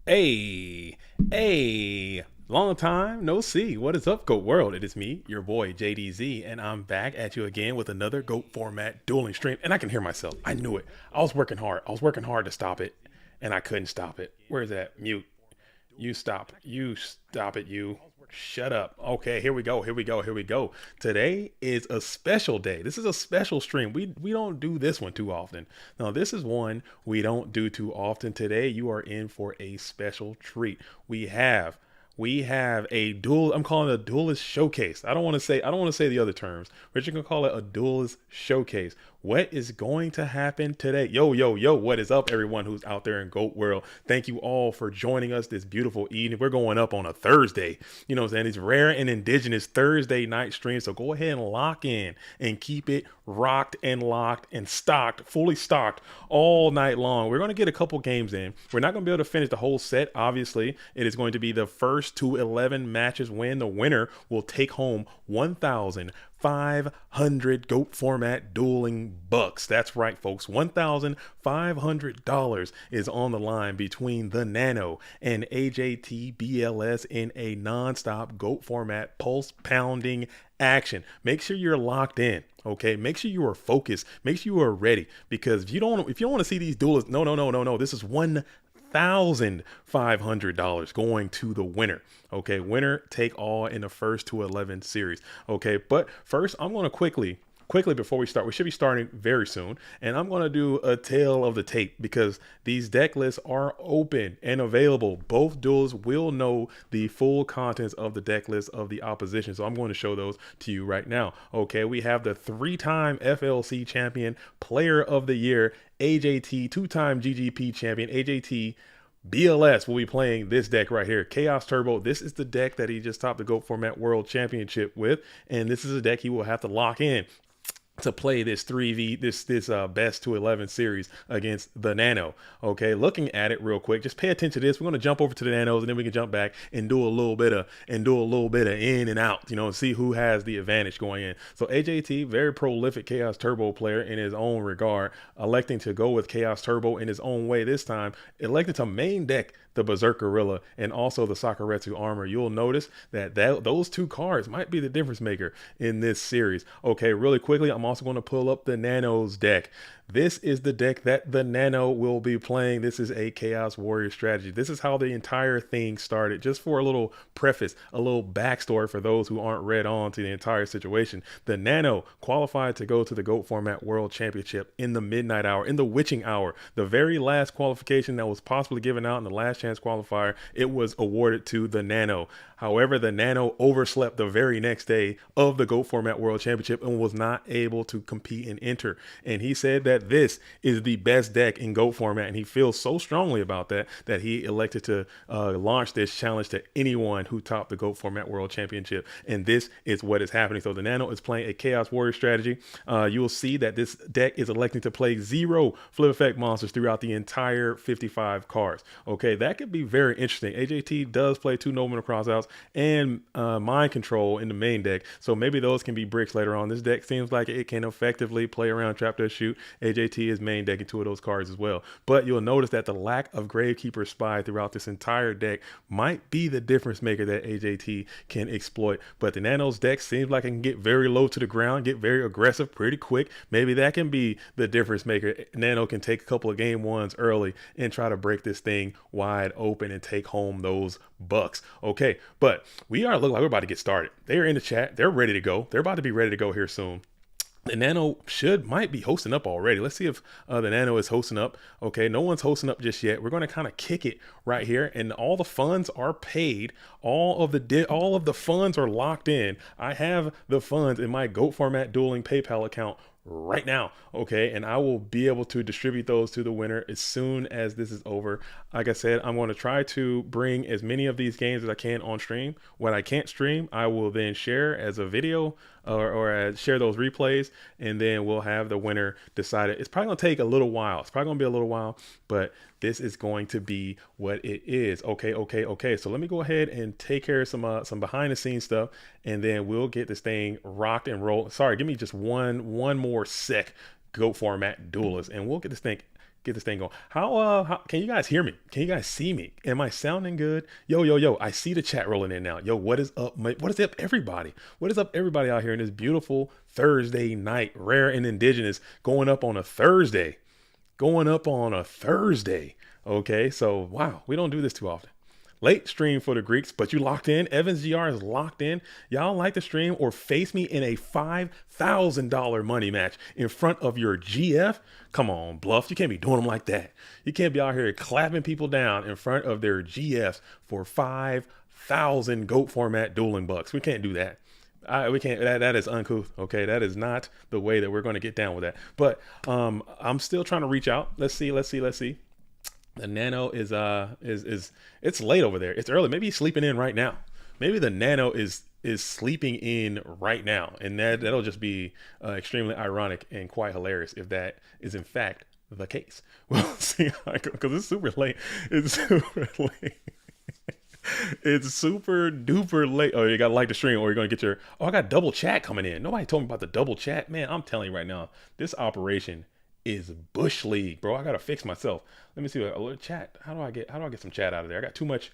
Hey, hey, long time no see. What is up, Goat World? It is me, your boy JDZ, and I'm back at you again with another Goat format dueling stream. And I can hear myself. I knew it. I was working hard. I was working hard to stop it, and I couldn't stop it. Where's that? Mute. You stop. You stop it. You shut up. Okay, here we go. Here we go. Here we go. Today is a special day. This is a special stream. We don't do this one too often. Now, this is one we don't do too often. Today, you are in for a special treat. We have a duel. I'm calling it a duelist showcase. I don't want to say the other terms. We're just gonna call it a duelist showcase. What is going to happen today? Yo, yo, yo, what is up, everyone who's out there in Goat World? Thank you all for joining us this beautiful evening. We're going up on a Thursday. You know what I'm saying? It's rare and indigenous Thursday night stream. So go ahead and lock in and keep it rocked and locked and stocked, fully stocked all night long. We're going to get a couple games in. We're not going to be able to finish the whole set. Obviously, it is going to be the first to 11 matches win. The winner will take home 1,500 GOAT format dueling bucks. That's right, folks. $1,500 is on the line between TheNano and AJTBLS in a non-stop GOAT format pulse pounding action. Make sure you're locked in. Okay, make sure you are focused. Make sure you are ready, because if you don't want to see these duelists, no. This is $1,500 going to the winner. Okay, winner take all in the first to 11 series. Okay, but first I'm going to quickly before we start, we should be starting very soon, and I'm going to do a tale of the tape, because these deck lists are open and available. Both duels will know the full contents of the deck list of the opposition, so I'm going to show those to you right now. Okay, we have the 3-time FLC champion, player of the year, AJT, 2-time GGP champion, AJT BLS will be playing this deck right here, Chaos Turbo. This is the deck that he just topped the GOAT Format World Championship with, and this is a deck he will have to lock in to play this 3v this best to 11 series against TheNano. Okay, looking at it real quick, just pay attention to this. We're going to jump over to the Nanos, and then we can jump back and do a little bit of in and out, and see who has the advantage going in. So AJT, very prolific Chaos Turbo player in his own regard, electing to go with Chaos Turbo in his own way this time, elected to main deck the Berserker Gorilla and also the Sakuretsu Armor. You'll notice that those two cards might be the difference maker in this series. Okay, really quickly, I'm also going to pull up the Nano's deck. This is the deck that TheNano will be playing. This is a Chaos Warrior strategy. This is how the entire thing started. Just for a little preface, a little backstory for those who aren't read on to the entire situation. TheNano qualified to go to the GOAT Format World Championship in the midnight hour, in the witching hour. The very last qualification that was possibly given out in the last chance qualifier, it was awarded to TheNano. However, TheNano overslept the very next day of the GOAT Format World Championship and was not able to compete and enter. And he said that this is the best deck in GOAT format, and he feels so strongly about that that he elected to launch this challenge to anyone who topped the GOAT Format World Championship. And this is what is happening. So TheNano is playing a Chaos Warrior strategy. You will see that this deck is electing to play 0 flip effect monsters throughout the entire 55 cards. Okay, that could be very interesting. AJT does play 2 Noble Crossouts and Mind Control in the main deck, so maybe those can be bricks later on. This deck seems like it can effectively play around Trap Dust Shoot. AJT is main decking 2 of those cards as well. But you'll notice that the lack of Gravekeeper Spy throughout this entire deck might be the difference maker that AJT can exploit. But TheNano's deck seems like it can get very low to the ground, get very aggressive pretty quick. Maybe that can be the difference maker. Nano can take a couple of game ones early and try to break this thing wide open and take home those bucks. Okay, but we are looking like we're about to get started. They're in the chat. They're ready to go. They're about to be ready to go here soon. TheNano might be hosting up already. Let's see if TheNano is hosting up. Okay, no one's hosting up just yet. We're going to kind of kick it right here, and all the funds are paid. All of the funds are locked in. I have the funds in my GOAT Format Dueling PayPal account right now. Okay, and I will be able to distribute those to the winner as soon as this is over. Like I said, I'm going to try to bring as many of these games as I can on stream. When I can't stream, I will then share as a video or share those replays, and then we'll have the winner decided. It's probably gonna take a little while. It's probably gonna be a little while, but this is going to be what it is. Okay. So let me go ahead and take care of some behind the scenes stuff, and then we'll get this thing rocked and rolled. Sorry, give me just one more sec. Go format duelist, and we'll get this thing get this thing going. How can you guys hear me? Can you guys see me? Am I sounding good? Yo, yo, yo, I see the chat rolling in now. Yo, what is up, mate? What is up, everybody? What is up, everybody out here in this beautiful Thursday night, rare and indigenous, going up on a Thursday. Going up on a Thursday. Okay, so wow, we don't do this too often. Late stream for the Greeks, but you locked in. Evans GR is locked in. Y'all like the stream or face me in a $5,000 money match in front of your GF? Come on, Bluff. You can't be doing them like that. You can't be out here clapping people down in front of their GFs for 5,000 GOAT format dueling bucks. We can't do that. We can't. That is uncouth. Okay, that is not the way that we're going to get down with that. But I'm still trying to reach out. Let's see. The Nano is it's late over there. It's early. Maybe he's sleeping in right now. Maybe the Nano is sleeping in right now, and that'll just be extremely ironic and quite hilarious if that is in fact the case. We'll see, because it's super late. It's super late. It's super duper late. Oh, you gotta like the stream, or you're gonna get your. Oh, I got double chat coming in. Nobody told me about the double chat, man. I'm telling you right now, this operation is bush league, bro. I gotta fix myself. Let me see a little chat. How do I get some chat out of there? I got too much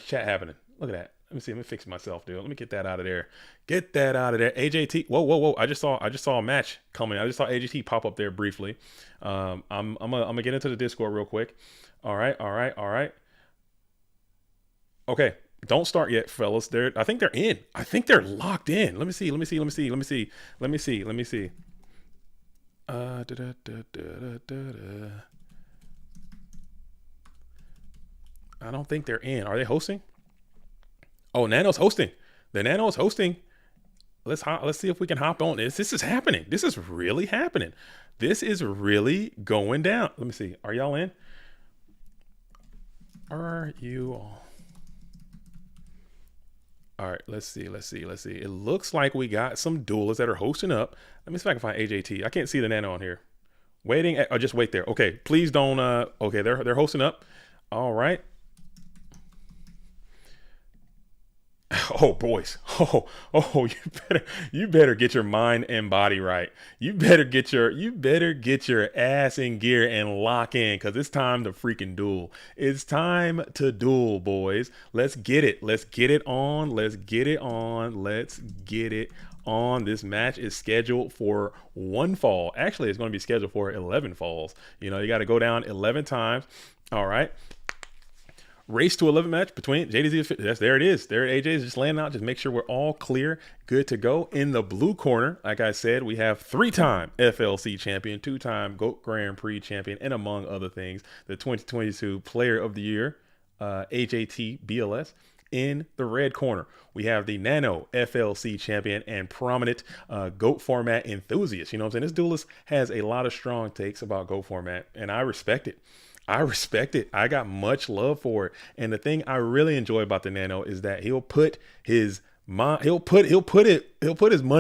chat happening. Look at that. Let me see. Let me fix myself, dude. Let me get that out of there. Get that out of there. AJT. Whoa. I just saw a match coming. I just saw AJT pop up there briefly. I'm gonna get into the Discord real quick. All right. Okay. Don't start yet, fellas. I think they're in. I think they're locked in. Let me see. I don't think they're in. Are they hosting? Oh, Nano's hosting. The Nano is hosting. Let's see if we can hop on this. This is happening. This is really happening. This is really going down. Let me see. Are y'all in? Are you all? All right, let's see. It looks like we got some duelists that are hosting up. Let me see if I can find AJT. I can't see the Nano on here. Waiting. Oh, just wait there. Okay, please don't. Okay, they're hosting up. All right. Oh, boys. Oh, you better get your mind and body right. You better get your ass in gear and lock in, because it's time to freaking duel. It's time to duel, boys. Let's get it. Let's get it on. This match is scheduled for 1 fall. Actually, it's going to be scheduled for 11 falls. You know, you got to go down 11 times. All right. Race to 11 match between JDZ. There it is. There AJ is just laying out. Just make sure we're all clear. Good to go. In the blue corner, like I said, we have 3-time FLC champion, 2-time GOAT Grand Prix champion, and among other things, the 2022 Player of the Year, AJTBLS. In the red corner, we have the Nano FLC champion and prominent GOAT format enthusiast. You know what I'm saying? This duelist has a lot of strong takes about GOAT format, and I respect it. I got much love for it. And the thing I really enjoy about the Nano is that he'll put his money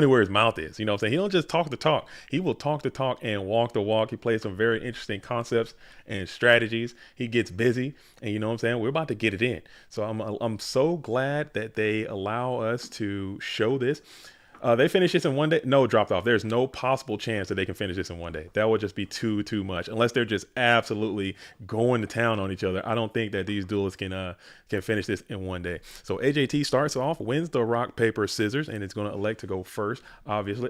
where his mouth is. You know what I'm saying? He don't just talk the talk. He will talk the talk and walk the walk. He plays some very interesting concepts and strategies. He gets busy, and you know what I'm saying? We're about to get it in. So I'm so glad that they allow us to show this. They finish this in 1 day. No, dropped off. There's no possible chance that they can finish this in 1 day. That would just be too much. Unless they're just absolutely going to town on each other. I don't think that these duelists can finish this in 1 day. So AJT starts off, wins the rock, paper, scissors, and it's going to elect to go first. Obviously,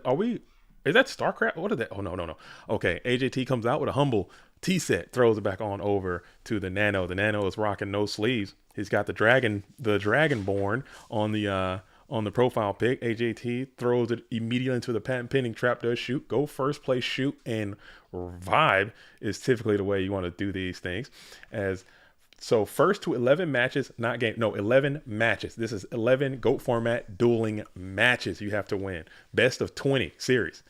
is that StarCraft? What is that? Oh, no. Okay, AJT comes out with a humble T-set, throws it back on over to the Nano. The Nano is rocking no sleeves. He's got the Dragonborn on the profile pic. AJT throws it immediately into the patent pending trap, does shoot, go first place, shoot, and vibe is typically the way you want to do these things. So first to 11 matches, 11 matches. This is 11 GOAT format dueling matches you have to win. Best of 20 series.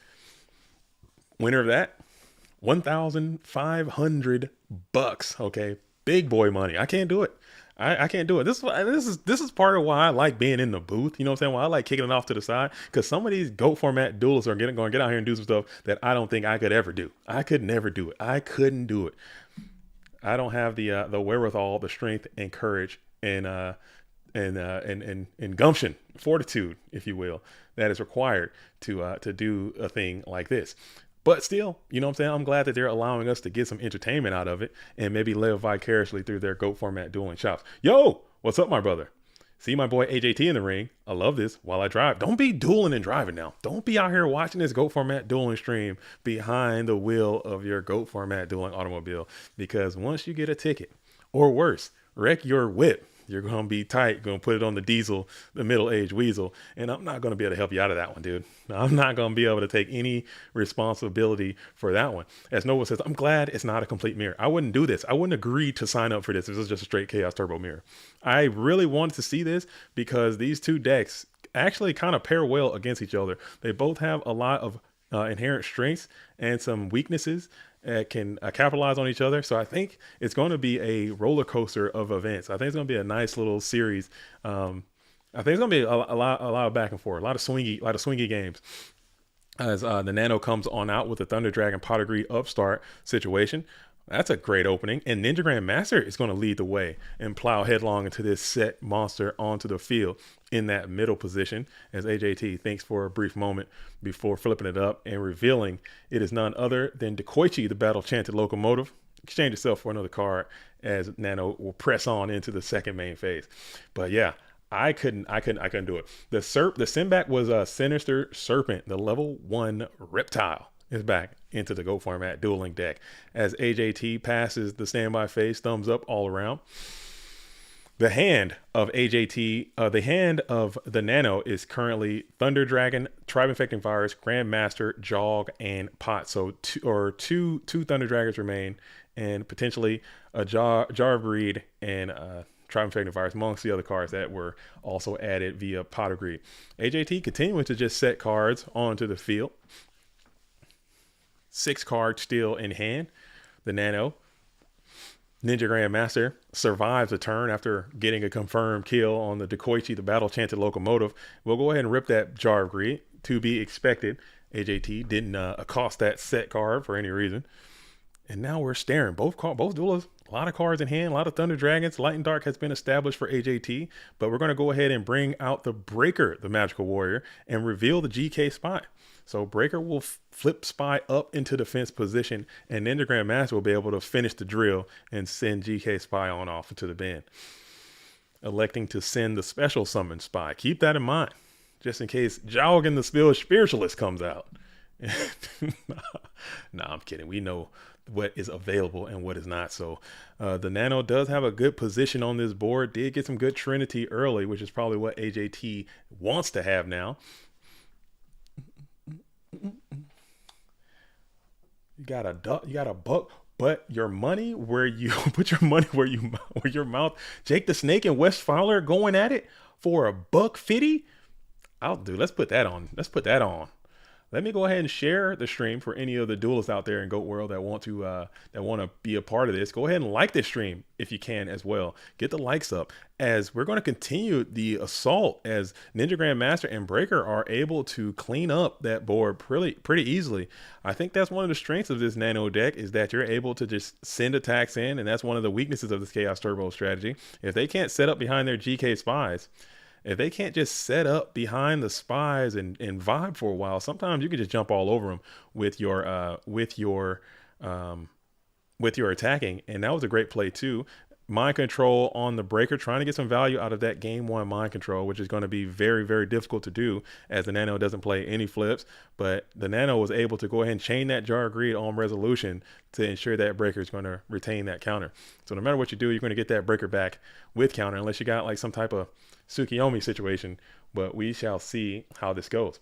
Winner of that, $1,500. Okay, big boy money. I can't do it. I can't do it. This is part of why I like being in the booth. You know what I'm saying? Why I like kicking it off to the side, because some of these GOAT format duelists are going to get out here and do some stuff that I don't think I could ever do. I could never do it. I couldn't do it. I don't have the wherewithal, the strength and courage and gumption, fortitude, if you will, that is required to do a thing like this. But still, you know what I'm saying? I'm glad that they're allowing us to get some entertainment out of it and maybe live vicariously through their GOAT format dueling shops. Yo, what's up, my brother? See my boy AJT in the ring. I love this while I drive. Don't be dueling and driving now. Don't be out here watching this GOAT format dueling stream behind the wheel of your GOAT format dueling automobile. Because once you get a ticket, or worse, wreck your whip, you're going to be tight, going to put it on the diesel, the middle-aged weasel, and I'm not going to be able to help you out of that one, dude. I'm not going to be able to take any responsibility for that one. As Nova says, I'm glad it's not a complete mirror. I wouldn't do this. I wouldn't agree to sign up for this if this was just a straight Chaos Turbo mirror. I really wanted to see this because these two decks actually kind of pair well against each other. They both have a lot of inherent strengths and some weaknesses can capitalize on each other. So I think it's going to be a roller coaster of events. I think it's going to be a nice little series. I think it's going to be a lot of back and forth, a lot of swingy games. As the Nano comes on out with the Thunder Dragon Pot of Greed upstart situation. That's a great opening. And Ninja Grandmaster is going to lead the way and plow headlong into this set monster onto the field in that middle position as AJT thinks for a brief moment before flipping it up and revealing it is none other than Dekoichi, the battle chanted locomotive. Exchange itself for another card as Nano will press on into the second main phase. But yeah, I couldn't do it. The Sinback was a Sinister Serpent, the level 1 reptile. Is back into the GOAT format dueling deck as AJT passes the standby phase, thumbs up all around. The hand of AJT, the hand of the Nano is currently Thunder Dragon, Tribe Infecting Virus, Grandmaster, Jog, and Pot. So two Thunder Dragons remain, and potentially a Jar of Greed and Tribe Infecting Virus amongst the other cards that were also added via Pot of Greed. AJT continuing to just set cards onto the field. 6 cards still in hand. The Nano, Ninja Grandmaster, survives a turn after getting a confirmed kill on the Dekoichi, the battle chanted locomotive. We'll go ahead and rip that Jar of Greed, to be expected. AJT didn't accost that set card for any reason. And now we're staring. Both duelists, a lot of cards in hand, a lot of Thunder Dragons. Light and Dark has been established for AJT, but we're going to go ahead and bring out the Breaker, the Magical Warrior, and reveal the GK Spy. So Breaker will flip Spy up into defense position, and Ninja Grandmaster will be able to finish the drill and send GK Spy on off into the bin. Electing to send the special summon Spy. Keep that in mind, just in case Jogging the Spiritualist comes out. Nah, I'm kidding. We know what is available and what is not. So the Nano does have a good position on this board. Did get some good Trinity early, which is probably what AJT wants to have now. You got a buck, but your money where you put your money where your mouth. Jake the Snake and Wes Fowler going at it for $150. Let's put that on. Let me go ahead and share the stream for any of the duelists out there in GOAT World that want to be a part of this. Go ahead and like this stream if you can as well. Get the likes up as we're going to continue the assault as Ninja Grandmaster and Breaker are able to clean up that board pretty easily. I think that's one of the strengths of this Nano deck is that you're able to just send attacks in, and that's one of the weaknesses of this Chaos Turbo strategy. If they can't set up behind their GK Spies, if they can't just set up behind the Spies and vibe for a while, sometimes you can just jump all over them with your attacking. And that was a great play too. Mind control on the Breaker, trying to get some value out of that game 1 mind control, which is going to be very, very difficult to do as the Nano doesn't play any flips. But the Nano was able to go ahead and chain that Jar of Greed on resolution to ensure that Breaker is going to retain that counter. So no matter what you do, you're going to get that Breaker back with counter, unless you got like some type of Tsukiyomi situation. But we shall see how this goes.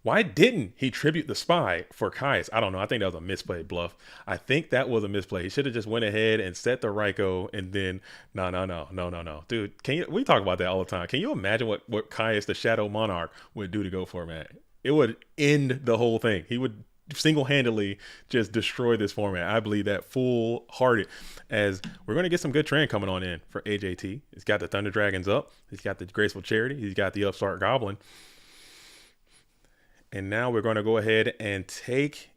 Why didn't he tribute the Spy for Caius? I don't know. I think that was a misplayed bluff. I think that was a misplay. He should have just went ahead and set the Raiko and then no. Dude, we talk about that all the time. Can you imagine what Caius, the Shadow Monarch, would do to GOAT format? It would end the whole thing. He would single-handedly just destroy this format. I believe that full-hearted, as we're going to get some good trend coming on in for AJT. He's got the Thunder Dragons up. He's got the Graceful Charity. He's got the Upstart Goblin. And now we're going to go ahead and take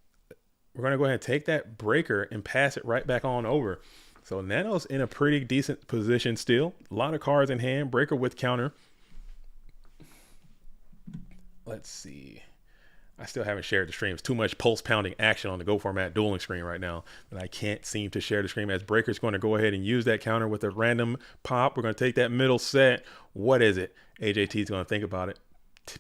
that Breaker and pass it right back on over. So Nano's in a pretty decent position still. A lot of cards in hand. Breaker with counter. let's see. I still haven't shared the stream. It's too much pulse pounding action on the Go Format dueling screen right now that I can't seem to share the screen. As Breaker's going to go ahead and use that counter with a random pop. We're going to take that middle set. What is it? AJT is going to think about it.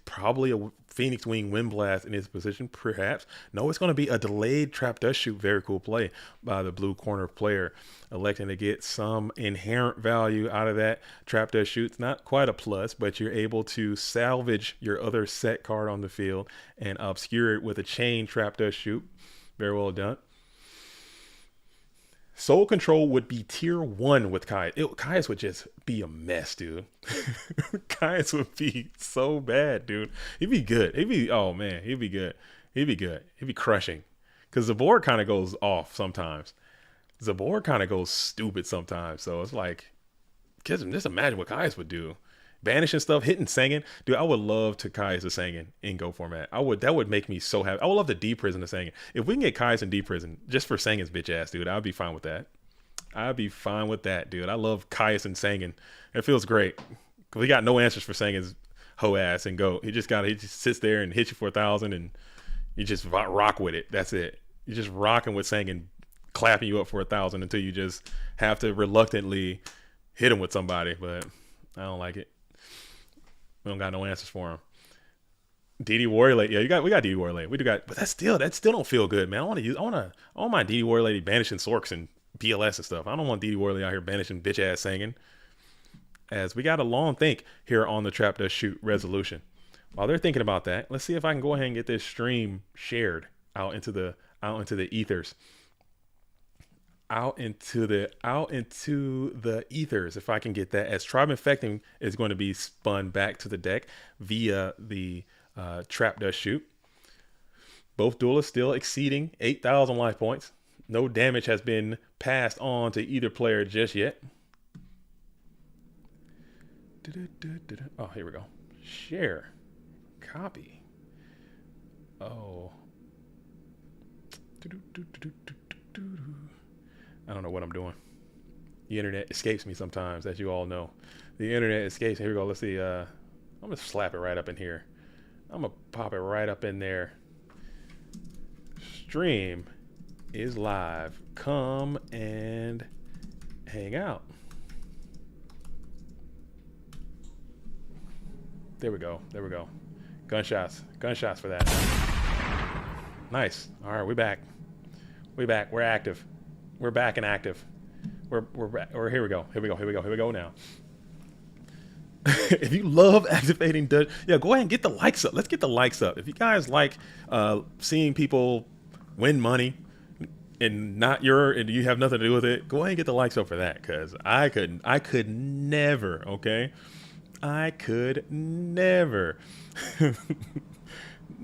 Probably a Phoenix Wing Wind Blast in his position, perhaps. No, it's going to be a delayed Trap Dust Shoot. Very cool play by the blue corner player, electing to get some inherent value out of that Trap Dust Shoot. It's not quite a plus, but you're able to salvage your other set card on the field and obscure it with a chain Trap Dust Shoot. Very well done. Soul Control would be tier 1 with Caius. Caius would just be a mess, dude. Caius would be so bad, dude. He'd be good. Oh man, he'd be good. He'd be good. He'd be crushing. Because Zabor kind of goes off sometimes. Zabor kind of goes stupid sometimes. So it's like, just imagine what Caius would do. Banishing stuff, hitting Sangan. Dude, I would love to Caius the Sangan in Go Format. That would make me so happy. I would love to D-Prison the Sangan. If we can get Caius in D-Prison just for Sangan's bitch ass, dude, I'd be fine with that. I'd be fine with that, dude. I love Caius and Sangan. It feels great. We got no answers for Sangan's hoe ass and go. He just sits there and hits you for 1,000 and you just rock with it. That's it. You're just rocking with Sangan, clapping you up for 1,000 until you just have to reluctantly hit him with somebody. But I don't like it. We don't got no answers for him. DD Warrior Lady. Yeah, we got DD Warrior Lady. We do got, but that still don't feel good, man. I don't mind DD Warrior Lady banishing Sorks and BLS and stuff. I don't want DD Warrior Lady out here banishing bitch ass Sangan. As we got a long think here on the Trap Dust Shoot resolution. While they're thinking about that, let's see if I can go ahead and get this stream shared out into the ethers. Out into the ethers, if I can get that, as Tribe Infecting is going to be spun back to the deck via the Trap Dust Shoot. Both duelists still exceeding 8,000 life points. No damage has been passed on to either player just yet. Oh, here we go. Share. Copy. Oh. I don't know what I'm doing. The internet escapes me sometimes, as you all know. The internet escapes me. Here we go. Let's see. I'm going to slap it right up in here. I'm going to pop it right up in there. Stream is live. Come and hang out. There we go. There we go. Gunshots. Gunshots for that. Nice. All right, we back. We back. We're active. We're back and active. We're back. Or here we go. Here we go. Here we go. Here we go now. If you love activating Dutch, yeah, go ahead and get the likes up. Let's get the likes up. If you guys like seeing people win money and you have nothing to do with it, go ahead and get the likes up for that. Cause I could never, okay? I could never.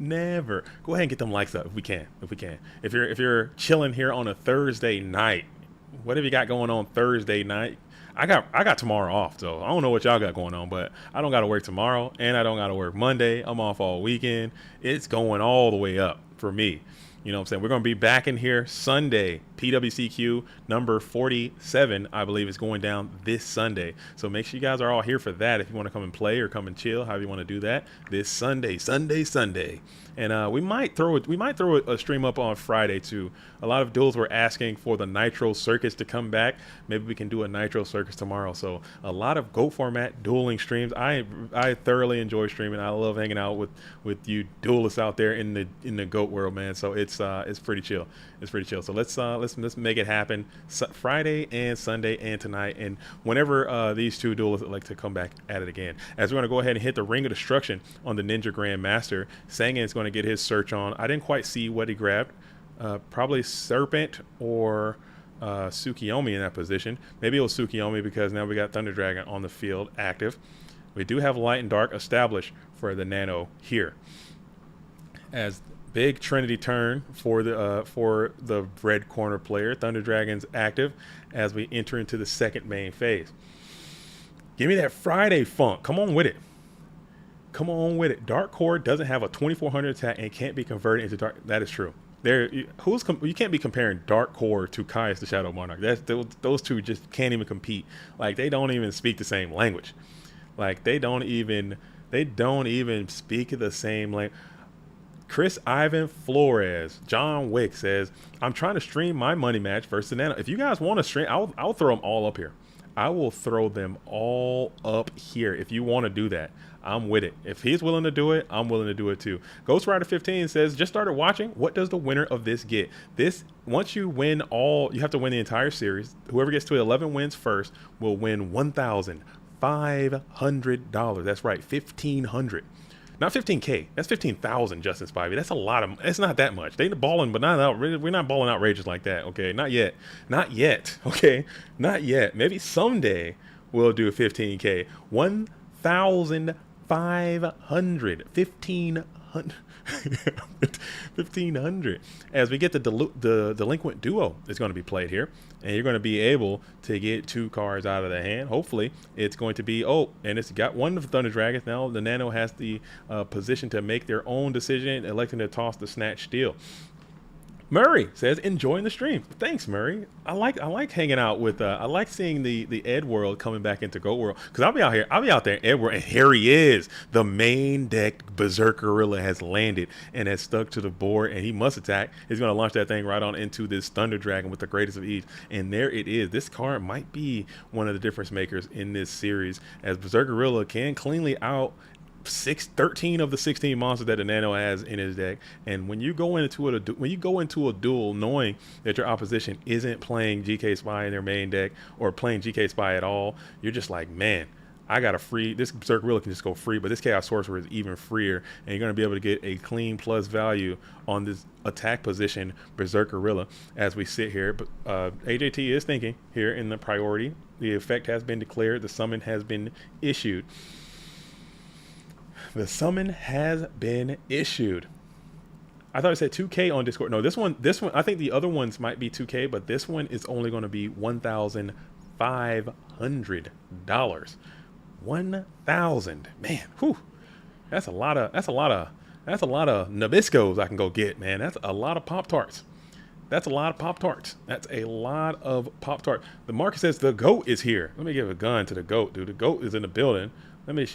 Never. Go ahead and get them likes up if we can. If you're chilling here on a Thursday night, whatever you got going on Thursday night, I got tomorrow off, so I don't know what y'all got going on, but I don't got to work tomorrow and I don't got to work Monday. I'm off all weekend. It's going all the way up for me. You know what I'm saying? We're going to be back in here Sunday. PWCQ number 47, I believe, is going down this Sunday. So make sure you guys are all here for that if you want to come and play or come and chill, however you want to do that. This Sunday. And we might throw a stream up on Friday too. A lot of duels were asking for the Nitro Circus to come back. Maybe we can do a Nitro Circus tomorrow. So a lot of Go Format dueling streams. I thoroughly enjoy streaming. I love hanging out with you duelists out there in the GOAT world, man. So it's pretty chill. It's pretty chill. So let's make it happen Friday and Sunday and tonight, and whenever these two duelists like to come back at it again. As we're going to go ahead and hit the Ring of Destruction on the Ninja Grandmaster. Sangan is going to get his search on. I didn't quite see what he grabbed. Probably Serpent or Tsukiyomi in that position. Maybe it was Tsukiyomi because now we got Thunder Dragon on the field active. We do have Light and Dark established for the Nano here. As big Trinity turn for the red corner player. Thunder Dragon's active as we enter into the second main phase. Give me that Friday funk. Come on with it. Come on with it. Dark Core doesn't have a 2400 attack and can't be converted into dark. That is true. You can't be comparing Dark Core to Caius the Shadow Monarch. Those two just can't even compete. Like, they don't even speak the same language. Like, they don't even They don't even speak the same language. Chris Ivan Flores, John Wick says, I'm trying to stream my money match versus the Nano. If you guys want to stream, I'll throw them all up here. I will throw them all up here if you want to do that. I'm with it. If he's willing to do it, I'm willing to do it too. Ghost Rider 15 says, just started watching. What does the winner of this get? This, once you win all, you have to win the entire series. Whoever gets to 11 wins first will win $1,500. That's right, 1,500. Not 15K. That's 15,000, Justin Spivey. That's a lot of. It's not that much. They balling, but not out. We're not balling outrageous like that. Okay, not yet. Not yet. Okay, not yet. Maybe someday we'll do 15K. 1,500. 1,500. 1,500. As we get the delinquent duo is going to be played here, and you're going to be able to get 2 cards out of the hand. Hopefully it's going to be, oh, and it's got one of the Thunder Dragons. Now the Nano has the position to make their own decision, electing to toss the Snatch Steel. Murray says, enjoying the stream. Thanks, Murray. I like hanging out with, I like seeing the Ed world coming back into Goat world. Because I'll be out there in Ed world, and here he is. The main deck Berserker Gorilla has landed and has stuck to the board, and he must attack. He's going to launch that thing right on into this Thunder Dragon with the greatest of ease. And there it is. This card might be one of the difference makers in this series, as Berserker Gorilla can cleanly out 13 of the 16 monsters that the Nano has in his deck. And when you go into a duel knowing that your opposition isn't playing GK Spy in their main deck or playing GK Spy at all, you're just like, man, I got a free, this Berserker Gorilla can just go free, but this Chaos Sorcerer is even freer, and you're going to be able to get a clean plus value on this attack position Berserker Gorilla as we sit here. But AJT is thinking here in the priority. The effect has been declared. The summon has been issued. The summon has been issued. I thought it said 2K on Discord. No, this one, I think the other ones might be 2K, but this one is only going to be $1,500. 1,000. Man, whew. That's a lot of Nabiscos I can go get, man. That's a lot of Pop-Tarts. That's a lot of Pop-Tarts. That's a lot of Pop-Tart. The market says the GOAT is here. Let me give a gun to the GOAT, dude. The GOAT is in the building. Let me...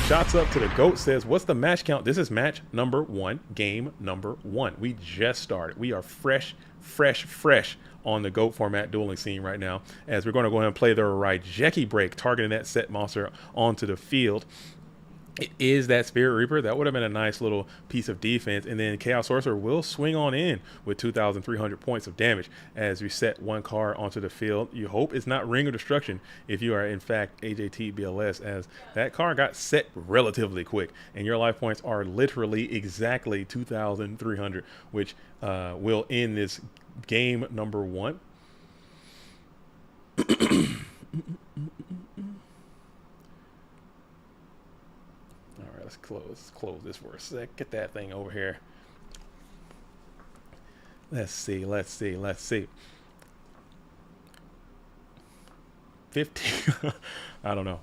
Shots up to the GOAT says, what's the match count? This is match number 1, game number 1. We just started. We are fresh on the GOAT format dueling scene right now, as we're going to go ahead and play the Raigeki break, targeting that set monster onto the field. It is that Spirit Reaper. That would have been a nice little piece of defense. And then Chaos Sorcerer will swing on in with 2,300 points of damage as we set one card onto the field. You hope it's not Ring of Destruction if you are, in fact, AJTBLS, as that card got set relatively quick. And your life points are literally exactly 2,300, which will end this game number 1. Let's close this for a sec. Get that thing over here. Let's see. 15. I don't know.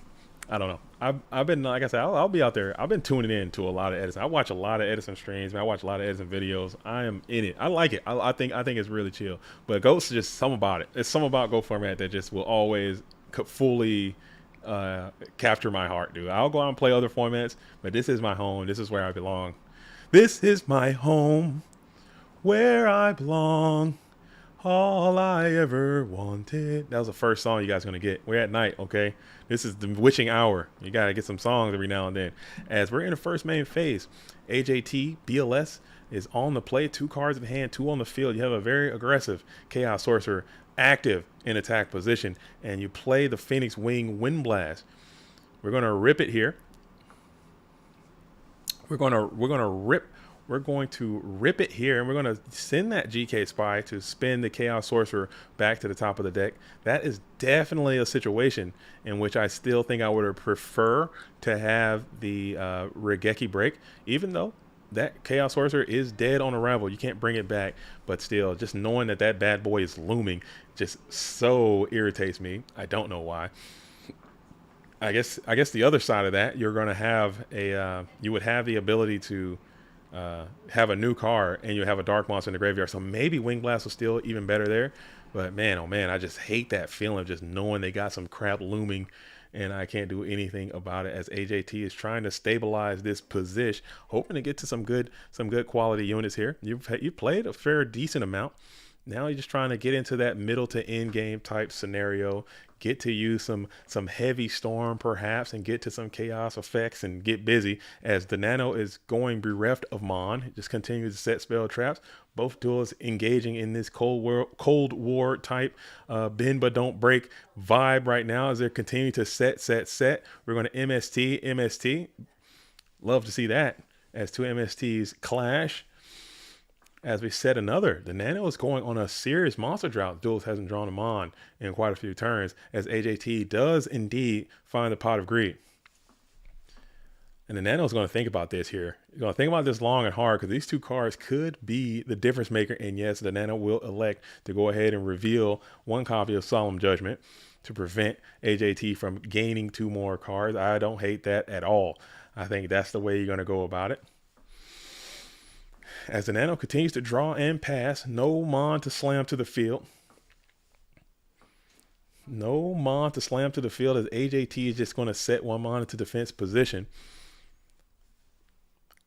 I've been, like I said, I'll be out there. I've been tuning in to a lot of Edison. I watch a lot of Edison streams. I watch a lot of Edison videos. I am in it. I like it. I think it's really chill. But Ghost is just something about it. It's something about Go format that just will always fully capture my heart, dude. I'll go out and play other formats, but this is my home. This is where I belong. This is my home, where I belong. All I ever wanted. That was the first song you guys are gonna get. We're at night, okay? This is the witching hour. You gotta get some songs every now and then. As we're in the first main phase, AJTBLS is on the play. 2 cards in hand, 2 on the field. You have a very aggressive Chaos Sorcerer active in attack position, and you play the Phoenix Wing Wind Blast. We're gonna rip it here. We're going to rip it here, and we're going to send that GK Spy to spin the Chaos Sorcerer back to the top of the deck. That is definitely a situation in which I still think I would prefer to have the Raigeki break, even though that Chaos Sorcerer is dead on arrival. You can't bring it back, but still, just knowing that that bad boy is looming just so irritates me. I don't know why. I guess the other side of that, you're going to have you would have the ability to have a new card, and you have a dark monster in the graveyard. So maybe Wing Blast was still even better there. But man, oh man, I just hate that feeling of just knowing they got some crap looming and I can't do anything about it as AJT is trying to stabilize this position, hoping to get to some good quality units here. You've played a fair decent amount. Now you're just trying to get into that middle to end game type scenario, get to use some heavy storm perhaps, and get to some chaos effects and get busy as TheNano is going bereft of Mon. Just continues to set spell traps. Both duels engaging in this Cold War type bend but don't break vibe right now as they're continuing to set. We're going to MST. Love to see that as two MSTs clash. As we said, TheNano is going on a serious monster drought. Duels hasn't drawn him on in quite a few turns, as AJT does indeed find the pot of greed. And TheNano is going to think about this here. He's going to think about this long and hard because these two cards could be the difference maker. And yes, TheNano will elect to go ahead and reveal one copy of Solemn Judgment to prevent AJT from gaining two more cards. I don't hate that at all. I think that's the way you're going to go about it. As TheNano continues to draw and pass, no Mon to slam to the field. No Mon to slam to the field as AJT is just going to set one Mon into defense position.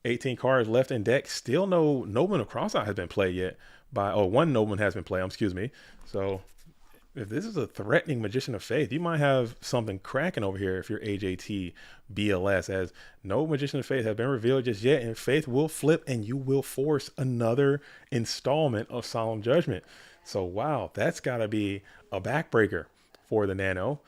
18 cards left in deck. Still no Nobleman of Crosseye has been played yet. One Nobleman has been played, excuse me. So if this is a threatening Magician of Faith, you might have something cracking over here if you're AJTBLS, as no Magician of Faith have been revealed just yet, and Faith will flip and you will force another installment of Solemn Judgment. So wow, that's got to be a backbreaker for TheNano,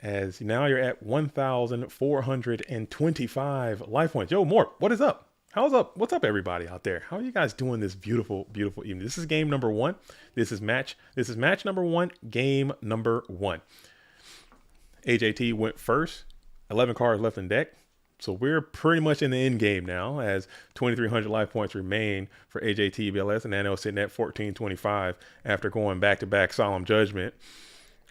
as now you're at 1,425 life points. Yo, Mort, what is up? What's up, everybody out there? How are you guys doing this beautiful evening? This is game number 1. This is match number 1, game number 1. AJT went first, 11 cards left in deck. So we're pretty much in the end game now, as 2,300 life points remain for AJTBLS, and TheNano sitting at 1,425 after going back-to-back Solemn Judgment.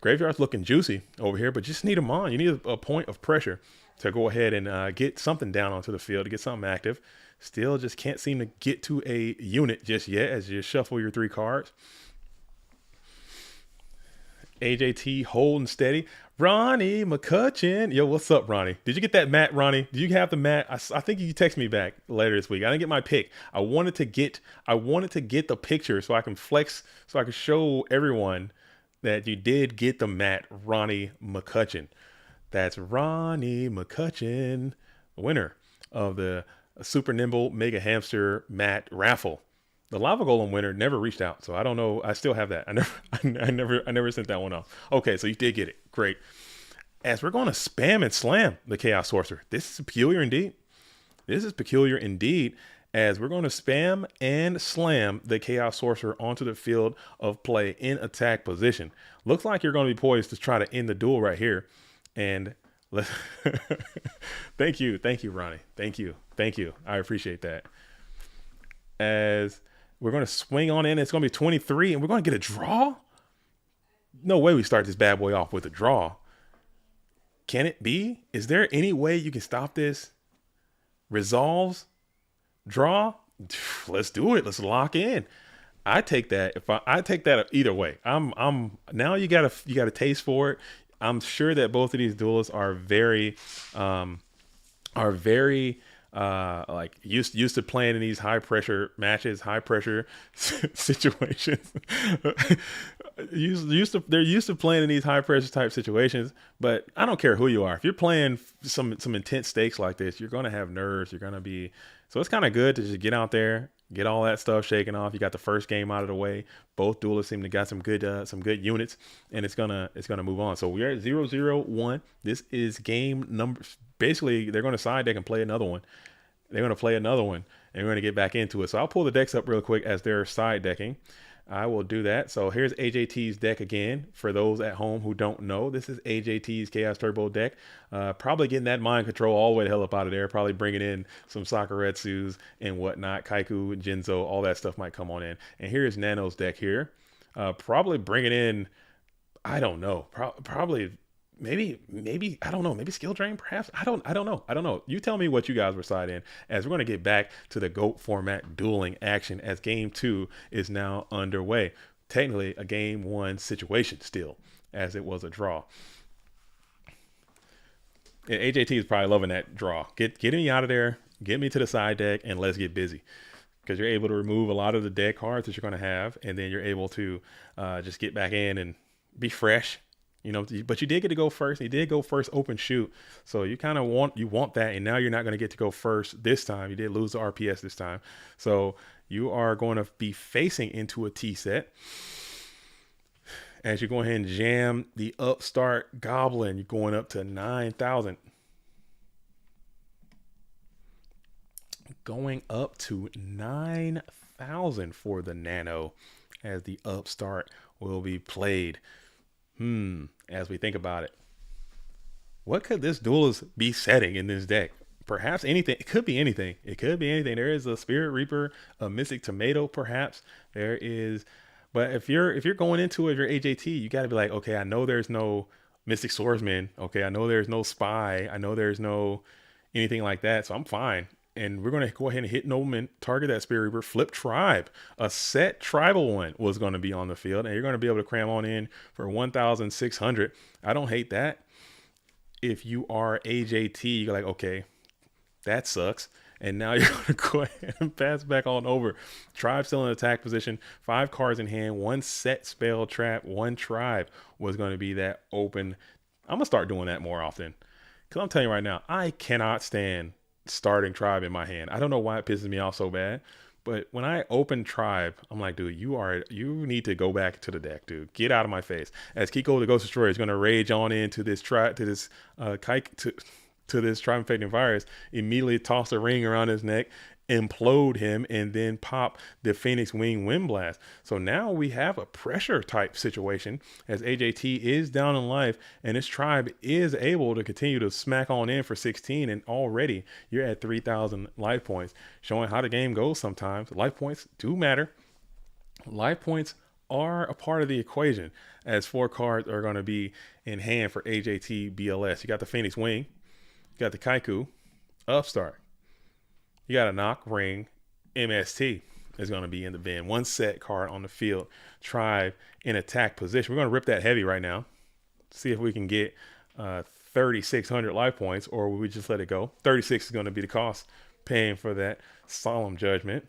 Graveyard's looking juicy over here, but just need them on. You need a point of pressure to go ahead and get something down onto the field, to get something active. Still just can't seem to get to a unit just yet as you shuffle your 3 cards. AJT holding steady. Ronnie McCutcheon. Yo, what's up, Ronnie? Did you get that mat, Ronnie? Did you have the mat? I think you text me back later this week. I didn't get my pick. I wanted to get the picture so I can flex, so I can show everyone that you did get the mat, Ronnie McCutcheon. That's Ronnie McCutcheon, winner of the Super Nimble Mega Hamster Mat raffle. The Lava Golem winner never reached out, so I don't know. I still have that. I never sent that one off. Okay, so you did get it. Great. As we're going to spam and slam the Chaos Sorcerer. This is peculiar indeed. As we're going to spam and slam the Chaos Sorcerer onto the field of play in attack position. Looks like you're going to be poised to try to end the duel right here. And thank you, Ronnie. Thank you. I appreciate that. As we're going to swing on in, it's going to be 23, and we're going to get a draw. No way we start this bad boy off with a draw. Can it be? Is there any way you can stop this? Resolves, draw. Let's do it. Let's lock in. I take that. I take that either way. I'm now you got a taste for it. I'm sure that both of these duelists are very like used to playing in these high pressure matches, high pressure situations. They're used to playing in these high pressure type situations. But I don't care who you are. If you're playing some intense stakes like this, you're gonna have nerves. You're gonna be, so it's kind of good to just get out there, get all that stuff shaken off. You got the first game out of the way. Both duelists seem to got some good units, and it's gonna move on. So we're at 0-0-1. This is game number. Basically, they're gonna side deck and play another one. They're gonna play another one, and we're gonna get back into it. So I'll pull the decks up real quick as they're side decking. I will do that. So here's AJT's deck again. For those at home who don't know, this is AJT's Chaos Turbo deck. Probably getting that mind control all the way the hell up out of there. Probably bringing in some Sakuretsus and whatnot. Kaiku, Jinzo, all that stuff might come on in. And here's Nano's deck here. Probably bringing in, I don't know, probably maybe I don't know, maybe skill drain perhaps. I don't know. You tell me what you guys were side in, as we're going to get back to the GOAT format dueling action as game 2 is now underway. Technically a game 1 situation still, as it was a draw. And AJT is probably loving that draw. Get me out of there. Get me to the side deck and let's get busy. Because you're able to remove a lot of the dead cards that you're going to have, and then you're able to just get back in and be fresh. You know, but you did get to go first. You did go first open shoot, so you kind of want that, and now you're not going to get to go first this time. You did lose the RPS this time, so you are going to be facing into a T set as you go ahead and jam the upstart goblin. You're going up to 9,000. Going up to 9,000 for the Nano as the upstart will be played. As we think about it, what could this duelist be setting in this deck? Perhaps anything. It could be anything. It could be anything. There is a Spirit Reaper, a Mystic Tomato, perhaps. There is, but if you're going into it, if you're AJT, you got to be like, okay, I know there's no Mystic Swordsman. Okay, I know there's no Spy. I know there's no anything like that, so I'm fine. And we're going to go ahead and hit Nobleman, target that Spirit Reaper, flip Tribe. A set tribal one was going to be on the field, and you're going to be able to cram on in for 1,600. I don't hate that. If you are AJT, you're like, okay, that sucks. And now you're going to go ahead and pass back on over. Tribe still in attack position, 5 cards in hand, 1 set spell trap, 1 tribe was going to be that open. I'm going to start doing that more often. Because I'm telling you right now, I cannot stand starting tribe in my hand. I don't know why it pisses me off so bad, but when I open tribe, I'm like, dude, you need to go back to the deck, dude. Get out of my face. As Kiko the Ghost Destroyer is going to rage on into this to this tribe infecting virus, immediately toss a ring around his neck, implode him, and then pop the Phoenix Wing Wind Blast. So now we have a pressure type situation as AJT is down in life, and this tribe is able to continue to smack on in for 16, and already you're at 3,000 life points, showing how the game goes sometimes. Life points do matter. Life points are a part of the equation, as 4 cards are going to be in hand for AJTBLS. You got the Phoenix Wing, you got the Kaiku, Upstart, you got a Knock Ring, MST is going to be in the bin. 1 set card on the field. Tribe in attack position. We're going to rip that heavy right now. See if we can get 3,600 life points, or will we just let it go? 36 is going to be the cost paying for that Solemn Judgment.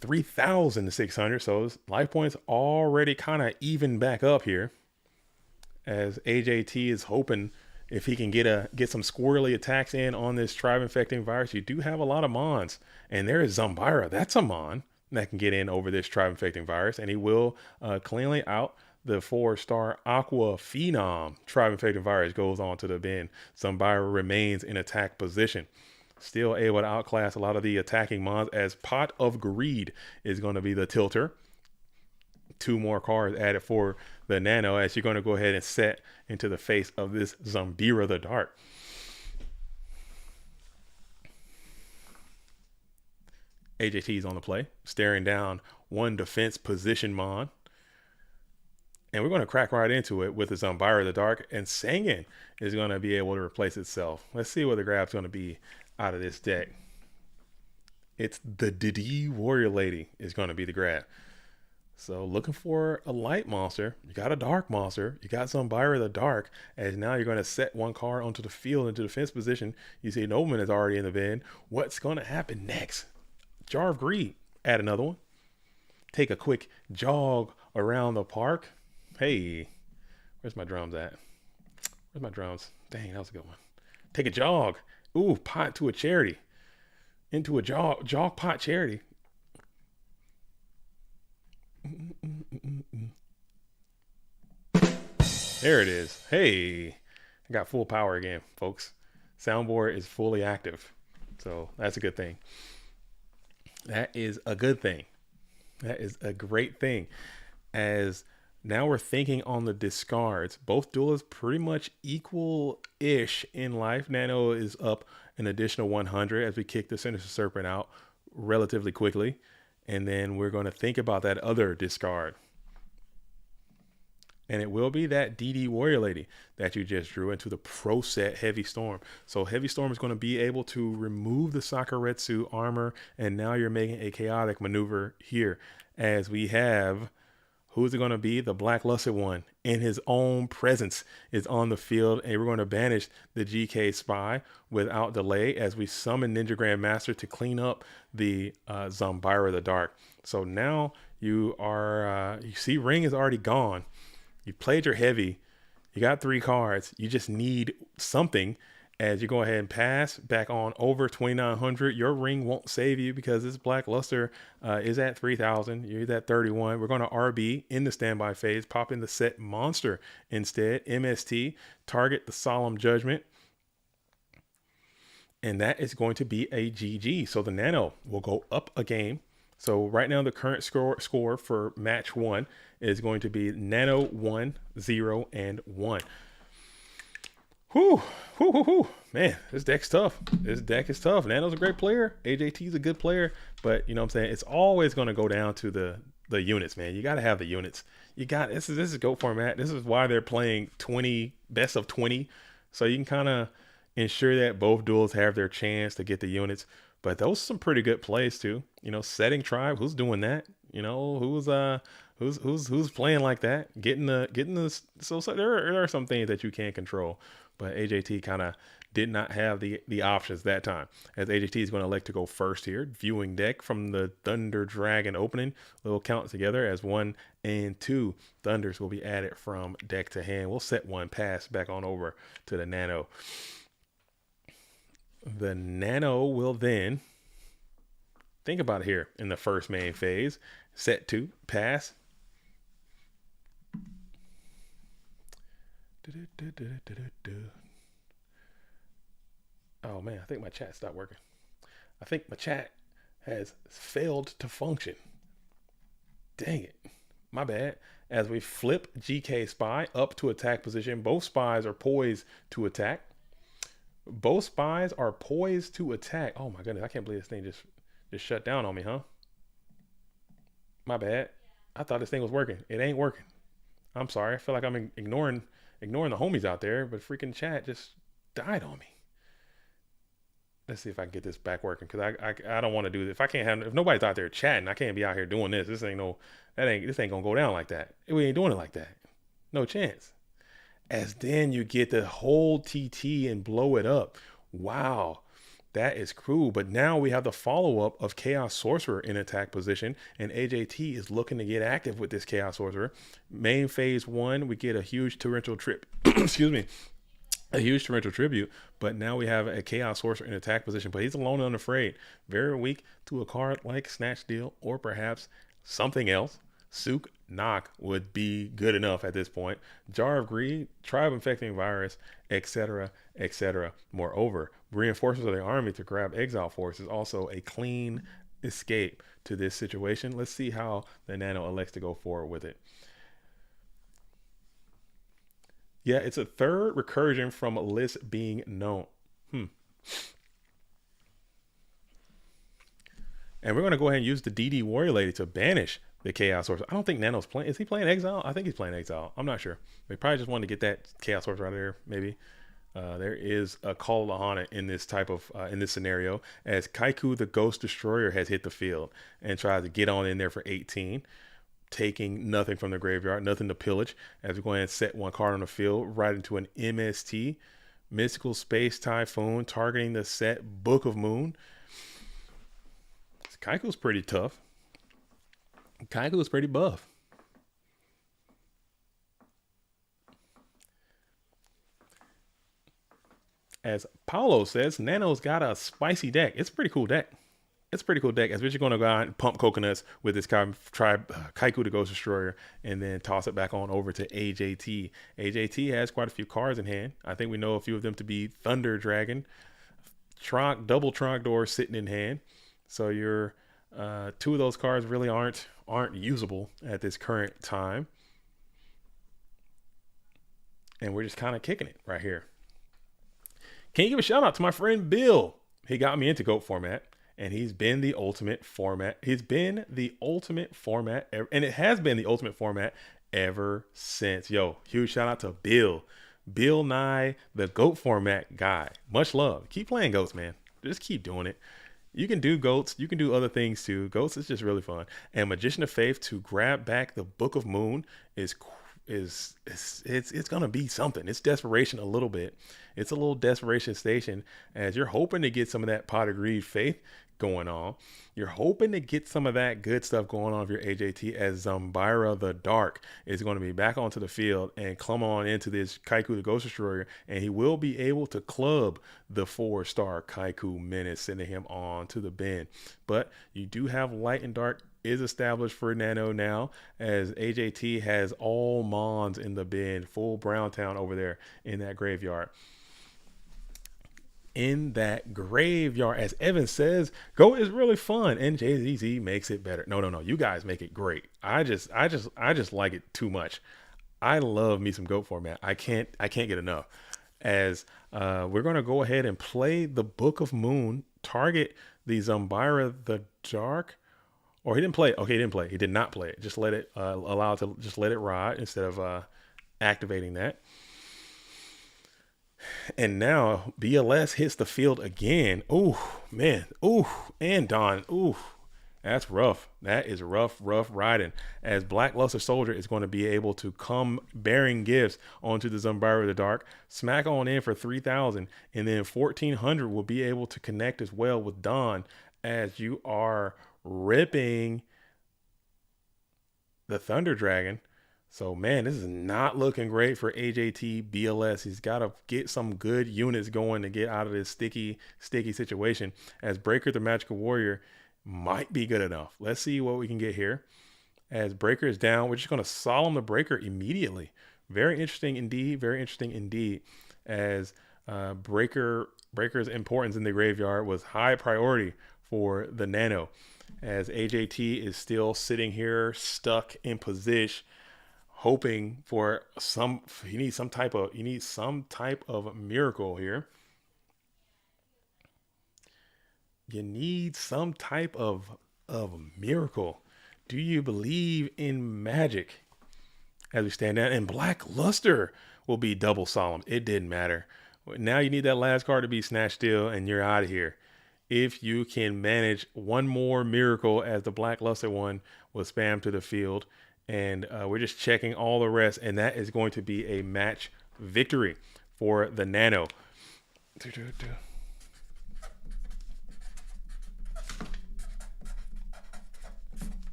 3,600. So life points already kind of even back up here, as AJT is hoping if he can get some squirrely attacks in on this tribe infecting virus. You do have a lot of mons, and there is Zombira. That's a mon that can get in over this tribe infecting virus, and he will cleanly out the 4-star Aqua Phenom. Tribe infecting virus goes on to the bin. Zombira remains in attack position, still able to outclass a lot of the attacking mons, as Pot of Greed is going to be the tilter. 2 more cards added for the Nano, as you're going to go ahead and set into the face of this Zombira the Dark. AJT is on the play, staring down 1 defense position mon. And we're going to crack right into it with the Zombira the Dark, and Sangin is going to be able to replace itself. Let's see what the grab's going to be out of this deck. It's the Didi Warrior Lady is going to be the grab. So looking for a light monster, you got a dark monster, you got Zombira the Dark, as now you're going to set 1 card onto the field into defense position. You see Nobleman is already in the bin. What's going to happen next? Jar of Greed, add another one. Take a quick jog around the park. Hey, where's my drums at? Where's my drums? Dang, that was a good one. Take a jog. Ooh, pot to a charity. Into a jog pot charity. There it is. Hey, I got full power again, folks. Soundboard is fully active, so that's a good thing. That is a good thing. That is a great thing, as now we're thinking on the discards. Both duelists pretty much equal-ish in life. Nano is up an additional 100 as we kick the Sinister Serpent out relatively quickly. And then we're going to think about that other discard. And it will be that DD Warrior Lady that you just drew into the pro set Heavy Storm. So Heavy Storm is going to be able to remove the Sakuretsu armor. And now you're making a chaotic maneuver here, as we have Who's it going to be? The blackluster one in his own presence is on the field, and we're going to banish the GK Spy without delay as we summon Ninja Grandmaster to clean up the Zombira the Dark. So now you are, you see Ring is already gone. You played your heavy. You got 3 cards. You just need something as you go ahead and pass back on over 2,900. Your Ring won't save you because this Blackluster is at 3,000. You're at 31. We're going to RB in the standby phase, pop in the set monster instead. MST, target the Solemn Judgment. And that is going to be a GG. So the Nano will go up a game. So right now the current score for match 1 is going to be Nano 1, 0, and 1. Whew, whew, whew, whew. Man, this deck's tough. This deck is tough. Nano's a great player. AJT is a good player. But you know what I'm saying? It's always going to go down to the units, man. You got to have the units. You got this is GOAT format. This is why they're playing 20 best of 20. So you can kind of ensure that both duels have their chance to get the units. But those are some pretty good plays too. You know, setting tribe. Who's doing that? You know, who's playing like that? Getting the so there are some things that you can't control. But AJT kind of did not have the options that time. As AJT is going to elect to go first here. Viewing deck from the Thunder Dragon opening. We'll count together as 1 and 2 Thunders will be added from deck to hand. We'll set one pass back on over to the Nano. The Nano will then think about it here in the first main phase. Set 2, pass. Oh man, I think my chat stopped working. I think my chat has failed to function. Dang it. My bad. As we flip GK Spy up to attack position, both spies are poised to attack. Both spies are poised to attack. Oh my goodness, I can't believe this thing just shut down on me, huh? My bad. I thought this thing was working. It ain't working. I'm sorry. I feel like I'm ignoring the homies out there, but freaking chat just died on me. Let's see if I can get this back working, because I don't want to do this. If nobody's out there chatting, I can't be out here doing this. This ain't gonna go down like that. We ain't doing it like that. No chance. As then you get the whole TT and blow it up. Wow, that is cool. But now we have the follow-up of Chaos Sorcerer in attack position, and AJT is looking to get active with this Chaos Sorcerer. Main phase 1, we get a huge torrential trip. Excuse me. A huge torrential tribute, but now we have a Chaos Sorcerer in attack position, but he's alone and unafraid. Very weak to a card like Snatch Steal or perhaps something else. Sook Knock would be good enough at this point. Jar of Greed, Tribe Infecting Virus, etc., etc. Moreover, reinforcements of the army to grab Exile Force is also a clean escape to this situation. Let's see how the Nano elects to go forward with it. Yeah, it's a third recursion from a list being known. And we're going to go ahead and use the DD Warrior Lady to banish the Chaos Sorcerer. I don't think Nano's playing. Is he playing Exile? I think he's playing Exile. I'm not sure. They probably just wanted to get that Chaos Sorcerer out of there, maybe. There is a Call of Lahana in this in this scenario, as Kaiku the Ghost Destroyer has hit the field and tries to get on in there for 18. Taking nothing from the graveyard, nothing to pillage, as we go ahead and set one card on the field right into an MST, Mystical Space Typhoon, targeting the set Book of Moon. Kaiku's pretty tough. Kaiku is pretty buff. As Paulo says, Nano's got a spicy deck. It's a pretty cool deck. It's a pretty cool deck, as we're just going to go out and pump coconuts with this Kaiku the Ghost Destroyer and then toss it back on over to AJT. AJT has quite a few cards in hand. I think we know a few of them to be Thunder Dragon, double Trogdor sitting in hand. So your 2 of those cards really aren't usable at this current time. And we're just kind of kicking it right here. Can you give a shout out to my friend Bill? He got me into GOAT format. And he's been the ultimate format. He's been the ultimate format, and it has been the ultimate format ever since. Yo, huge shout out to Bill. Bill Nye, the GOAT format guy. Much love. Keep playing GOATs, man. Just keep doing it. You can do goats. You can do other things too. Goats is just really fun. And Magician of Faith to grab back the Book of Moon is it's gonna be something. It's desperation a little bit. It's a little desperation station as you're hoping to get some of that pot of greed faith going on. You're hoping to get some of that good stuff going on with your AJT as Zumbira the Dark is going to be back onto the field and come on into this Kaiku the Ghost Destroyer, and he will be able to club the 4-star Kaiku Menace, sending him on to the bin. But you do have Light and Dark is established for Nano now, as AJT has all Mons in the bin, full Browntown over there in that graveyard. In that graveyard, as Evan says, Go is really fun, and JZZ makes it better. No, you guys make it great. I just like it too much. I love me some Goat format. I can't get enough. As we're gonna go ahead and play the Book of Moon, target the Zumbira the Dark. Or he didn't play. Okay, he didn't play. He did not play it. Just let it allow it to just let it ride instead of activating that. And now BLS hits the field again. Ooh, man. Ooh, and Don. Ooh, that's rough. That is rough riding. As Blackluster Soldier is going to be able to come bearing gifts onto the Zumbira of the Dark, smack on in for 3,000, and then 1,400 will be able to connect as well with Don as you are ripping the Thunder Dragon. So, man, this is not looking great for AJTBLS. He's got to get some good units going to get out of this sticky situation, as Breaker the Magical Warrior might be good enough. Let's see what we can get here. As Breaker is down, we're just going to solemn the Breaker immediately. Very interesting indeed. As Breaker's importance in the graveyard was high priority for the Nano, as AJT is still sitting here stuck in position, hoping for he needs some type of miracle here. You need some type of miracle. Do you believe in magic? As we stand down, and Blackluster will be double solemn. It didn't matter. Now you need that last card to be Snatch Steal, and you're out of here. If you can manage one more miracle, as the Blackluster one was spammed to the field, and we're just checking all the rest, and that is going to be a match victory for the Nano.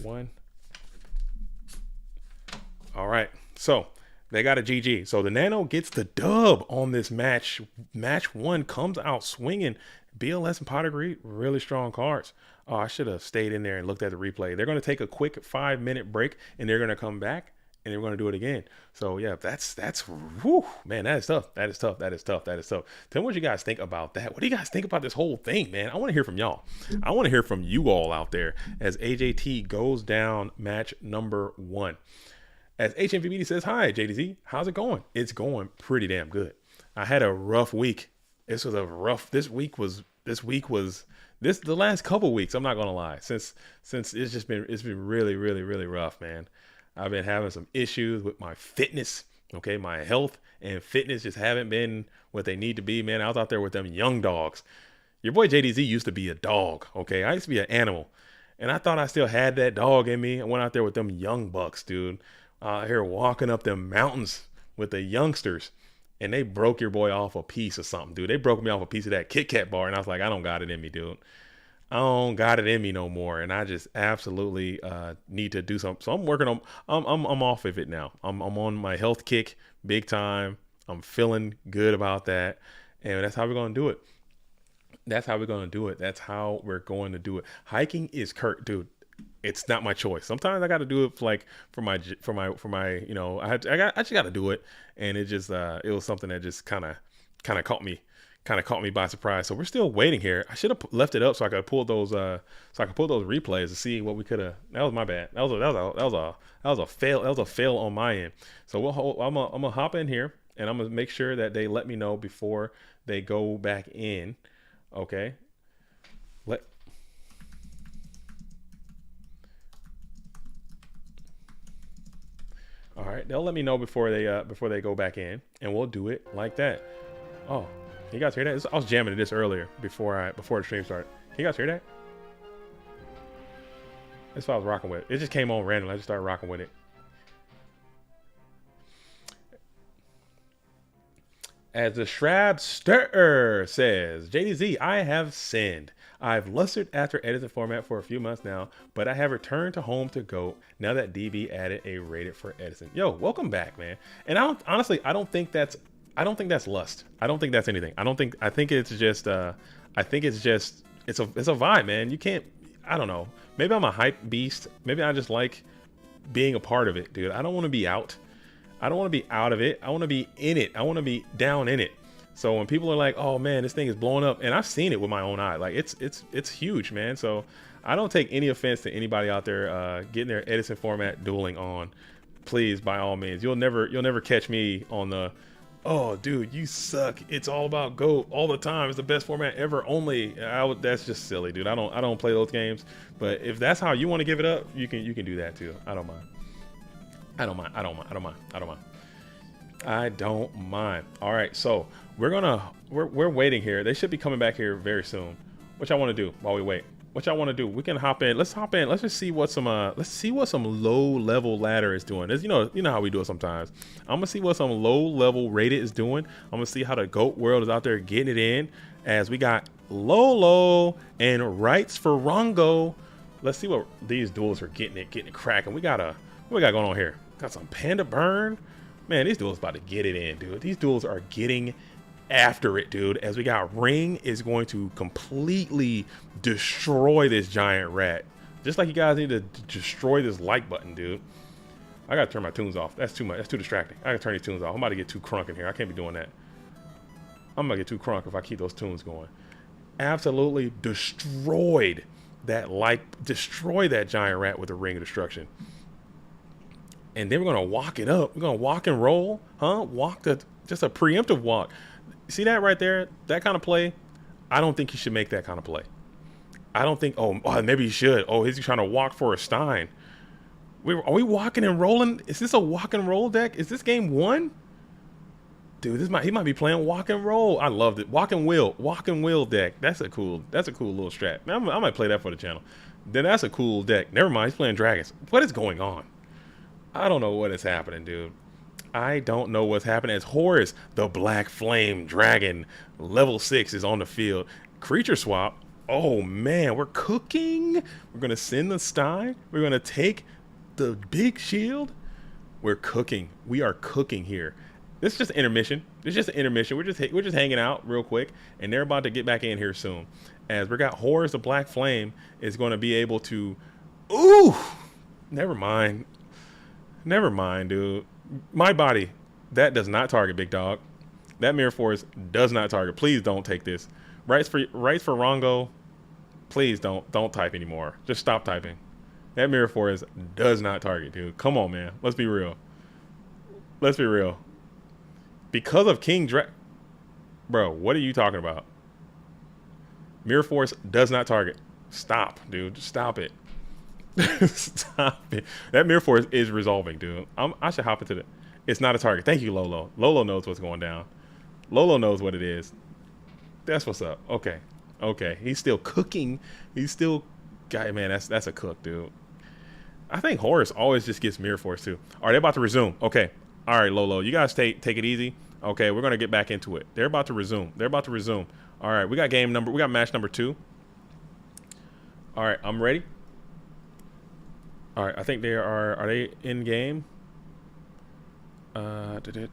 One. All right, so they got a GG. So the Nano gets the dub on this match. Match one comes out swinging. BLS and Pot of Greed, really strong cards. Oh, I should have stayed in there and looked at the replay. They're going to take a quick 5-minute break, and they're going to come back, and they're going to do it again. So yeah, that's whew, man, that is tough. Tell me what you guys think about that. What do you guys think about this whole thing, man? I want to hear from y'all. I want to hear from you all out there as AJT goes down match number 1. As HMVBD says, hi, JDZ, how's it going? It's going pretty damn good. I had a rough week. The last couple weeks, I'm not going to lie, since it's been really, really, really rough, man. I've been having some issues with my fitness. Okay. My health and fitness just haven't been what they need to be, man. I was out there with them young dogs. Your boy JDZ used to be a dog. Okay. I used to be an animal, and I thought I still had that dog in me. I went out there with them young bucks, dude. Here walking up them mountains with the youngsters, and they broke your boy off a piece of something, dude. They broke me off a piece of that Kit Kat bar, and I was like, I don't got it in me, dude. I don't got it in me no more, and I just absolutely need to do something. So I'm working on. I'm off of it now. I'm on my health kick big time. I'm feeling good about that, and that's how we're gonna do it. That's how we're going to do it. Hiking is Kurt, dude. It's not my choice. Sometimes I got to do it for my, I just got to do it. And it just, it was something that just kind of caught me by surprise. So we're still waiting here. I should have left it up so I could pull those, replays to see what we could have. That was my bad. That was a fail. That was a fail on my end. So I'm gonna hop in here, and I'm gonna make sure that they let me know before they go back in. Okay. All right, they'll let me know before they go back in, and we'll do it like that. Oh, Can you guys hear that? I was jamming to this earlier before the stream started. Can you guys hear that? That's what I was rocking with. It just came on randomly. I just started rocking with it. As the Shrab Stirrer says, JDZ, I have sinned. I've lustered after editing format for a few months now, but I have returned to home to GOAT now that DB added a rated for Edison. Yo, welcome back, man. And I don't think that's lust. I don't think that's anything. I think it's just it's a vibe, man. You can't, I don't know. Maybe I'm a hype beast. Maybe I just like being a part of it, dude. I don't want to be out. I don't want to be out of it. I want to be in it. I want to be down in it. So when people are like, "Oh man, this thing is blowing up," and I've seen it with my own eye, like it's huge, man. So I don't take any offense to anybody out there getting their Edison format dueling on. Please, by all means, you'll never catch me on the, "Oh, dude, you suck. It's all about GOAT all the time. It's the best format ever." Only that's just silly, dude. I don't play those games. But if that's how you want to give it up, you can do that too. I don't mind. I don't mind. All right, so we're waiting here. They should be coming back here very soon. What y'all want to do while we wait? What y'all want to do? We can hop in. Let's hop in. Let's just see what some low level ladder is doing. You know how we do it sometimes. I'm gonna see what some low level rated is doing. I'm gonna see how the GOAT world is out there getting it in. As we got Lolo and Rights for Rongo. Let's see what these duels are getting it cracking. What we got going on here? Got some Panda Burn. Man, these duels about to get it in, dude. These duels are getting after it, dude. As we got Ring is going to completely destroy this giant rat. Just like you guys need to destroy this like button, dude. I gotta turn my tunes off. That's too much. That's too distracting. I gotta turn these tunes off. I'm about to get too crunk in here. I can't be doing that. I'm gonna get too crunk if I keep those tunes going. Absolutely destroyed destroy that giant rat with the Ring of Destruction. And then we're gonna walk it up. We're gonna walk and roll, huh? Just a preemptive walk. See that right there? That kind of play. I don't think he should make that kind of play. I don't think. Oh, maybe he should. Oh, he's trying to walk for a Stein. Are we walking and rolling? Is this a walk and roll deck? Is this game one? Dude, he might be playing walk and roll. I loved it. Walk and wheel deck. That's a cool little strat. I might play that for the channel. Then that's a cool deck. Never mind. He's playing dragons. What is going on? I don't know what is happening, dude. I don't know what's happening. As Horus, the Black Flame Dragon, level 6 is on the field. Creature swap. Oh man, we're cooking. We're gonna send the Stein. We're gonna take the big shield. We're cooking. We are cooking here. This is just an intermission. It's just an intermission. We're just hanging out real quick, and they're about to get back in here soon. As we got Horus, the Black Flame is going to be able to. Ooh, never mind. Never mind, dude. My body, that does not target, big dog. That Mirror Force does not target. Please don't take this. Rights for Rongo. Please don't type anymore. Just stop typing. That Mirror Force does not target, dude. Come on, man. Let's be real. Let's be real. Because of King Dra... Bro, what are you talking about? Mirror Force does not target. Stop, dude. Just stop it. Stop it. That Mirror Force is resolving, dude. I should hop into the... It's not a target. Thank you, Lolo. Lolo knows what's going down. Lolo knows what it is. That's what's up. Okay. Okay. He's still cooking. He's still... God, man, that's a cook, dude. I think Horus always just gets Mirror Force, too. All right, they're about to resume. Okay. All right, Lolo. You guys take it easy. Okay, we're going to get back into it. They're about to resume. All right, we got match number 2. All right, I'm ready. All right, I think are they in game? Maybe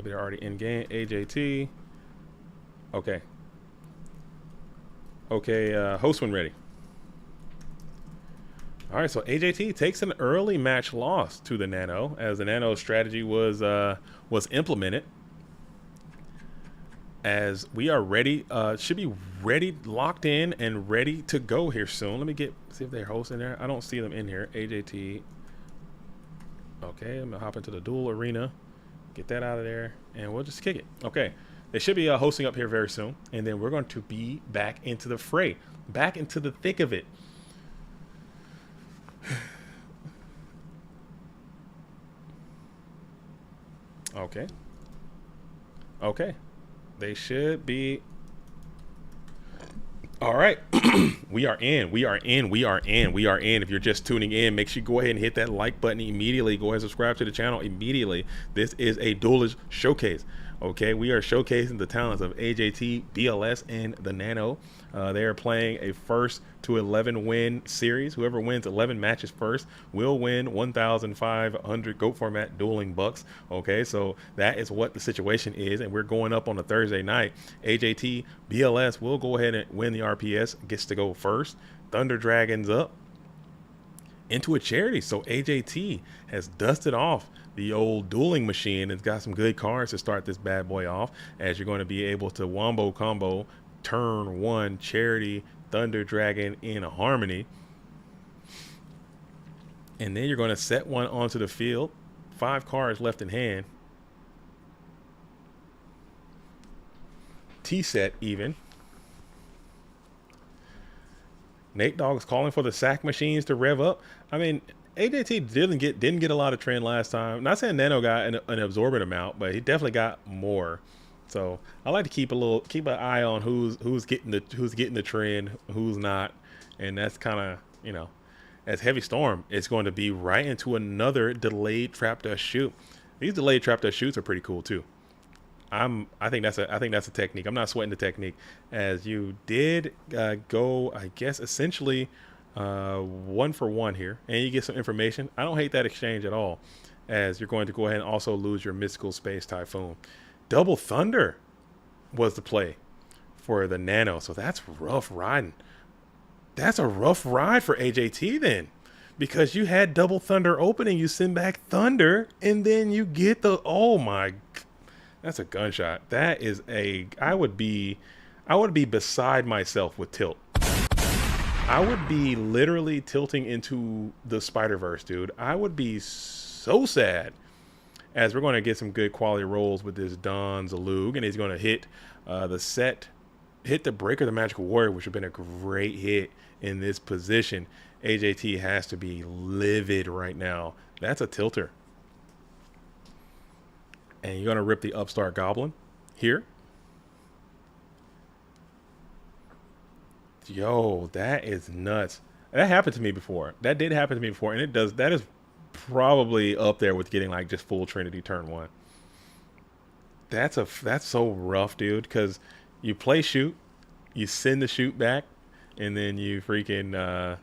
they're already in game. AJT. Okay. Okay, host when ready. All right, so AJT takes an early match loss to the Nano as the Nano strategy was implemented. As we are ready, should be ready, locked in, and ready to go here soon. Let me see if they're hosting there. I don't see them in here. AJT. Okay, I'm gonna hop into the duel arena, get that out of there, and we'll just kick it. Okay, they should be hosting up here very soon, and then we're going to be back into the fray, back into the thick of it. Okay. Okay. They should be. All right. We are in. We are in. We are in. We are in. If you're just tuning in, make sure you go ahead and hit that like button immediately. Go ahead and subscribe to the channel immediately. This is a duelist showcase. Okay, we are showcasing the talents of AJTBLS and TheNano. They are playing a first to 11 win series. Whoever wins 11 matches first will win 1,500 GOAT format dueling bucks. Okay, so that is what the situation is, and we're going up on a Thursday night. AJTBLS will go ahead and win the RPS, gets to go first. Thunder Dragons up into a charity. So AJT has dusted off the old dueling machine and got some good cards to start this bad boy off, as you're going to be able to wombo combo turn one charity Thunder Dragon in a harmony, and then you're going to set one onto the field. 5 cards left in hand. T set even. Nate Dogg's calling for the sack machines to rev up. I mean, AJT didn't get a lot of trend last time. Not saying Nano got an absorbent amount, but he definitely got more. So I like to keep an eye on who's getting the trend, who's not, and that's kind of, you know, as Heavy Storm, it's going to be right into another delayed trap dust shoot. These delayed trap dust shoots are pretty cool too. I think that's a technique. I'm not sweating the technique, as you did go, I guess, essentially 1 for 1 here, and you get some information. I don't hate that exchange at all, as you're going to go ahead and also lose your Mystical Space Typhoon. Double Thunder was the play for the Nano, so that's rough riding. That's a rough ride for AJT then, because you had Double Thunder opening, you send back Thunder, and then you get the, oh my, that's a gunshot. That is a, I would be beside myself with tilt. I would be literally tilting into the Spider-Verse, dude. I would be so sad, as we're going to get some good quality rolls with this Don Zalug, and he's going to hit hit the Breaker, the Magical Warrior, which would have been a great hit in this position. AJT has to be livid right now. That's a tilter. And you're going to rip the Upstart Goblin here. Yo, that is nuts. That happened to me before. That did happen to me before, and it does. That is probably up there with getting like just full Trinity turn 1. That's so rough, dude, because you play shoot, you send the shoot back, and then you freaking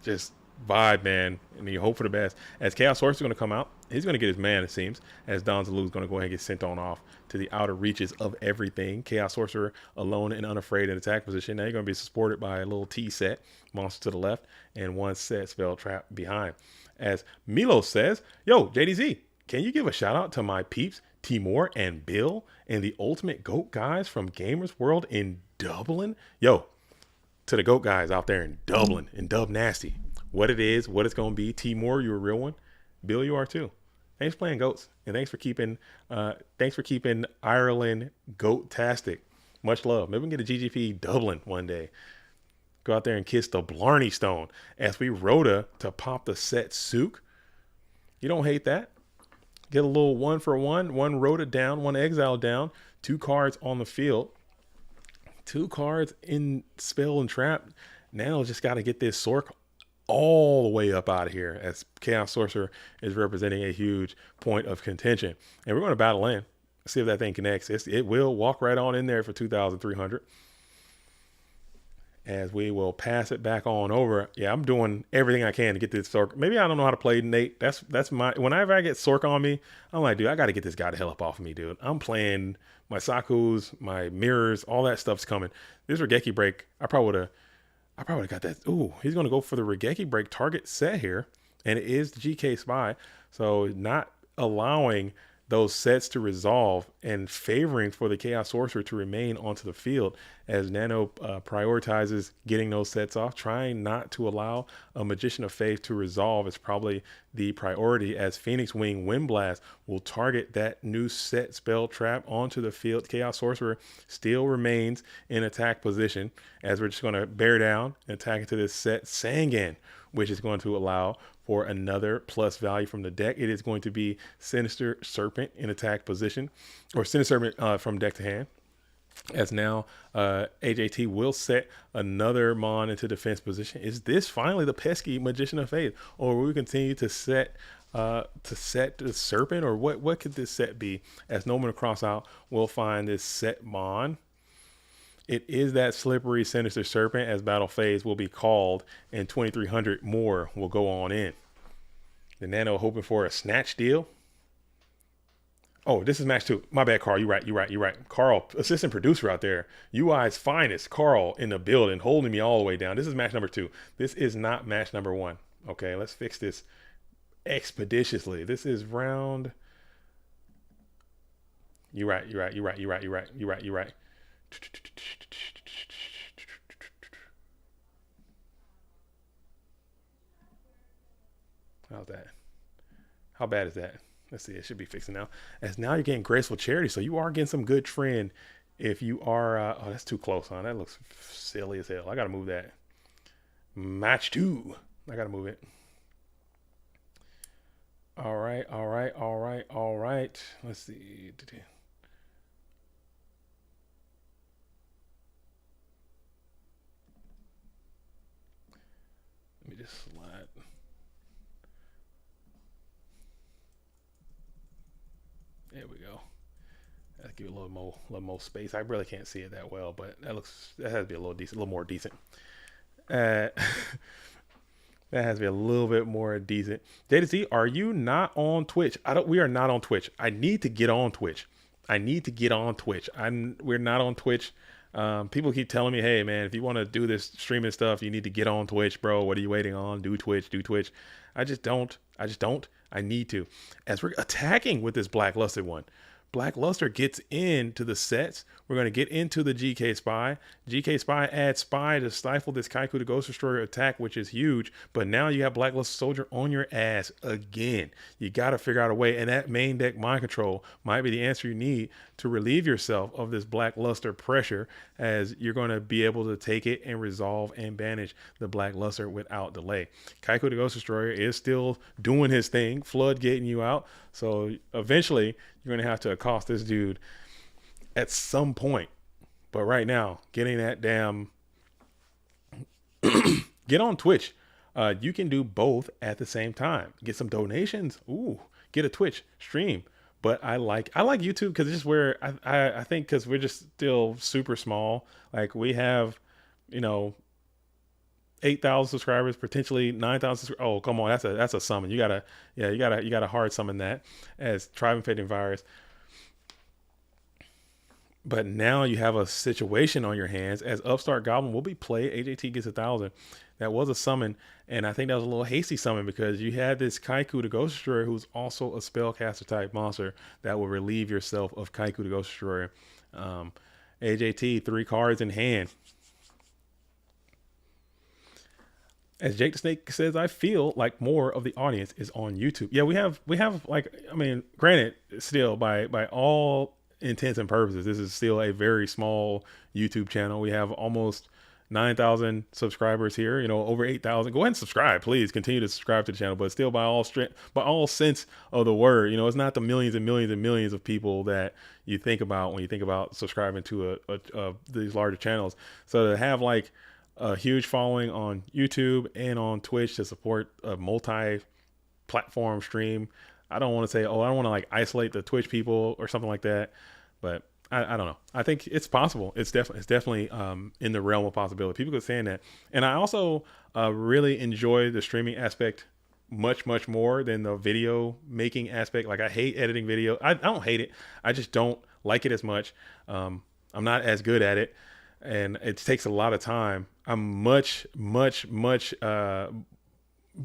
just vibe, man, and you hope for the best. As Chaos Source is going to come out, he's going to get his man, it seems, as Don Zalou is going to go ahead and get sent on off to the outer reaches of everything. Chaos Sorcerer alone and unafraid in attack position. Now you're going to be supported by a little T set, monster to the left, and 1 set spell trap behind. As Milo says, yo, JDZ, can you give a shout out to my peeps, Timur and Bill, and the ultimate GOAT guys from Gamers World in Dublin? Yo, to the GOAT guys out there in Dublin, in Dub Nasty. What it is, what it's going to be. Timur, you're a real one. Bill, you are too. Thanks for playing GOATs, and thanks for keeping Ireland GOAT-tastic. Much love. Maybe we can get a GGP Dublin one day. Go out there and kiss the Blarney Stone as we Rhoda to pop the set Sook. You don't hate that. Get a little 1 for 1, 1 Rhoda down, 1 Exile down, 2 cards on the field, 2 cards in spell and trap. Nano just got to get this Sork all the way up out of here, as Chaos Sorcerer is representing a huge point of contention. And we're going to battle in. See if that thing connects. It will walk right on in there for 2,300. As we will pass it back on over. Yeah, I'm doing everything I can to get this Sork. Maybe I don't know how to play Nate. That's my, whenever I get Sork on me, I'm like, dude, I got to get this guy the hell up off of me, dude. I'm playing my Sakus, my mirrors, all that stuff's coming. This Regeki break, I probably would have got that. Ooh, he's going to go for the Regeki break target set here. And it is the GK Spy. So not allowing those sets to resolve and favoring for the Chaos Sorcerer to remain onto the field, as Nano prioritizes getting those sets off. Trying not to allow a Magician of Faith to resolve is probably the priority, as Phoenix Wing Windblast will target that new set spell trap onto the field. Chaos Sorcerer still remains in attack position, as we're just going to bear down and attack into this set Sangan, which is going to allow for another plus value from the deck. It is going to be Sinister Serpent in attack position, or Sinister Serpent from deck to hand. as now AJT will set another Mon into defense position. Is this finally the pesky Magician of Faith, or will we continue to set the Serpent, or what could this set be? As No One Cross Out will find this set Mon. It is that slippery Sinister Serpent, as battle phase will be called, and 2,300 more will go on in. The Nano hoping for a snatch deal. Oh, this is match two. My bad, Carl. You're right. Carl, assistant producer out there. UI's finest. Carl in the building, holding me all the way down. This is match number two. This is not match number one. Okay, let's fix this expeditiously. This is round. You're right. How's that? How bad is that? Let's see. It should be fixing now. As now you're getting graceful charity, so you are getting some good trend. If you are, oh, that's too close, huh? That looks silly as hell. I gotta move that. Match two. I gotta move it. All right. Let's see. Let me just slide. There we go. That'll give it a little more space. I really can't see it that well, but that has to be a little more decent. Uh, that has to be a little bit more decent. J to Z, are you not on Twitch? We are not on Twitch. I need to get on Twitch. We're not on Twitch. People keep telling me, hey man, if you want to do this streaming stuff, you need to get on Twitch, bro. What are you waiting on? Do Twitch. I just don't. I need to. As we're attacking with this Blackluster one, Blackluster gets into the sets. We're going to get into the GK Spy. GK Spy adds Spy to stifle this Kaiku the Ghost Destroyer attack, which is huge. But now you have Blackluster Soldier on your ass again. You got to figure out a way. And that main deck mind control might be the answer you need to relieve yourself of this Blackluster pressure, as you're going to be able to take it and resolve and banish the Blackluster without delay. Kaiku the Ghost Destroyer is still doing his thing, flood getting you out. So eventually you're going to have to accost this dude at some point. But right now, getting that damn get on Twitch. You can do both at the same time. Get some donations. Ooh, get a Twitch stream. But I like YouTube because it's just where I think, because we're just still super small. Like we have, 8,000 subscribers, potentially 9,000. Oh, come on, that's a summon. You gotta hard summon that as Tribe Infecting Virus. But now you have a situation on your hands, as Upstart Goblin will be played. AJT gets 1,000. That was a summon, and I think that was a little hasty summon because you had this Kaiku the Ghost Destroyer, who's also a spellcaster type monster that will relieve yourself of Kaiku the Ghost Destroyer. AJT 3 cards in hand. As Jake the Snake says, I feel like more of the audience is on YouTube. Yeah, we have like, I mean, granted, still by all intents and purposes, this is still a very small YouTube channel. We have almost 9,000 subscribers here, over 8,000. Go ahead and subscribe, please. Continue to subscribe to the channel, but still by all sense of the word, it's not the millions and millions and millions of people that you think about when you think about subscribing to these larger channels. So to have like a huge following on YouTube and on Twitch to support a multi-platform stream. I don't want to say, I don't want to like isolate the Twitch people or something like that, but I don't know. I think it's possible. It's definitely in the realm of possibility. People are saying that. And I also really enjoy the streaming aspect much more than the video making aspect. Like I hate editing video. I don't hate it. I just don't like it as much. I'm not as good at it, and it takes a lot of time. I'm much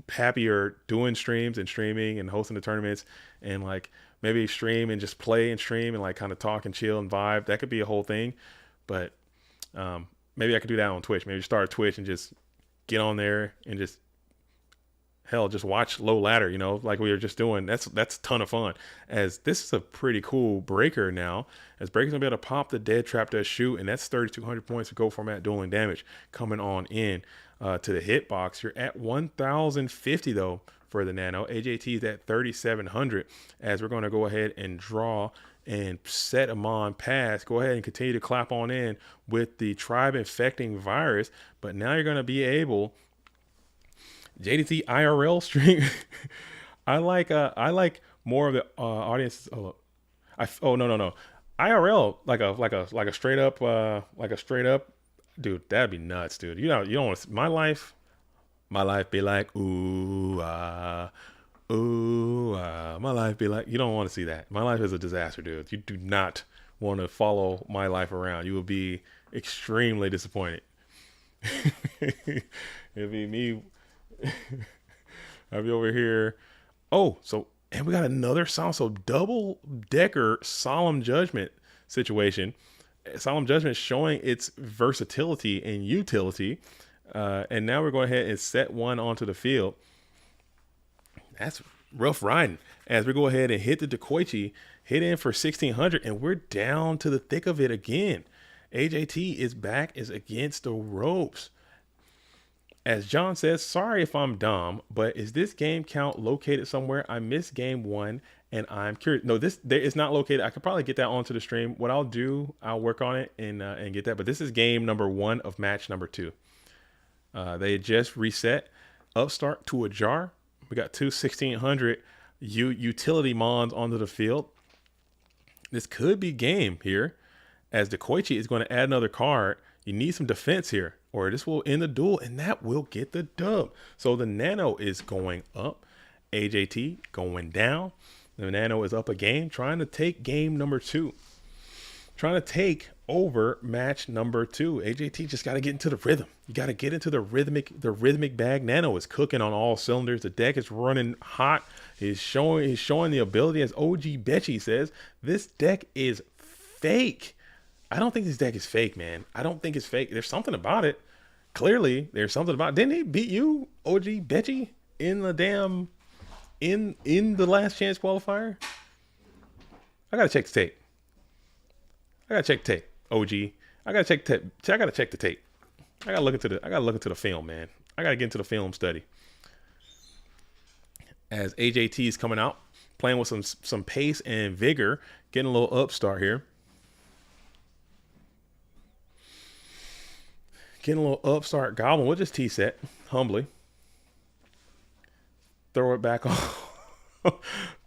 happier doing streams and streaming and hosting the tournaments, and like maybe stream and just play and stream and like kind of talk and chill and vibe. That could be a whole thing. But maybe I could do that on Twitch. Maybe start Twitch and just get on there and just watch low ladder, like we were just doing. That's a ton of fun, as this is a pretty cool breaker now, as breaker's gonna be able to pop the dead trap does shoot, and that's 3,200 points to go format dueling damage coming on in to the hitbox. You're at 1,050 though for the Nano. AJT is at 3,700 as we're going to go ahead and draw and set them on pass. Go ahead and continue to clap on in with the tribe infecting virus. But now you're going to be able JDT IRL stream. I like more of the audience. Oh no. IRL like a straight up dude. That'd be nuts, dude. You don't want to, my life be like ooh my life be like, you don't want to see that. My life is a disaster, dude. You do not want to follow my life around. You will be extremely disappointed. It'll be me. I'll be over here. Oh, and we got another double decker solemn judgment situation. Solemn judgment showing its versatility and utility. And now we're going ahead and set one onto the field. That's rough riding as we go ahead and hit the Dekoichi, hit in for 1,600, and we're down to the thick of it again. AJT is back, is against the ropes. As John says, sorry if I'm dumb, but is this game count located somewhere? I missed game 1 and I'm curious. No, there is not located. I could probably get that onto the stream. What I'll do, I'll work on it and get that. But this is game number 1 of match number 2. They just reset Upstart to a jar. We got two 1,600 utility mons onto the field. This could be game here, as Dekoichi is going to add another card. You need some defense here, or this will end the duel, and that will get the dub. So the Nano is going up, AJT going down. The Nano is up a game, trying to take game number 2. Trying to take over match number 2. AJT just got to get into the rhythm. You got to get into the rhythmic bag. Nano is cooking on all cylinders. The deck is running hot. He's showing the ability, as OG Betchy says. This deck is fake. I don't think this deck is fake, man. I don't think it's fake. There's something about it. Clearly, there's something about it. Didn't he beat you, OG Betchy, in the damn in the last chance qualifier? I gotta check the tape. OG. I gotta check the tape. I gotta look into the film, man. I gotta get into the film study. As AJT is coming out, playing with some pace and vigor, getting a little upstart here. Getting a little upstart goblin. We'll just T-set humbly. Throw it back on.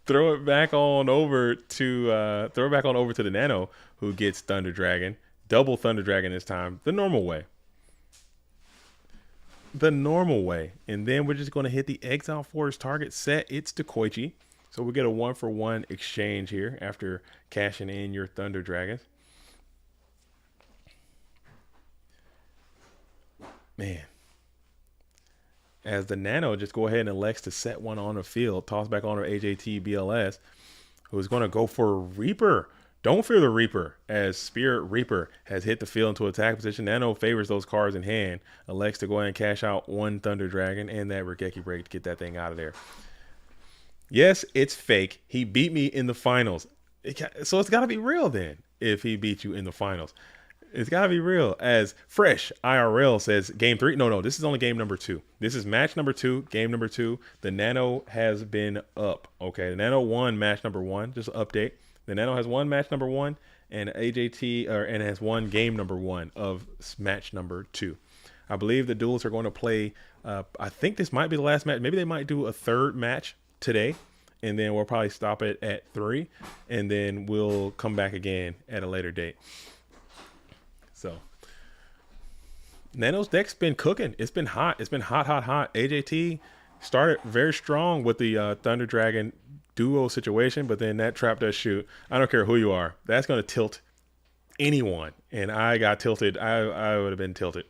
Throw it back on over to the Nano, who gets Thunder Dragon. Double Thunder Dragon this time. The normal way. And then we're just going to hit the Exile Force target set. It's Dekoichi. So we get a 1-for-1 exchange here after cashing in your Thunder Dragons. Man. As the Nano just go ahead and elects to set one on the field, toss back on her AJTBLS, who's going to go for Reaper. Don't fear the Reaper, as Spirit Reaper has hit the field into attack position. Nano favors those cards in hand, elects to go ahead and cash out one Thunder Dragon and that Regeki Break to get that thing out of there. Yes, it's fake. He beat me in the finals. So it's got to be real then, if he beat you in the finals. It's got to be real. As Fresh IRL says, game 3. No, this is only game number 2. This is match number 2, game number 2. The Nano has been up. Okay, the Nano won match number 1. Just an update. The Nano has won match number 1, and and has won game number 1 of match number 2. I believe the duels are going to play. I think this might be the last match. Maybe they might do a third match today, and then we'll probably stop it at 3, and then we'll come back again at a later date. So Nano's deck's been cooking. It's been hot. It's been hot. AJT started very strong with the Thunder Dragon duo situation, but then that trap does shoot. I don't care who you are. That's going to tilt anyone. And I got tilted. I would have been tilted.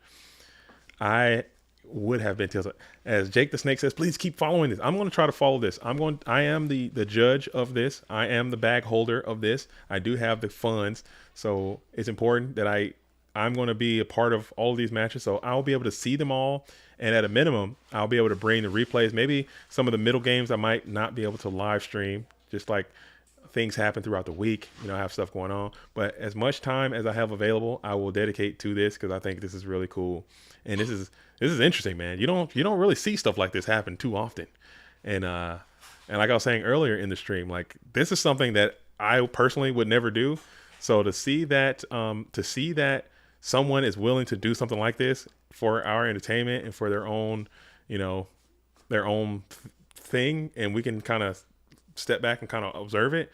I would have been tilted. As Jake the Snake says, please keep following this. I'm going to try to follow this. I am the judge of this. I am the bag holder of this. I do have the funds. So it's important that I'm going to be a part of all of these matches, so I'll be able to see them all. And at a minimum, I'll be able to bring the replays. Maybe some of the middle games I might not be able to live stream, just like things happen throughout the week. I have stuff going on. But as much time as I have available, I will dedicate to this, because I think this is really cool. And this is interesting, man. You don't really see stuff like this happen too often. And like I was saying earlier in the stream, like this is something that I personally would never do. So to see that someone is willing to do something like this for our entertainment and for their own, you know, their own thing, and we can kind of step back and kind of observe it.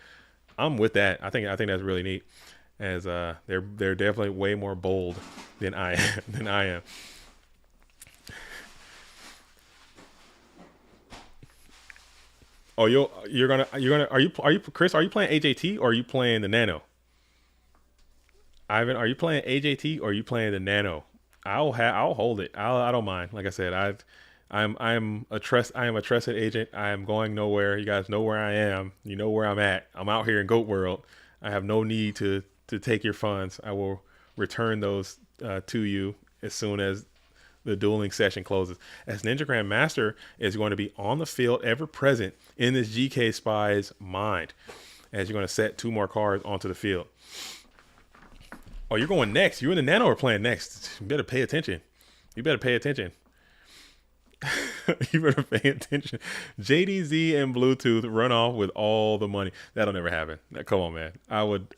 I'm with that. I think that's really neat. As they're definitely way more bold than I am, than I am. Oh, you're gonna are you Chris? Are you playing AJT or are you playing the Nano? Ivan, are you playing AJT or are you playing the Nano? I'll hold it. I don't mind. Like I said, I am a trusted agent. I am going nowhere. You guys know where I am. You know where I'm at. I'm out here in Goat World. I have no need to take your funds. I will return those to you as soon as the dueling session closes. As Ninja Grandmaster is going to be on the field, ever present in this GK spy's mind, as you're going to set two more cards onto the field. Oh, you're going next. You and the Nano are playing next. You better pay attention. You better pay attention. You better pay attention. JDZ and Bluetooth run off with all the money. That'll never happen. Come on, man. I would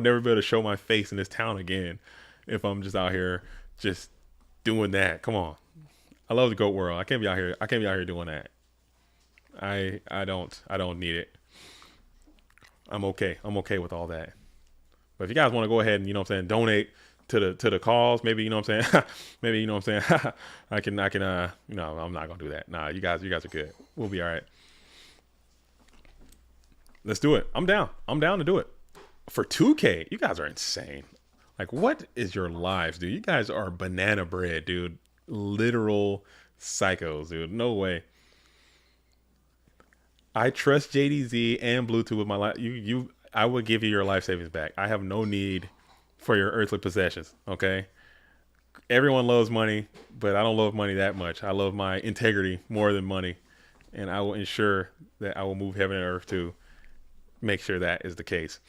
never be able to show my face in this town again if I'm just out here just doing that. Come on. I love the goat world. I can't be out here. I can't be out here doing that. I don't need it. I'm okay. I'm okay with all that. But if you guys want to go ahead and, donate to the cause, maybe, I'm saying, maybe, I'm saying, I can I'm not gonna do that. Nah, you guys are good. We'll be all right. Let's do it. I'm down. I'm down to do it. For 2K, you guys are insane. Like, what is your lives, dude? You guys are banana bread, dude. Literal psychos, dude. No way. I trust JDZ and Bluetooth with my life. I would give you your life savings back. I have no need for your earthly possessions. Okay. Everyone loves money, but I don't love money that much. I love my integrity more than money, and I will ensure that I will move heaven and earth to make sure that is the case.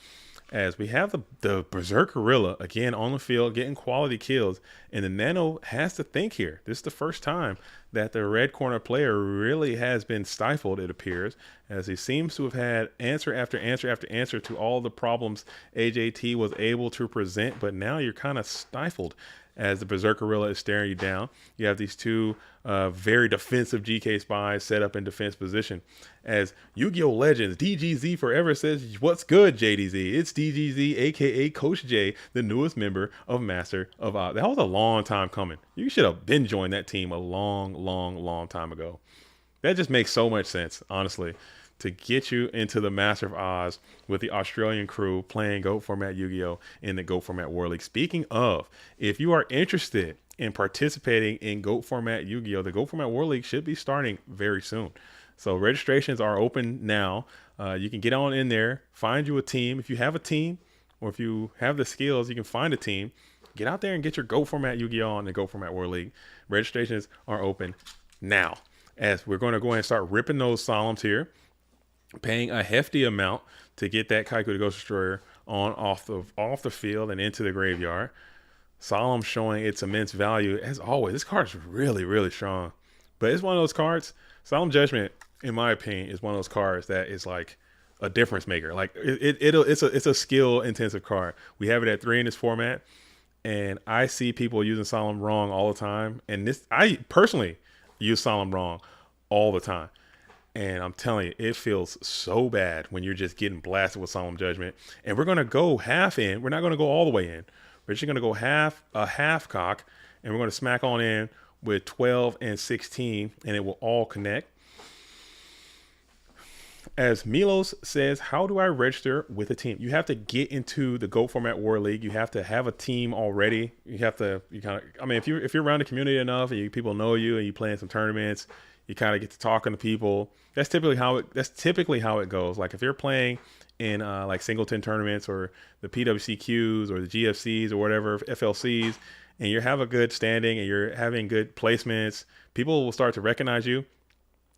As we have the Berserk Gorilla again on the field getting quality kills, and the Nano has to think here. This is the first time that the red corner player really has been stifled, it appears, as he seems to have had answer after answer after answer to all the problems AJT was able to present, but now you're kind of stifled as the Berserk Gorilla is staring you down. You have these two very defensive GK spies set up in defense position. As Yu-Gi-Oh! Legends, DGZ Forever says, "What's good, JDZ? It's DGZ, aka Coach J, the newest member of Master of Oz." That was a long time coming. You should have been joined that team a long, long, long time ago. That just makes so much sense, honestly, to get you into the Master of Oz with the Australian crew playing GOAT format Yu-Gi-Oh! In the GOAT format War League. Speaking of, if you are interested in participating in GOAT format Yu-Gi-Oh!, the GOAT format War League should be starting very soon. So registrations are open now. You can get on in there, find you a team. If you have a team or if you have the skills, you can find a team. Get out there and get your GOAT format Yu-Gi-Oh! On the GOAT format War League. Registrations are open now. As we're going to go ahead and start ripping those solemns here, paying a hefty amount to get that Kaiku the Ghost Destroyer on off the field and into the graveyard. Solemn showing its immense value. As always, this card is really, really strong. But it's one of those cards, Solemn Judgment, in my opinion, is one of those cards that is like a difference maker. Like it's a skill intensive card. We have it at 3 in this format, and I see people using Solemn wrong all the time. And I personally use Solemn wrong all the time. And I'm telling you, it feels so bad when you're just getting blasted with Solemn Judgment. And we're going to go half in. We're not going to go all the way in. We're just going to go half cock, and we're going to smack on in with 12 and 16, and it will all connect. As Milos says, how do I register with a team? You have to get into the GOAT format War League. You have to have a team already. If you're around the community enough and people know you and you play in some tournaments, you kind of get to talking to people. That's typically how it goes. Like if you're playing in like singleton tournaments or the PWCQs or the GFCs or whatever, FLCs, and you have a good standing and you're having good placements, people will start to recognize you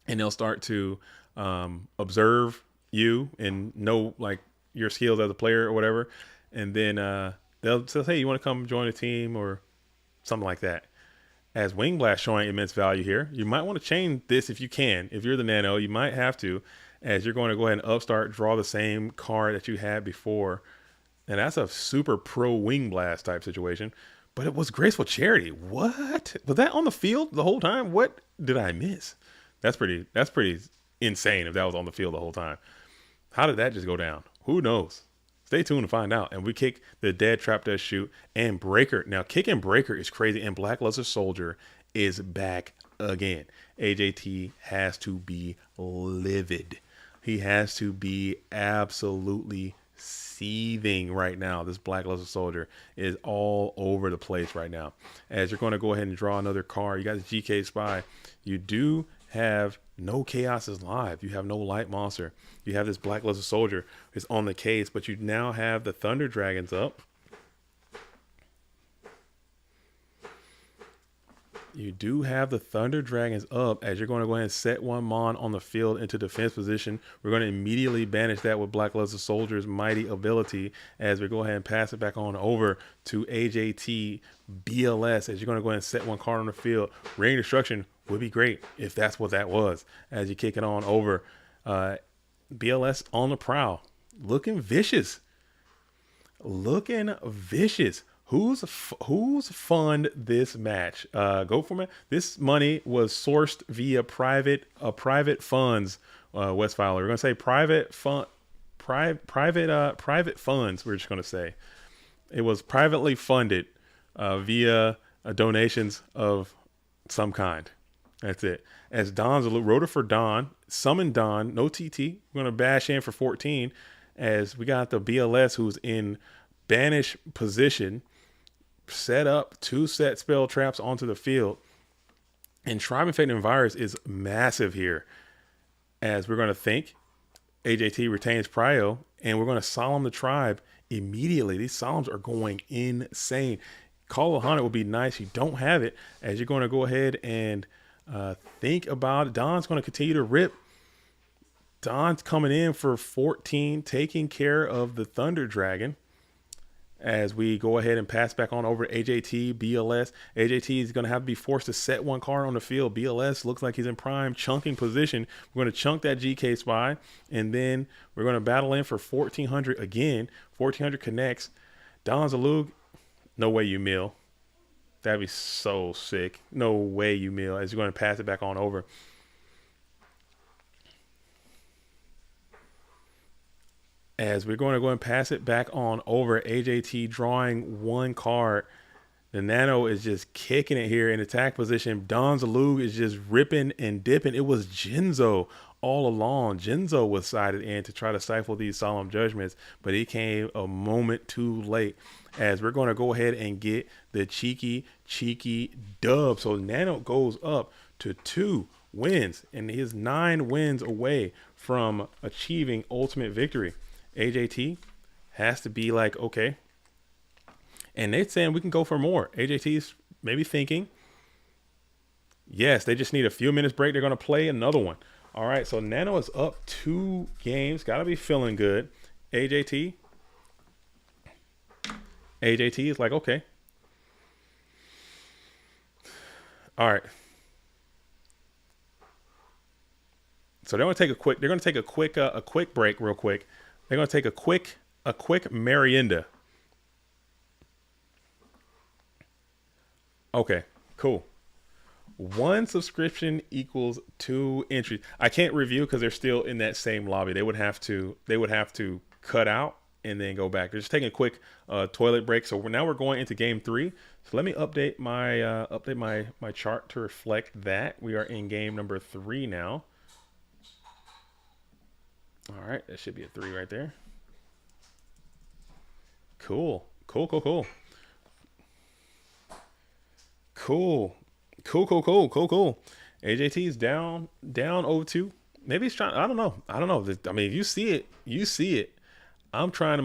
and they'll start to observe you and know like your skills as a player or whatever. And then they'll say, hey, you want to come join a team or something like that. as Wing Blast showing immense value here. You might want to chain this if you can. If you're the Nano, you might have to, as you're going to go ahead and upstart, draw the same card that you had before. And that's a super pro Wing Blast type situation. But it was Graceful Charity. What? Was that on the field the whole time? What did I miss? That's pretty insane if that was on the field the whole time. How did that just go down? Who knows? Stay tuned to find out. And we kick the Dead Trap Does Shoot and Breaker. Now, kicking Breaker is crazy. And Black Luster Soldier is back again. AJT has to be livid. He has to be absolutely seething right now. This Black Luster Soldier is all over the place right now. As you're going to go ahead and draw another card. You got the GK Spy. You do have no Chaos is live. You have no Light Monster. You have this Black Luster Soldier is on the case, but you now have the Thunder Dragons up. You do have the Thunder Dragons up, as you're going to go ahead and set one Mon on the field into defense position. We're going to immediately banish that with Black Luster Soldier's mighty ability, as we go ahead and pass it back on over to AJTBLS, as you're going to go ahead and set one card on the field. Ring Destruction would be great if that's what that was, as you kick it on over. BLS on the prowl, looking vicious. Looking vicious. Who's fund this match? Go for me. This money was sourced via private funds. Westfiler. We're gonna say private funds. We're just gonna say it was privately funded via donations of some kind. That's it. As Don's Rotor for Don, summon Don, no TT. We're gonna bash in for 14. As we got the BLS who's in banish position. Set up 2 set spell traps onto the field, and Tribe Infecting Virus is massive here, as we're going to think AJT retains Prio, and we're going to Solemn the Tribe immediately. These Solemns are going insane. Call of Haunted would be nice. You don't have it, as you're going to go ahead and think about it. Don's going to continue to rip. Don's coming in for 14, taking care of the Thunder Dragon. As we go ahead and pass back on over to AJT, BLS. AJT is going to have to be forced to set one card on the field. BLS looks like he's in prime chunking position. We're going to chunk that GK Spy, and then we're going to battle in for 1400 again. 1400 connects. Don Zalug, no way you mill. That'd be so sick. No way you mill, as you're going to pass it back on over. As we're going to go and pass it back on over, AJT drawing one card. The Nano is just kicking it here in attack position. Don Zalug is just ripping and dipping. It was Jinzo all along. Jinzo was sided in to try to stifle these Solemn Judgments, but he came a moment too late. As we're going to go ahead and get the cheeky dub. So Nano goes up to 2 wins, and he is 9 wins away from achieving ultimate victory. AJT has to be like, okay. And they're saying we can go for more. AJT's maybe thinking, yes, they just need a few minutes break. They're going to play another one. All right, so Nano is up 2 games. Got to be feeling good. AJT is like, okay. All right. So they're going to take a quick break real quick. They're going to take a quick merienda. Okay, cool. 1 subscription equals 2 entries. I can't review because they're still in that same lobby. They would have to cut out and then go back. They're just taking a quick toilet break. So now we're going into game 3. So let me update my chart to reflect that. We are in game number 3 now. All right, that should be a 3 right there. Cool. AJT's down 0-2. Maybe he's trying. I don't know. I mean, if you see it, you see it. I'm trying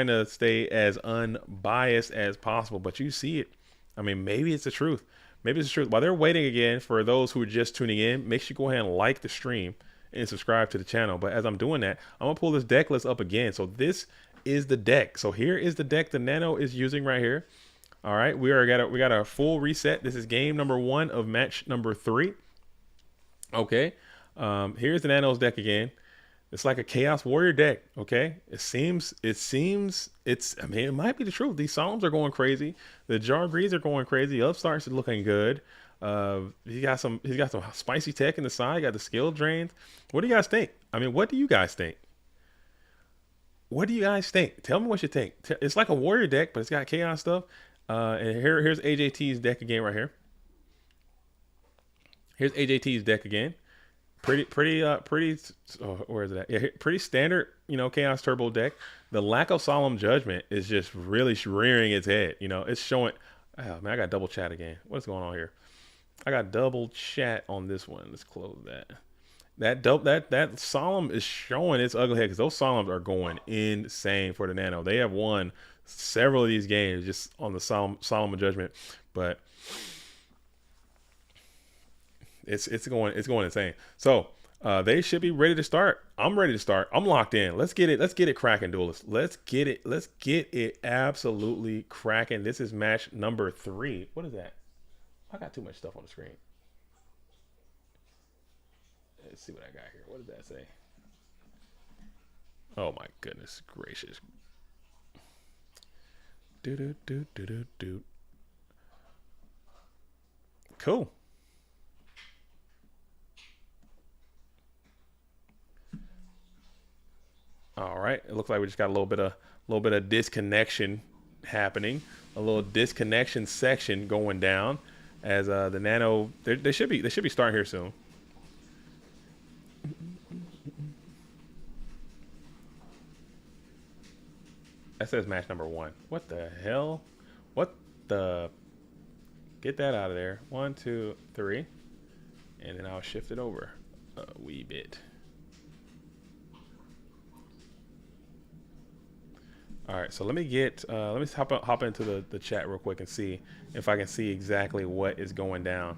to stay as unbiased as possible, but you see it. I mean, maybe it's the truth. While they're waiting again, for those who are just tuning in, make sure you go ahead and like the stream and subscribe to the channel. But as I'm doing that, I'm gonna pull this deck list up again. So this is the deck. So here is the deck the Nano is using right here. All right, we got a full reset. This is game number 1 of match number 3. Okay, here's the Nano's deck again. It's like a Chaos Warrior deck. Okay, it's. I mean, it might be the truth. These Psalms are going crazy. The Jargrees are going crazy. Upstarts are looking good. He's got some spicy tech in the side. He got the skill drains. What do you guys think? I mean, what do you guys think? What do you guys think? Tell me what you think. It's like a warrior deck, but it's got chaos stuff. And here's AJT's deck again right here. Here's AJT's deck again. Pretty. Oh, where is it at? Yeah, pretty standard. Chaos Turbo deck. The lack of Solemn Judgment is just really rearing its head. It's showing. Oh man, I got double chat again. What's going on here? I got double chat on this one. Let's close that. That Solemn is showing its ugly head because those Solemns are going insane for the Nano. They have won several of these games just on the Solemn Judgment, but it's going insane. So they should be ready to start. I'm ready to start. I'm locked in. Let's get it cracking, duelists. Let's get it absolutely cracking. This is match number 3. What is that? I got too much stuff on the screen. Let's see what I got here. What does that say? Oh my goodness gracious. Do. Cool. All right. It looks like we just got a little bit of disconnection happening. A little disconnection section going down as the Nano. They should be starting here soon. That says match number 1. What the hell? What the? Get that out of there. 1, 2, 3, and then I'll shift it over a wee bit. All right, so let me hop into the chat real quick and see if I can see exactly what is going down.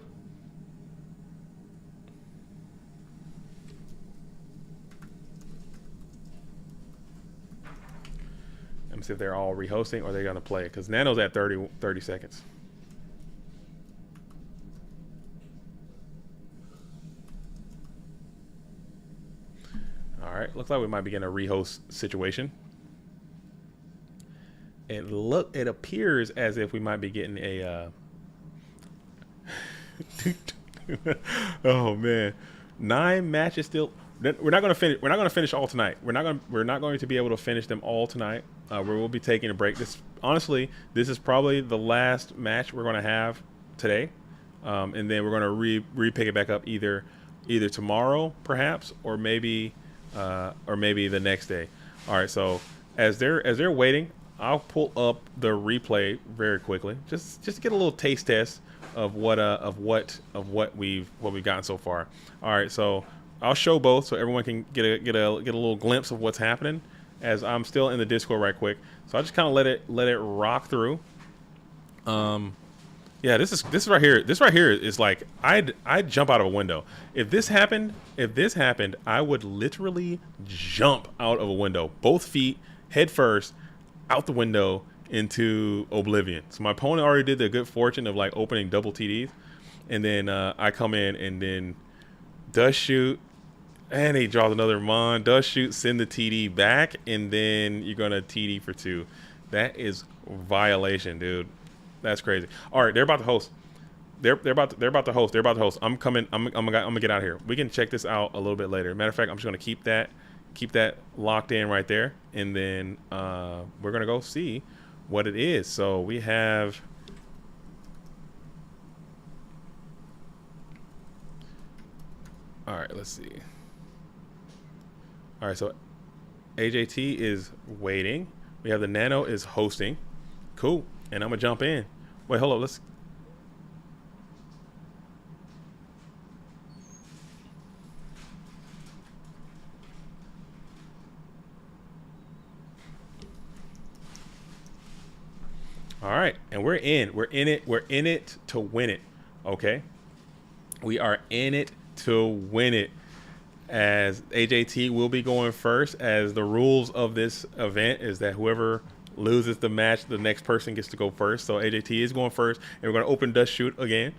Let me see if they're all rehosting or they're gonna play because Nano's at 30 seconds. All right, looks like we might be getting a rehost situation. It appears as if we might be getting a oh man, 9 matches still. We're not going to finish all tonight. We're not going to be able to finish them all tonight. We will be taking a break. This is probably the last match we're going to have today, and then we're going to re-pick it back up either tomorrow perhaps or maybe the next day. All right. So as they're waiting, I'll pull up the replay very quickly just to get a little taste test of what we've gotten so far. All right. So I'll show both so everyone can get a little glimpse of what's happening as I'm still in the Discord right quick. So I just kind of let it rock through. Yeah, this right here is like I'd jump out of a window. If this happened, I would literally jump out of a window, both feet, head first, out the window into oblivion. So my opponent already did the good fortune of like opening double TDs, and then I come in and then does shoot. And he draws another Mon, does shoot, send the TD back, and then you're gonna TD for 2. That is violation, dude. That's crazy. All right, they're about to host. They're about to host. I'm coming. I'm gonna get out of here. We can check this out a little bit later. Matter of fact, I'm just gonna keep that locked in right there, and then we're gonna go see what it is. So we have. All right, let's see. All right, so AJT is waiting. We have the Nano is hosting. Cool. And I'm going to jump in. Wait, hold up. Let's. All right. And we're in. We're in it. We're in it to win it. Okay. We are in it to win it. As AJT will be going first, as the rules of this event is that whoever loses the match, the next person gets to go first. So AJT is going first, and we're going to open dust shoot again.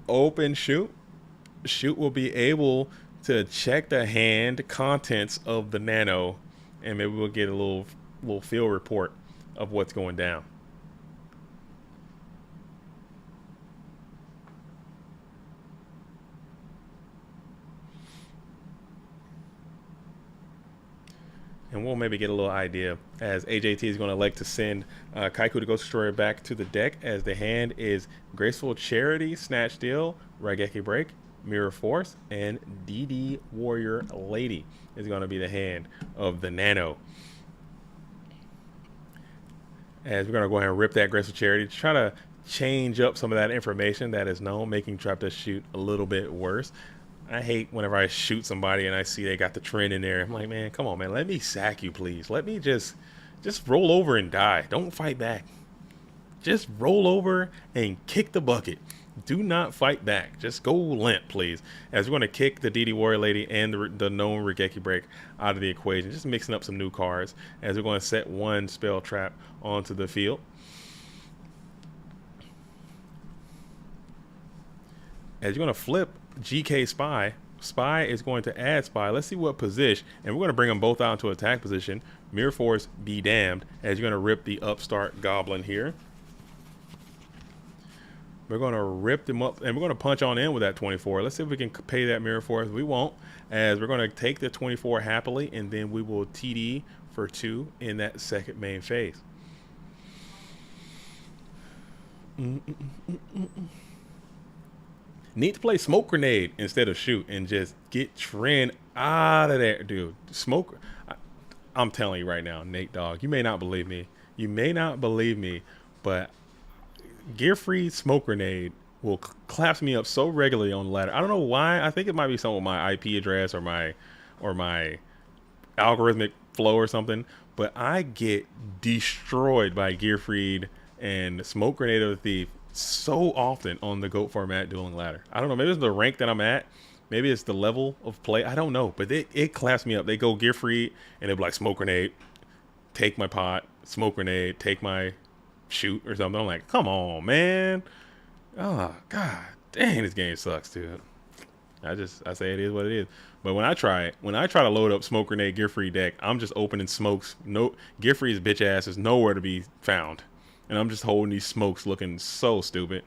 Open shoot. Shoot will be able to check the hand contents of the Nano, and maybe we'll get a little field report of what's going down. And we'll maybe get a little idea as AJT is going to elect to send Kaiku the Ghost Destroyer back to the deck, as the hand is Graceful Charity, Snatch Steal, Raigeki Break, Mirror Force, and DD Warrior Lady is going to be the hand of the Nano. As we're going to go ahead and rip that Graceful Charity to try to change up some of that information that is known, making Trap Dust Shoot a little bit worse. I hate whenever I shoot somebody and I see they got the trend in there. I'm like, man, come on, man. Let me sack you, please. Let me just roll over and die. Don't fight back. Just roll over and kick the bucket. Do not fight back. Just go limp, please. As we're going to kick the DD Warrior Lady and the known Raigeki Break out of the equation. Just mixing up some new cards as we're going to set one spell trap onto the field. As you're going to flip GK Spy, Spy is going to add Spy. Let's see what position, and we're going to bring them both out into attack position. Mirror Force be damned, as you're going to rip the Upstart Goblin here. We're going to rip them up, and we're going to punch on in with that 24. Let's see if we can pay that Mirror Force. We won't, as we're going to take the 24 happily, and then we will TD for 2 in that second main phase. Need to play Smoke Grenade instead of Shoot and just get trend out of there, dude. Smoke. I'm telling you right now, Nate Dogg, you may not believe me. You may not believe me, but Gear Free Smoke Grenade will collapse me up so regularly on the ladder. I don't know why. I think it might be something with my IP address or my algorithmic flow or something, but I get destroyed by Gear Freed and Smoke Grenade of the Thief so often on the GOAT format dueling ladder. I don't know, maybe it's the rank that I'm at, maybe it's the level of play, I don't know, but it claps me up. They go Gear Free and they'll be like, Smoke Grenade, take my pot, Smoke Grenade, take my Shoot or something. I'm like, come on, man. Oh god dang, this game sucks, dude. I say it is what it is. But when I try to load up Smoke Grenade Gear Free deck, I'm just opening smokes. No, Gear Free's bitch ass is nowhere to be found, and I'm just holding these smokes looking so stupid.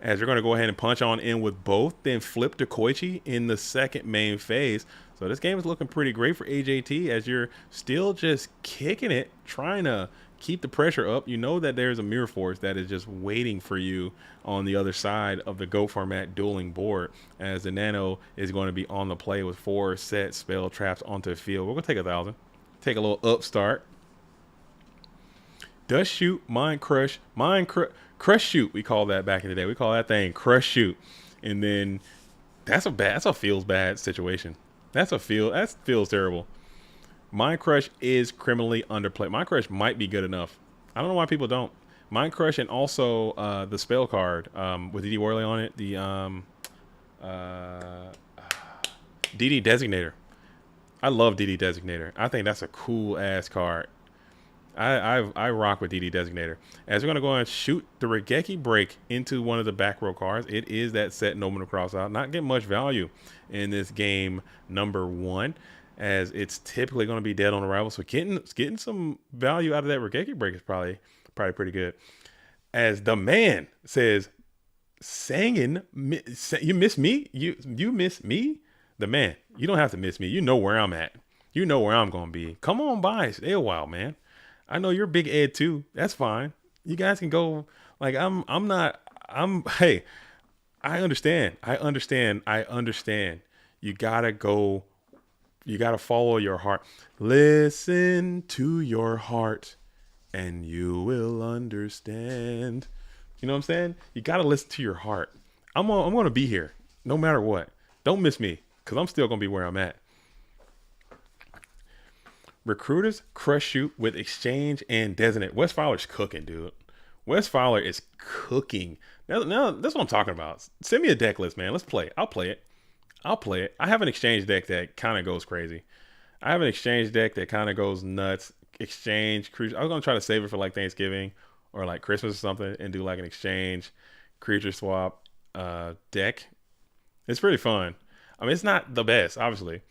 As you're going to go ahead and punch on in with both, then flip to Koichi in the second main phase. So this game is looking pretty great for AJT, as you're still just kicking it, trying to keep the pressure up. You know that there's a Mirror Force that is just waiting for you on the other side of the Go format dueling board, as the Nano is going to be on the play with 4 set spell traps onto the field. We're going to take 1,000. Take a little upstart. Dust Shoot, Crush Shoot. We call that back in the day. We call that thing Crush Shoot. And then that's a feels bad situation. That feels terrible. Mind Crush is criminally underplayed. Mind Crush might be good enough. I don't know why people don't. Mind Crush, and also the spell card with DD Warley on it, the DD Designator. I love DD Designator. I think that's a cool ass card. I rock with DD Designator. As we're going to go and shoot the Raigeki Break into one of the back row cards. It is that set Nominal Crossout. Not getting much value in this game number 1, as it's typically going to be dead on arrival. So getting some value out of that Raigeki Break is probably pretty good. As the man says, Sangin, you miss me? You miss me? The man, you don't have to miss me. You know where I'm at. You know where I'm going to be. Come on by. Stay a while, man. I know you're Big Ed too. That's fine. You guys can go. Like hey, I understand. You gotta go. You gotta follow your heart. Listen to your heart and you will understand. You know what I'm saying? You gotta listen to your heart. I'm gonna be here no matter what. Don't miss me, because I'm still gonna be where I'm at. Recruiters Crush Shoot with Exchange and Designate. Wes Fowler's cooking, dude. Wes Fowler is cooking. Now that's what I'm talking about. Send me a deck list, man. Let's play. I'll play it. I have an Exchange deck that kind of goes crazy. I have an Exchange deck that kind of goes nuts. exchange creature. I was gonna try to save it for like Thanksgiving or like Christmas or something, and do like an exchange creature swap deck. It's pretty fun. I mean, it's not the best, obviously.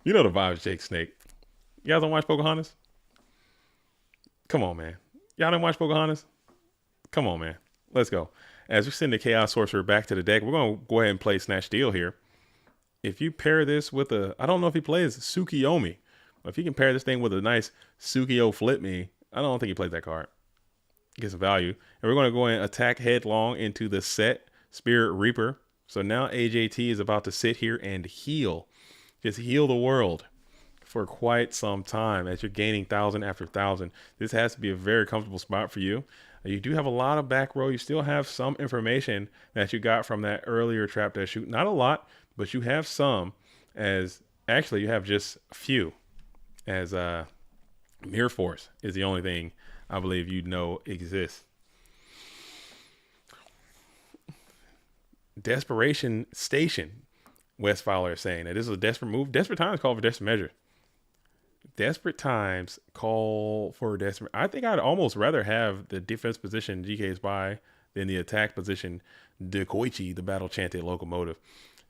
You know the vibes, Jake Snake. You guys don't watch Pocahontas? Come on, man. Y'all don't watch Pocahontas? Come on, man. Let's go. As we send the Chaos Sorcerer back to the deck, we're going to go ahead and play Snatch Steal here. If you pair this with a, I don't know if he plays Tsukiyomi. If you can pair this thing with a nice Sukiyo Flip Me, I don't think he plays that card. Get some value. And we're going to go and attack headlong into the set Spirit Reaper. So now AJT is about to sit here and heal. Just heal the world for quite some time as you're gaining 1,000 after 1,000. This has to be a very comfortable spot for you. You do have a lot of back row. You still have some information that you got from that earlier trap that shoot. Not a lot, but you have some. As actually you have just a few. As Mirror Force is the only thing I believe you know exists. Desperation Station. West Fowler is saying that this is a desperate move. Desperate times call for desperate measure. Desperate times call for desperate. I think I'd almost rather have the defense position GK Spy than the attack position Dekoichi, the battle chanted locomotive.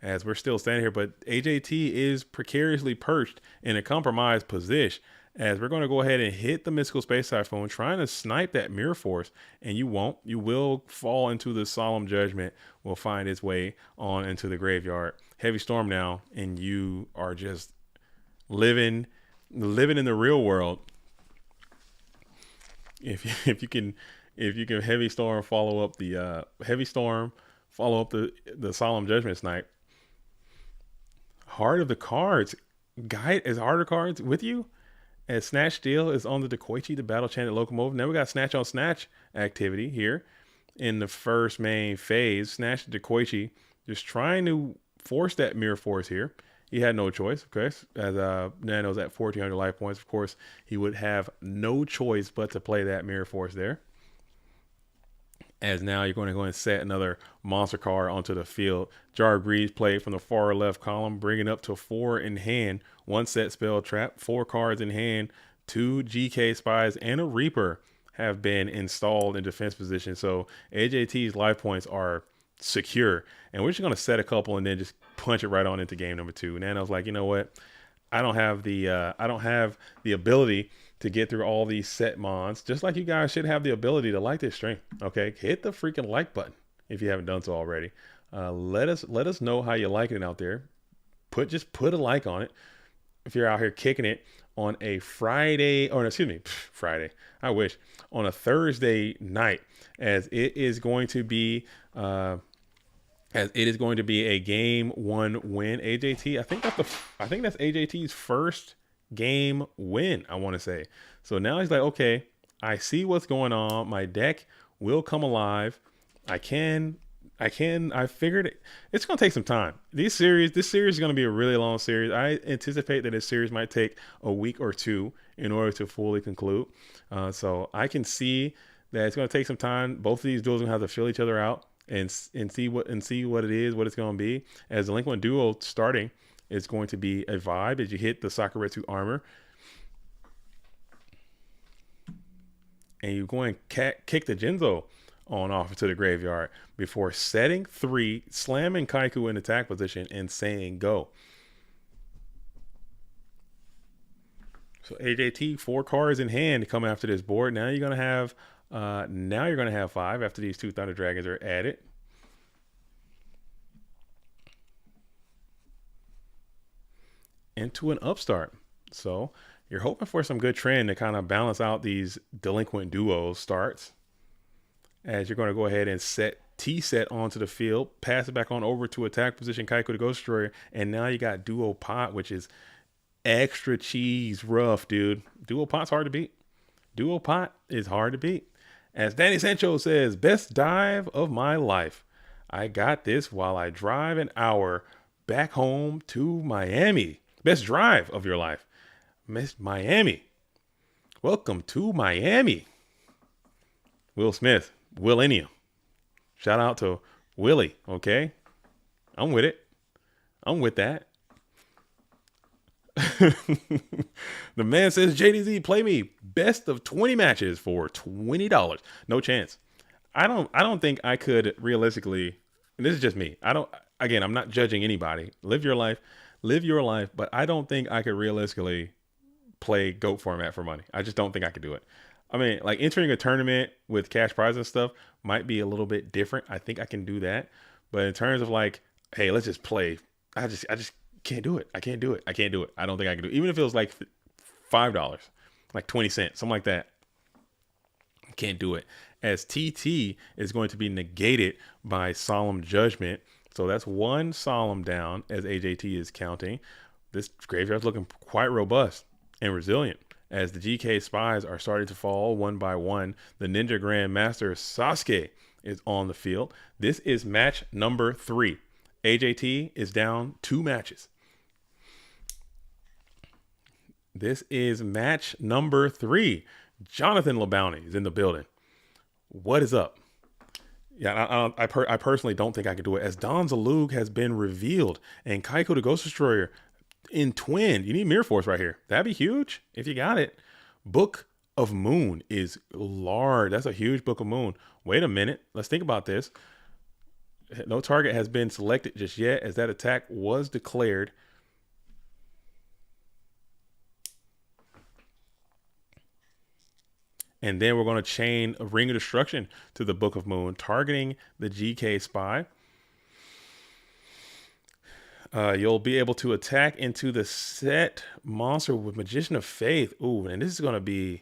As we're still standing here, but AJT is precariously perched in a compromised position. As we're going to go ahead and hit the Mystical Space Typhoon, trying to snipe that Mirror Force, and you won't. You will fall into the Solemn Judgment, will find its way on into the graveyard. Heavy Storm now, and you are just living in the real world. If you can Heavy Storm follow up the the Solemn Judgment snipe. Heart of the Cards, Guide as Heart of Cards with you. As Snatch Steal is on the Dekoichi, the battle chanted locomotive. Now we got Snatch on Snatch activity here in the first main phase. Snatch the Dekoichi, just trying to force that Mirror Force here. He had no choice, okay? As Nano's at 1,400 life points, of course, he would have no choice but to play that Mirror Force there. As now you're going to go and set another monster card onto the field. Jar Breeze played from the far left column, bringing up to 4 in hand. 1 set spell trap, 4 cards in hand, 2 GK Spies, and a Reaper have been installed in defense position. So AJT's life points are secure. And we're just going to set a couple and then just punch it right on into game number 2. Nano's like, you know what? I don't have the ability to get through all these set mons. Just like you guys should have the ability to like this stream. Okay, hit the freaking like button if you haven't done so already. Let us know how you like it out there. Just put a like on it. If you're out here kicking it on a Friday, or excuse me, Friday. I wish on a Thursday night, as it is going to be. A game 1 win. AJT, I think that's AJT's first game win, I want to say. So now he's like, okay, I see what's going on. My deck will come alive. I figured it's going to take some time. This series is going to be a really long series. I anticipate that this series might take a week or 2 in order to fully conclude. So I can see that it's going to take some time. Both of these duels are going to have to fill each other out and see what it is, what it's going to be. As the Delinquent Duo starting, it's going to be a vibe as you hit the Sakuretsu armor. And you go and kick the Jinzo on off to the graveyard before setting 3, slamming Kaiku in attack position, and saying go. So AJT, 4 cards in hand to come after this board. Now you're gonna have 5 after these 2 Thunder Dragons are added. Into an upstart. So you're hoping for some good trend to kind of balance out these Delinquent Duo starts. As you're going to go ahead and set T-set onto the field, pass it back on over to attack position Kaiku the Ghost Destroyer, and now you got Duo Pot, which is extra cheese rough, dude. Duo Pot's hard to beat. Duo Pot is hard to beat. As Danny Sancho says, best dive of my life. I got this while I drive an hour back home to Miami. Best drive of your life. Miss Miami. Welcome to Miami. Will Smith. Willennium. Shout out to Willie, okay? I'm with it. I'm with that. The man says, JDZ, play me best of 20 matches for $20. No chance. I don't think I could realistically, and this is just me. I don't again, I'm not judging anybody. Live your life, but I don't think I could realistically play GOAT format for money. I just don't think I could do it. I mean, like entering a tournament with cash prizes and stuff might be a little bit different. I think I can do that. But in terms of like, hey, let's just play. I just can't do it. I can't do it. I can't do it. I don't think I can do it. Even if it was like $5, like 20 cents, something like that. I can't do it. As TT is going to be negated by solemn judgment. So that's one solemn down as AJT is counting. This graveyard's looking quite robust and resilient as the GK spies are starting to fall one by one. The Ninja Grandmaster Sasuke is on the field. This is match number 3. AJT is down 2 matches. This is match number 3. Jonathan LeBounty is in the building. What is up? Yeah, I personally don't think I could do it, as Don Zalug has been revealed and Kaiko the Ghost Destroyer in twin. You need Mirror Force right here. That'd be huge if you got it. Book of Moon is large. That's a huge Book of Moon. Wait a minute. Let's think about this. No target has been selected just yet, as that attack was declared. And then we're going to chain a Ring of Destruction to the Book of Moon, targeting the GK spy. You'll be able to attack into the set monster with Magician of Faith. Ooh, and this is going to be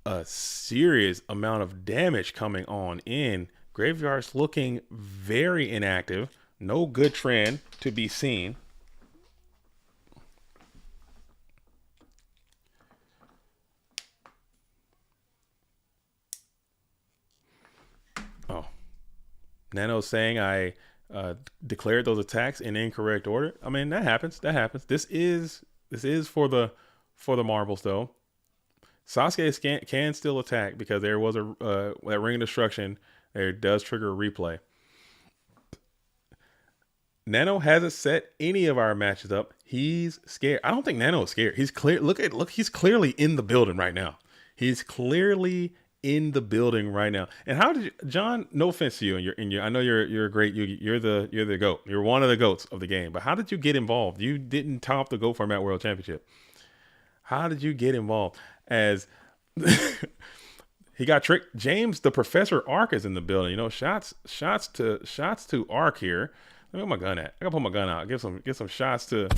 a serious amount of damage coming on in. Graveyard's looking very inactive. No good trend to be seen. Oh, Nano saying I declared those attacks in incorrect order. I mean, that happens. That happens. This is for the marbles though. Sasuke can still attack because there was that Ring of Destruction. There does trigger a replay. Nano hasn't set any of our matches up. He's scared. I don't think Nano is scared. He's clear. Look. He's clearly in the building right now. He's clearly in the building right now. And how did you, John? No offense to you, and I know you're great. You're the GOAT. You're one of the GOATs of the game. But how did you get involved? You didn't top the GOAT Format World Championship. How did you get involved? As he got tricked. James, the Professor Arc is in the building. You know, shots to Arc here. Let me put my gun at. I gotta put my gun out. Give some shots to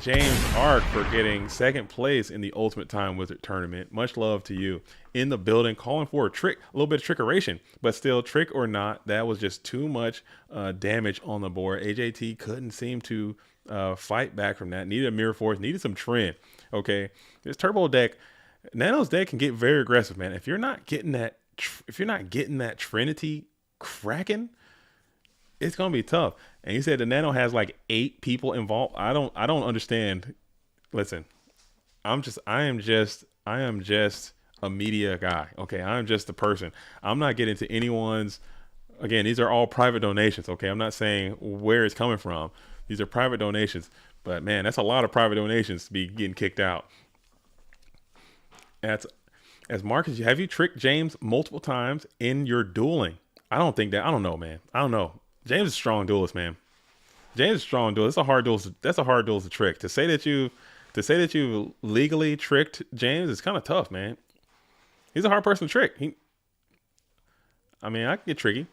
James Arc for getting second place in the Ultimate Time Wizard tournament. Much love to you. In the building, calling for a little bit of trickeration, but still, trick or not, that was just too much damage on the board. AJT couldn't seem to fight back from that. Needed a Mirror Force, needed some trend. Okay, this turbo deck, Nano's deck can get very aggressive, man. If you're not getting that Trinity cracking, it's gonna be tough. And he said the Nano has like 8 people involved. I don't understand. Listen, I am just a media guy. Okay, I'm just a person. I'm not getting to anyone's. Again, these are all private donations. Okay, I'm not saying where it's coming from. These are private donations. But man, that's a lot of private donations to be getting kicked out. As Marcus, have you tricked James multiple times in your dueling? I don't know, man. I don't know. James is a strong duelist, man. James is a strong duelist. That's a hard duelist to trick. To say that you legally tricked James is kind of tough, man. He's a hard person to trick. I can get tricky,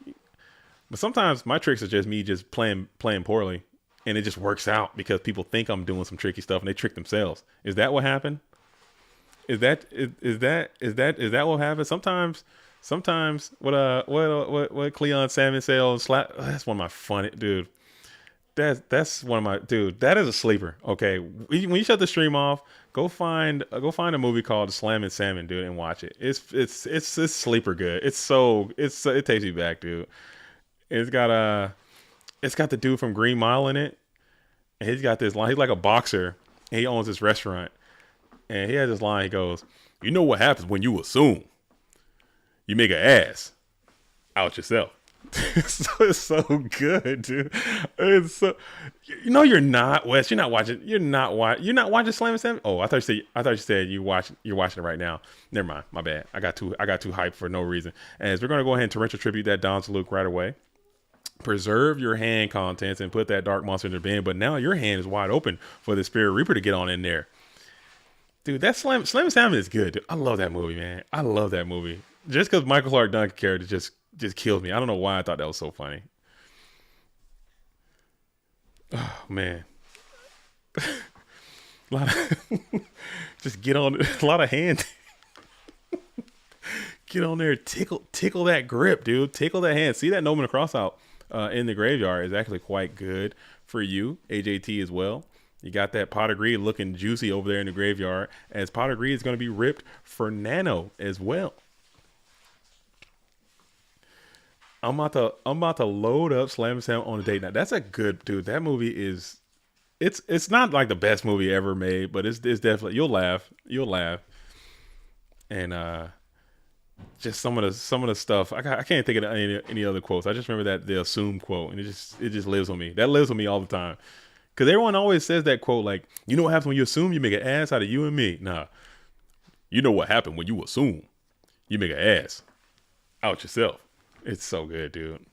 but sometimes my tricks are just me just playing poorly, and it just works out because people think I'm doing some tricky stuff and they trick themselves. Is that what happened? Is that what happened? Sometimes what Cleon Salmon said on Slap, that's one of my funny, dude. That's one of my, dude, that is a sleeper. Okay, when you shut the stream off, go find a movie called Slam and Salmon, dude, and watch it. It's sleeper good. It takes you back, dude. It's got the dude from Green Mile in it, and he's got this line. He's like a boxer, and he owns this restaurant, and he has this line. He goes, "You know what happens when you assume you make an ass out yourself." It's so good, dude. It's so. You're not, Wes. You're not watching. You're not watching Slam Sam. Oh, I thought you said You're watching it right now. Never mind. My bad. I got too hyped for no reason. As we're gonna go ahead and torrential tribute that Don Saluk right away. Preserve your hand contents and put that dark monster in the bin. But now your hand is wide open for the Spirit Reaper to get on in there. Dude, that Slam Salmon is good. Dude. I love that movie, man. I love that movie. Just because Michael Clark Duncan character just kills me. I don't know why I thought that was so funny. Oh man, a lot of just get on a lot of hand. Get on there, tickle that grip, dude. Tickle that hand. See that Nomen cross out in the graveyard is actually quite good for you, AJT as well. You got that pot of greed looking juicy over there in the graveyard, as pot of greed is going to be ripped for Nano as well. I'm about to load up Slam Sam on a date night. That's a good dude. That movie is it's not like the best movie ever made, but it's definitely you'll laugh, and just some of the stuff I can't think of any other quotes. I just remember that the assume quote, and it just lives on me. That lives on me all the time. Because everyone always says that quote, like, you know what happens when you assume? You make an ass out of you and me. Nah, you know what happened when you assume? You make an ass out yourself. It's so good, dude.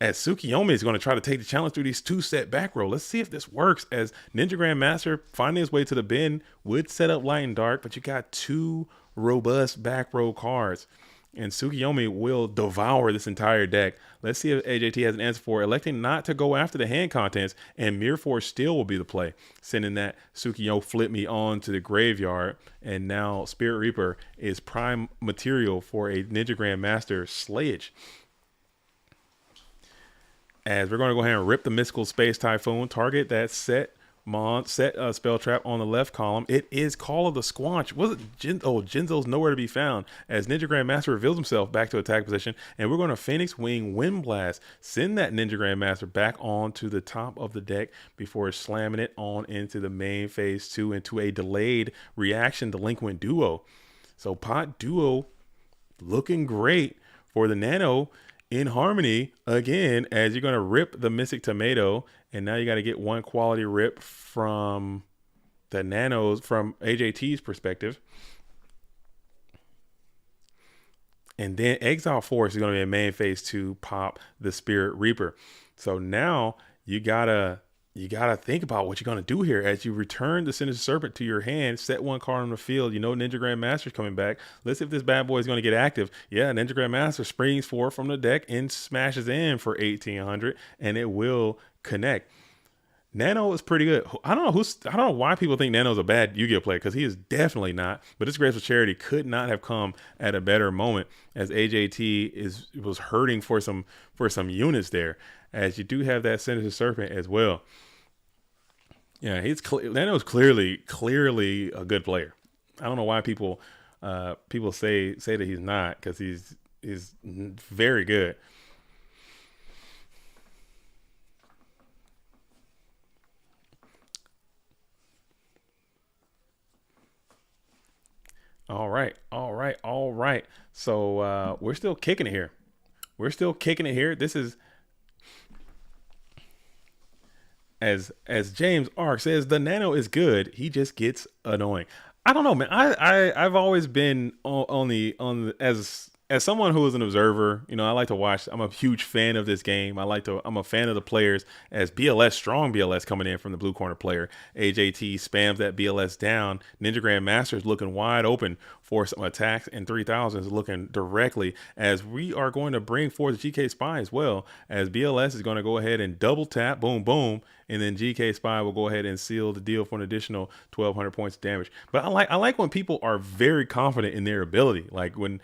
As Tsukiyomi is going to try to take the challenge through these two-set back row. Let's see if this works. As Ninja Grandmaster finding his way to the bin would set up light and dark, but you got two robust back row cards. And Tsukiyomi will devour this entire deck. Let's see if AJT has an answer for electing not to go after the hand contents, and Mirror Force still will be the play, sending that Tsukiyomi flip me on to the graveyard. And now Spirit Reaper is prime material for a Ninja Grandmaster slayage. As we're going to go ahead and rip the Mystical Space Typhoon, target that set spell trap on the left column. It is Call of the Squanch. Was it Jinzo's nowhere to be found, as Ninja Grandmaster reveals himself back to attack position, and we're going to Phoenix Wing Wind Blast, send that Ninja Grandmaster back onto the top of the deck before slamming it on into the main phase 2 into a delayed reaction delinquent duo. So pot duo looking great for the Nano in harmony again, as you're going to rip the Mystic Tomato, and now you got to get one quality rip from the Nanos from AJT's perspective. And then Exile Force is going to be a main phase 2 pop the Spirit Reaper. So now you gotta think about what you're going to do here as you return the Sinister Serpent to your hand, set one card on the field. You know Ninja Grandmaster's coming back. Let's see if this bad boy is going to get active. Yeah, Ninja Grandmaster springs forward from the deck and smashes in for 1,800, and it will connect. Nano is pretty good. I don't know why people think Nano's a bad Yu-Gi-Oh player, because he is definitely not. But this Graceful Charity could not have come at a better moment, as AJT was hurting for some units there, as you do have that Sinister Serpent as well. Yeah, Nano's clearly a good player. I don't know why people say that he's not, because he's very good. All right. So we're still kicking it here. This is as James Ark says, the Nano is good. He just gets annoying. I don't know, man. I've always been as someone who is an observer, I like to watch. I'm a huge fan of this game. I'm a fan of the players. As strong BLS coming in from the blue corner player, AJT spams that BLS down. Ninja Grandmaster is looking wide open for some attacks, and 3000 is looking directly, as we are going to bring forth the GK Spy as well, as BLS is going to go ahead and double tap, boom, boom, and then GK Spy will go ahead and seal the deal for an additional 1,200 points of damage. But I like when people are very confident in their ability, like when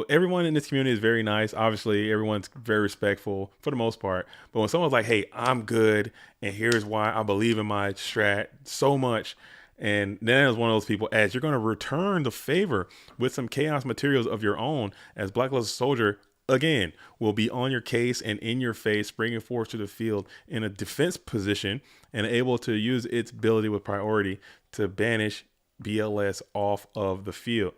everyone in this community is very nice. Obviously, everyone's very respectful for the most part. But when someone's like, hey, I'm good, and here's why I believe in my strat so much. And then as one of those people, as you're going to return the favor with some chaos materials of your own, as Blackluster Soldier, again, will be on your case and in your face, bringing force to the field in a defense position and able to use its ability with priority to banish BLS off of the field.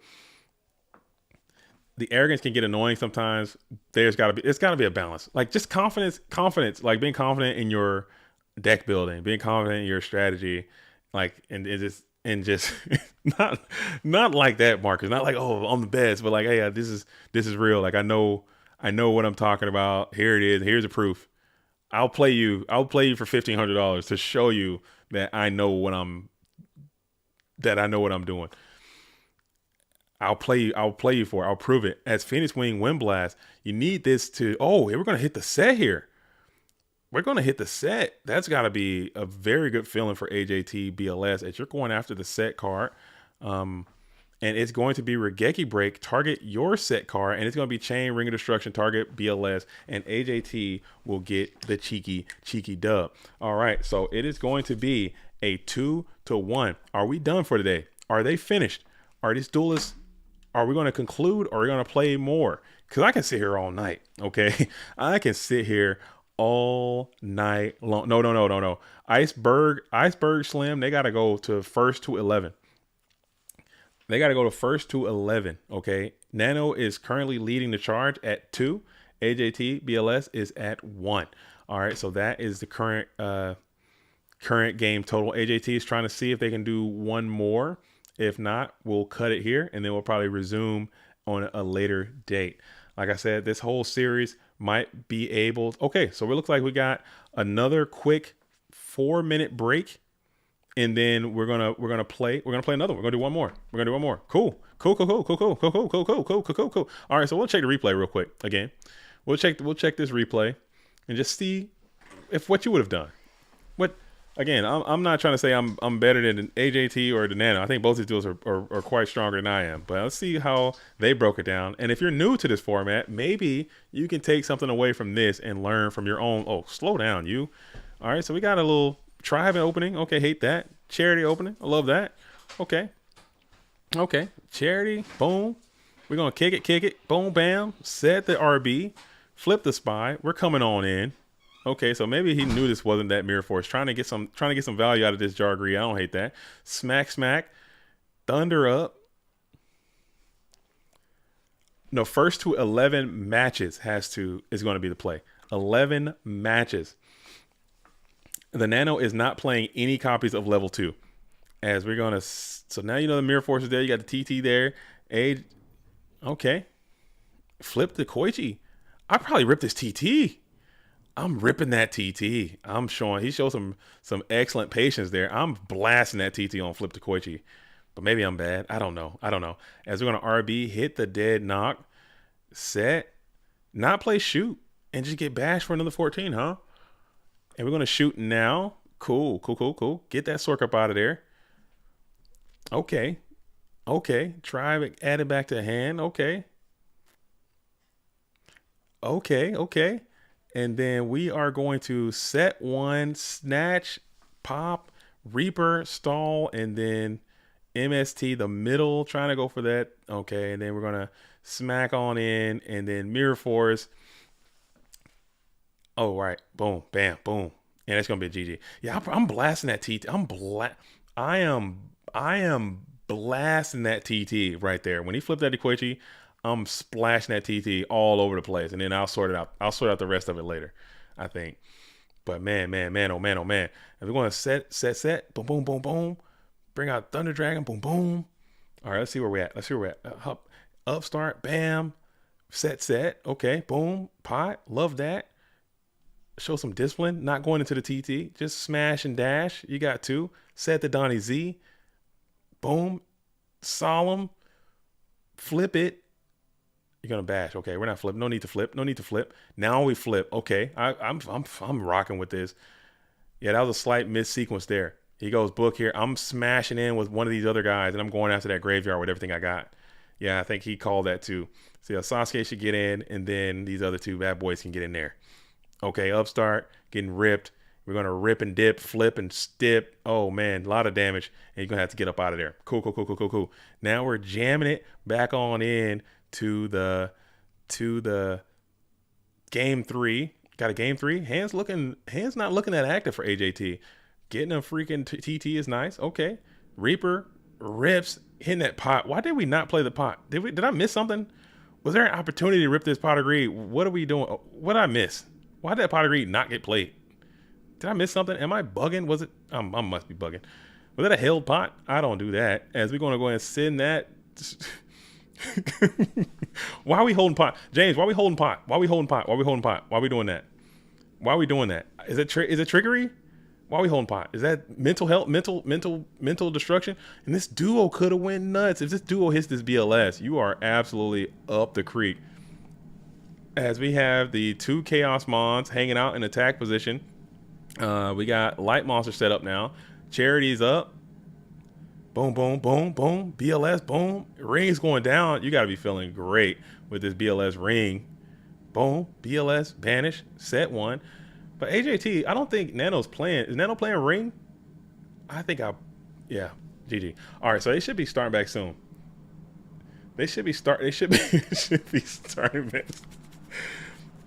the arrogance can get annoying sometimes. It's got to be a balance. Like just confidence, like being confident in your deck building, being confident in your strategy, like and just not not like that, Marcus. Not like, oh, I'm the best, but like, hey, this is real. Like I know what I'm talking about. Here it is. Here's the proof. I'll play you. I'll play you for $1,500 to show you that I know what I'm doing. I'll play you. I'll play you for it. I'll prove it. As Phoenix Wing Wind Blast, you need this to. Oh, we're gonna hit the set here. We're gonna hit the set. That's got to be a very good feeling for AJTBLS as you're going after the set card. And it's going to be Regeki Break, target your set card, and it's going to be Chain Ring of Destruction, target BLS, and AJT will get the cheeky dub. All right, so it is going to be a 2-1. Are we done for today? Are they finished? Are these duelists? Are we going to conclude, or are we going to play more? Because I can sit here all night, okay? I can sit here all night long. No. Iceberg Slim, they got to go to first to 11. They got to go to first to 11, okay? Nano is currently leading the charge at 2. AJT BLS is at 1. All right, so that is the current game total. AJT is trying to see if they can do one more. If not, we'll cut it here, and then we'll probably resume on a later date. Like I said, this whole series might be able... Okay, so it looks like we got another quick 4-minute break. And then we're gonna play another one. We're gonna do one more. Cool. All right, so we'll check the replay real quick again. We'll check this replay and just see if what you would have done. What again? I'm not trying to say I'm better than AJT or TheNano. I think both these duels are quite stronger than I am. But let's see how they broke it down. And if you're new to this format, maybe you can take something away from this and learn from your own. Oh, slow down, you. All right, so we got a little Tribe opening. Okay, hate that. Charity opening. I love that. Okay. Charity. Boom. We're going to kick it. Boom, bam. Set the RB. Flip the spy. We're coming on in. Okay, so maybe he knew this wasn't that Mirror Force. Trying to get some value out of this Jargree. I don't hate that. Smack. Thunder up. No, first to 11 matches is going to be the play. 11 matches. The Nano is not playing any copies of level 2. As we're going to... So now you know the Mirror Force is there. You got the TT there. Okay. Flip the Koichi. I probably ripped this TT. I'm ripping that TT. He shows some excellent patience there. I'm blasting that TT on Flip the Koichi. But maybe I'm bad. I don't know. As we're going to RB, hit the dead knock. Set. Not play shoot. And just get bashed for another 14, huh? And we're going to shoot now. Cool. Get that Sork up out of there. Okay. Try add it back to the hand. Okay. And then we are going to set one, snatch, pop, Reaper, stall, and then MST, the middle, trying to go for that. Okay. And then we're going to smack on in, and then Mirror Force. Oh, right. Boom, bam, boom. And it's gonna be a GG. Yeah, I'm blasting that TT. I am blasting that TT right there. When he flipped that Koichi, I'm splashing that TT all over the place, and then I'll sort it out. I'll sort out the rest of it later, I think. But man, oh man. If we're going to set, boom. Bring out Thunder Dragon, boom. All right, let's see where we're at. Upstart, bam. Set. Okay, boom. Pot, love that. Show some discipline, not going into the TT, just smash and dash. You got 2. Set the Donnie Z. Boom. Solemn. Flip it. You're gonna bash. Okay, we're not flipping. No need to flip. Now we flip. Okay, I'm rocking with this. Yeah, that was a slight miss sequence there. He goes book here. I'm smashing in with one of these other guys, and I'm going after that graveyard with everything I got. Yeah, I think he called that too. So yeah, Sasuke should get in, and then these other 2 bad boys can get in there. Okay, upstart, getting ripped. We're going to rip and dip, flip and stip. Oh, man, a lot of damage. And you're going to have to get up out of there. Cool. Now we're jamming it back on in to the game 3. Got a game 3. Hands not looking that active for AJT. Getting a freaking TT is nice. Okay. Reaper rips, hitting that pot. Why did we not play the pot? Did I miss something? Was there an opportunity to rip this pot of greed? What are we doing? What did I miss? Why did that pot of greed not get played? Did I miss something? Am I bugging? Was it? I must be bugging. Was that a held pot? I don't do that. As we're going to go ahead and send that. Why are we holding pot? James, why are we holding pot? Why are we holding pot? Why are we holding pot? Why are we doing that? Why are we doing that? Is it trickery? Why are we holding pot? Is that mental health, mental destruction? And this duo could have went nuts. If this duo hits this BLS, you are absolutely up the creek. As we have the two Chaos Mons hanging out in attack position. We got Light Monster set up now. Charity's up. Boom, boom, boom, boom. BLS, boom. Ring's going down. You got to be feeling great with this BLS ring. Boom. BLS, banish, set one. But AJT, I don't think Nano's playing. Is Nano playing ring? Yeah, GG. All right, so they should be starting back soon. They should be starting back.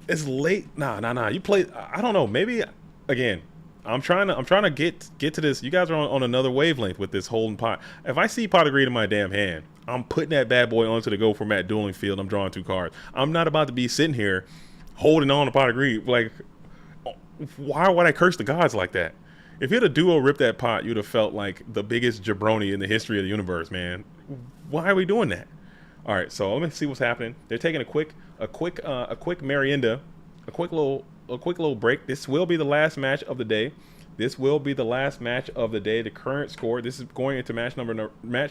It's late. Nah. You play. I don't know. Maybe again. I'm trying to get to this. You guys are on another wavelength with this holding pot. If I see pot of greed in my damn hand, I'm putting that bad boy onto the go format dueling field. I'm drawing 2 cards. I'm not about to be sitting here holding on to pot of greed. Like, why would I curse the gods like that? If you had a duo rip that pot, you'd have felt like the biggest jabroni in the history of the universe, man. Why are we doing that? All right, so let me see what's happening. They're taking a quick merienda, a quick little break. This will be the last match of the day. The current score. This is going into match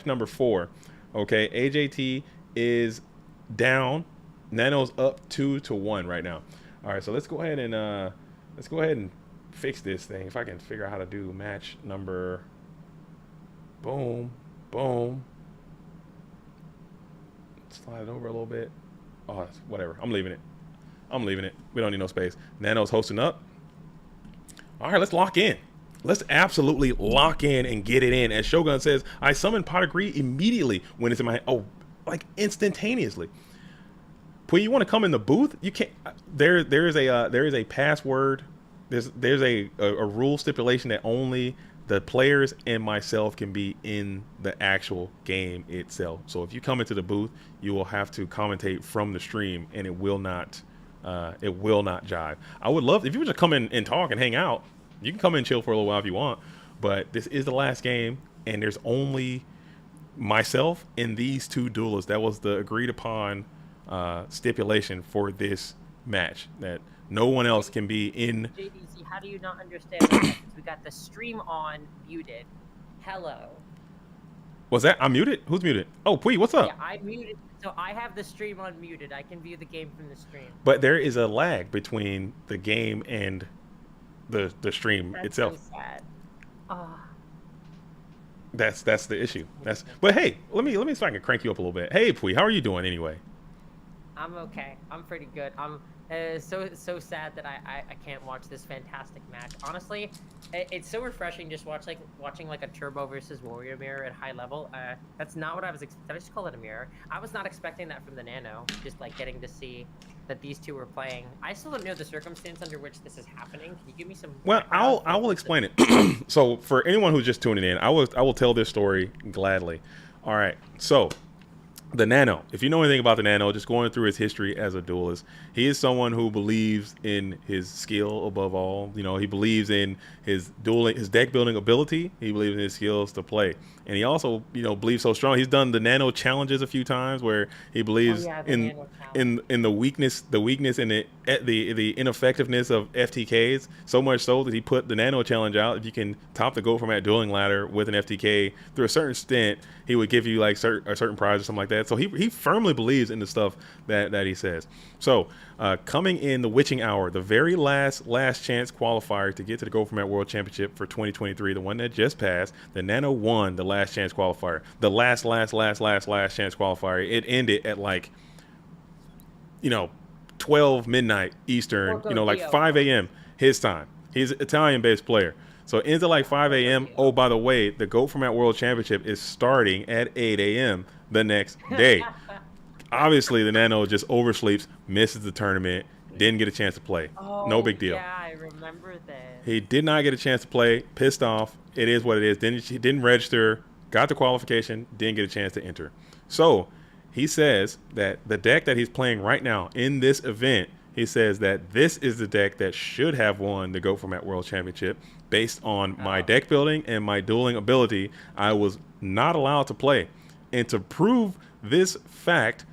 number 4. Okay, AJT is down. Nano's up 2-1 right now. All right, so let's go ahead and fix this thing. If I can figure out how to do match number. Boom, boom. Slide it over a little bit. Oh, whatever. I'm leaving it. We don't need no space. Nano's hosting up. All right, let's lock in. Let's absolutely lock in and get it in. As Shogun says, I summon pot of greed immediately when it's in my hand. Oh, like instantaneously. When you want to come in the booth, you can't. There is a password. There's a rule stipulation that only the players and myself can be in the actual game itself. So if you come into the booth, you will have to commentate from the stream, and it will not jive. I would love if you would just come in and talk and hang out. You can come in and chill for a little while if you want, but this is the last game, and there's only myself and these 2 duelists. That was the agreed upon stipulation for this match, that no one else can be in. JDC, how do you not understand that? We got the stream on muted. Hello. Was that? I'm muted? Who's muted? Oh, Pui, what's up? Yeah, I'm muted. So I have the stream unmuted. I can view the game from the stream. But there is a lag between the game and the stream itself. So sad. Oh. That's the issue. But hey, let me see if I can crank you up a little bit. Hey, Pui, how are you doing anyway? I'm okay. I'm pretty good. I'm so sad that I can't watch this fantastic match. Honestly, it's so refreshing just watching like a Turbo versus Warrior mirror at high level. That's not what I was. Did I just call it a mirror? I was not expecting that from the Nano. Just like getting to see that these 2 were playing. I still don't know the circumstance under which this is happening. Can you give me some? Well, I will explain it. So for anyone who's just tuning in, I will tell this story gladly. All right, so. The Nano. If you know anything about the Nano, just going through his history as a duelist, he is someone who believes in his skill above all. You know, he believes in his deck building ability. He believes in his skills to play, and he also, believes so strong. He's done the Nano challenges a few times where he believes in the weakness and the ineffectiveness of FTKs. So much so that he put the Nano challenge out. If you can top the Go Format dueling ladder with an FTK through a certain extent, he would give you like a certain prize or something like that. So he firmly believes in the stuff that he says. So coming in the witching hour, the very last chance qualifier to get to the Go Format World Championship for 2023, the one that just passed, the Nano won the last chance qualifier. The last chance qualifier. It ended at like 12 midnight Eastern, like 5 a.m. his time. He's an Italian-based player. So it ends at like 5 a.m. Oh, by the way, the Go Format World Championship is starting at 8 a.m. the next day. Obviously, the Nano just oversleeps, misses the tournament, didn't get a chance to play. Oh, no big deal. Yeah, I remember that. He did not get a chance to play, pissed off. It is what it is. He didn't register, got the qualification, didn't get a chance to enter. So he says that the deck that he's playing right now in this event, he says that this is the deck that should have won the Go Format World Championship based on my Oh, deck building and my dueling ability. I was not allowed to play. And to prove this fact,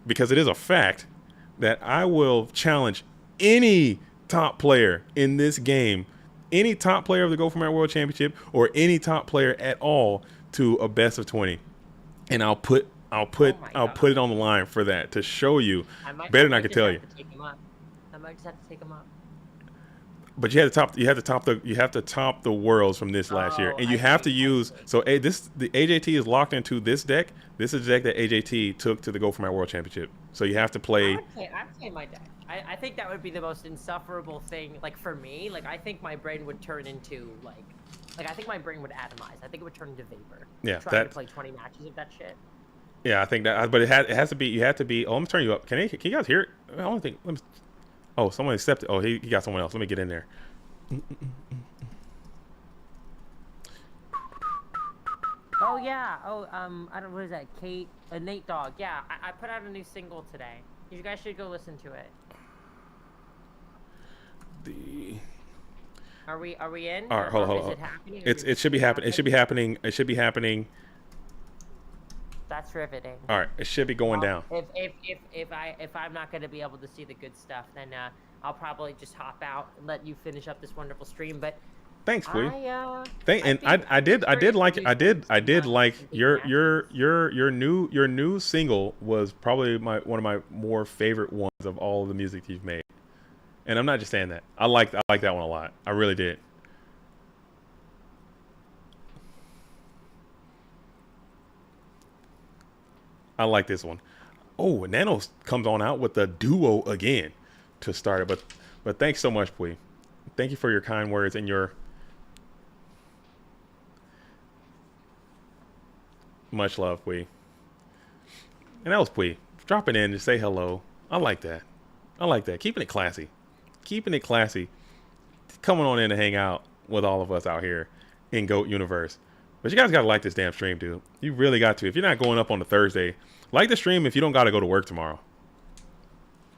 because it is a fact, that I will challenge any top player in this game, any top player of the Go Format World Championship, or any top player at all to a best of 20, and oh my I'll put it God. on the line for that to show you better I than I might could just tell have you. to take him up. I might just have to take him up. But you have to top the worlds from this last year, Oh, and you I have to see. I use. see. So the AJT is locked into this deck. This is the deck that AJT took to the Go Format World Championship. So you have to play. I'd play my deck. I think that would be the most insufferable thing, like for me. Like I think my brain would turn into like I think my brain would atomize. I think it would turn into vapor. Yeah, Trying to that. play 20 matches of that shit. Yeah, I think that. But it has to be. You have to be. Oh, I'm gonna turn you up. Can you guys hear it? I don't think. Let me, oh, someone accepted. Oh, he got someone else. Let me get in there. Oh yeah. Oh I don't. What is that? Kate, Nate Dogg. Yeah, I put out a new single today. You guys should go listen to it. The Are we in? All right, hold on, hold Is on. it happening? It should be happening. It should be happening. It should be happening. That's riveting. All right, it should be going Well, down. if I'm not gonna be able to see the good stuff, then I'll probably just hop out and let you finish up this wonderful stream. But Thanks, Quee. I And think I did like some, like some big your matches. your new single was probably one of my more favorite ones of all of the music you've made. And I'm not just saying that. I like that one a lot. I really did. I like this one. Oh, Nano comes on out with the duo again to start it. But thanks so much, Pui. Thank you for your kind words and your much love, Pui. And that was Pui. Dropping in to say hello. I like that. I like that. Keeping it classy. Keeping it classy. Coming on in to hang out with all of us out here in GOAT Universe. But you guys gotta like this damn stream, dude. You really got to. If you're not going up on the Thursday, like the stream if you don't gotta go to work tomorrow.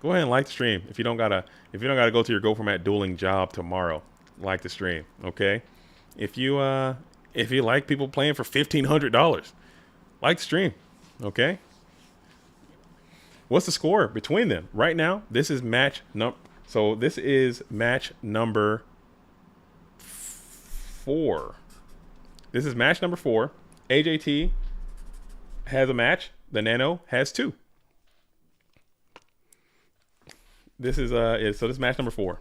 Go ahead and like the stream if you don't gotta go to your Go Format dueling job tomorrow. Like the stream, okay? If you like people playing for $1,500, like the stream, okay? What's the score between them right now? This is this is match number 4. This is match number 4. AJT has a match. TheNano has 2. This is so this is match number 4.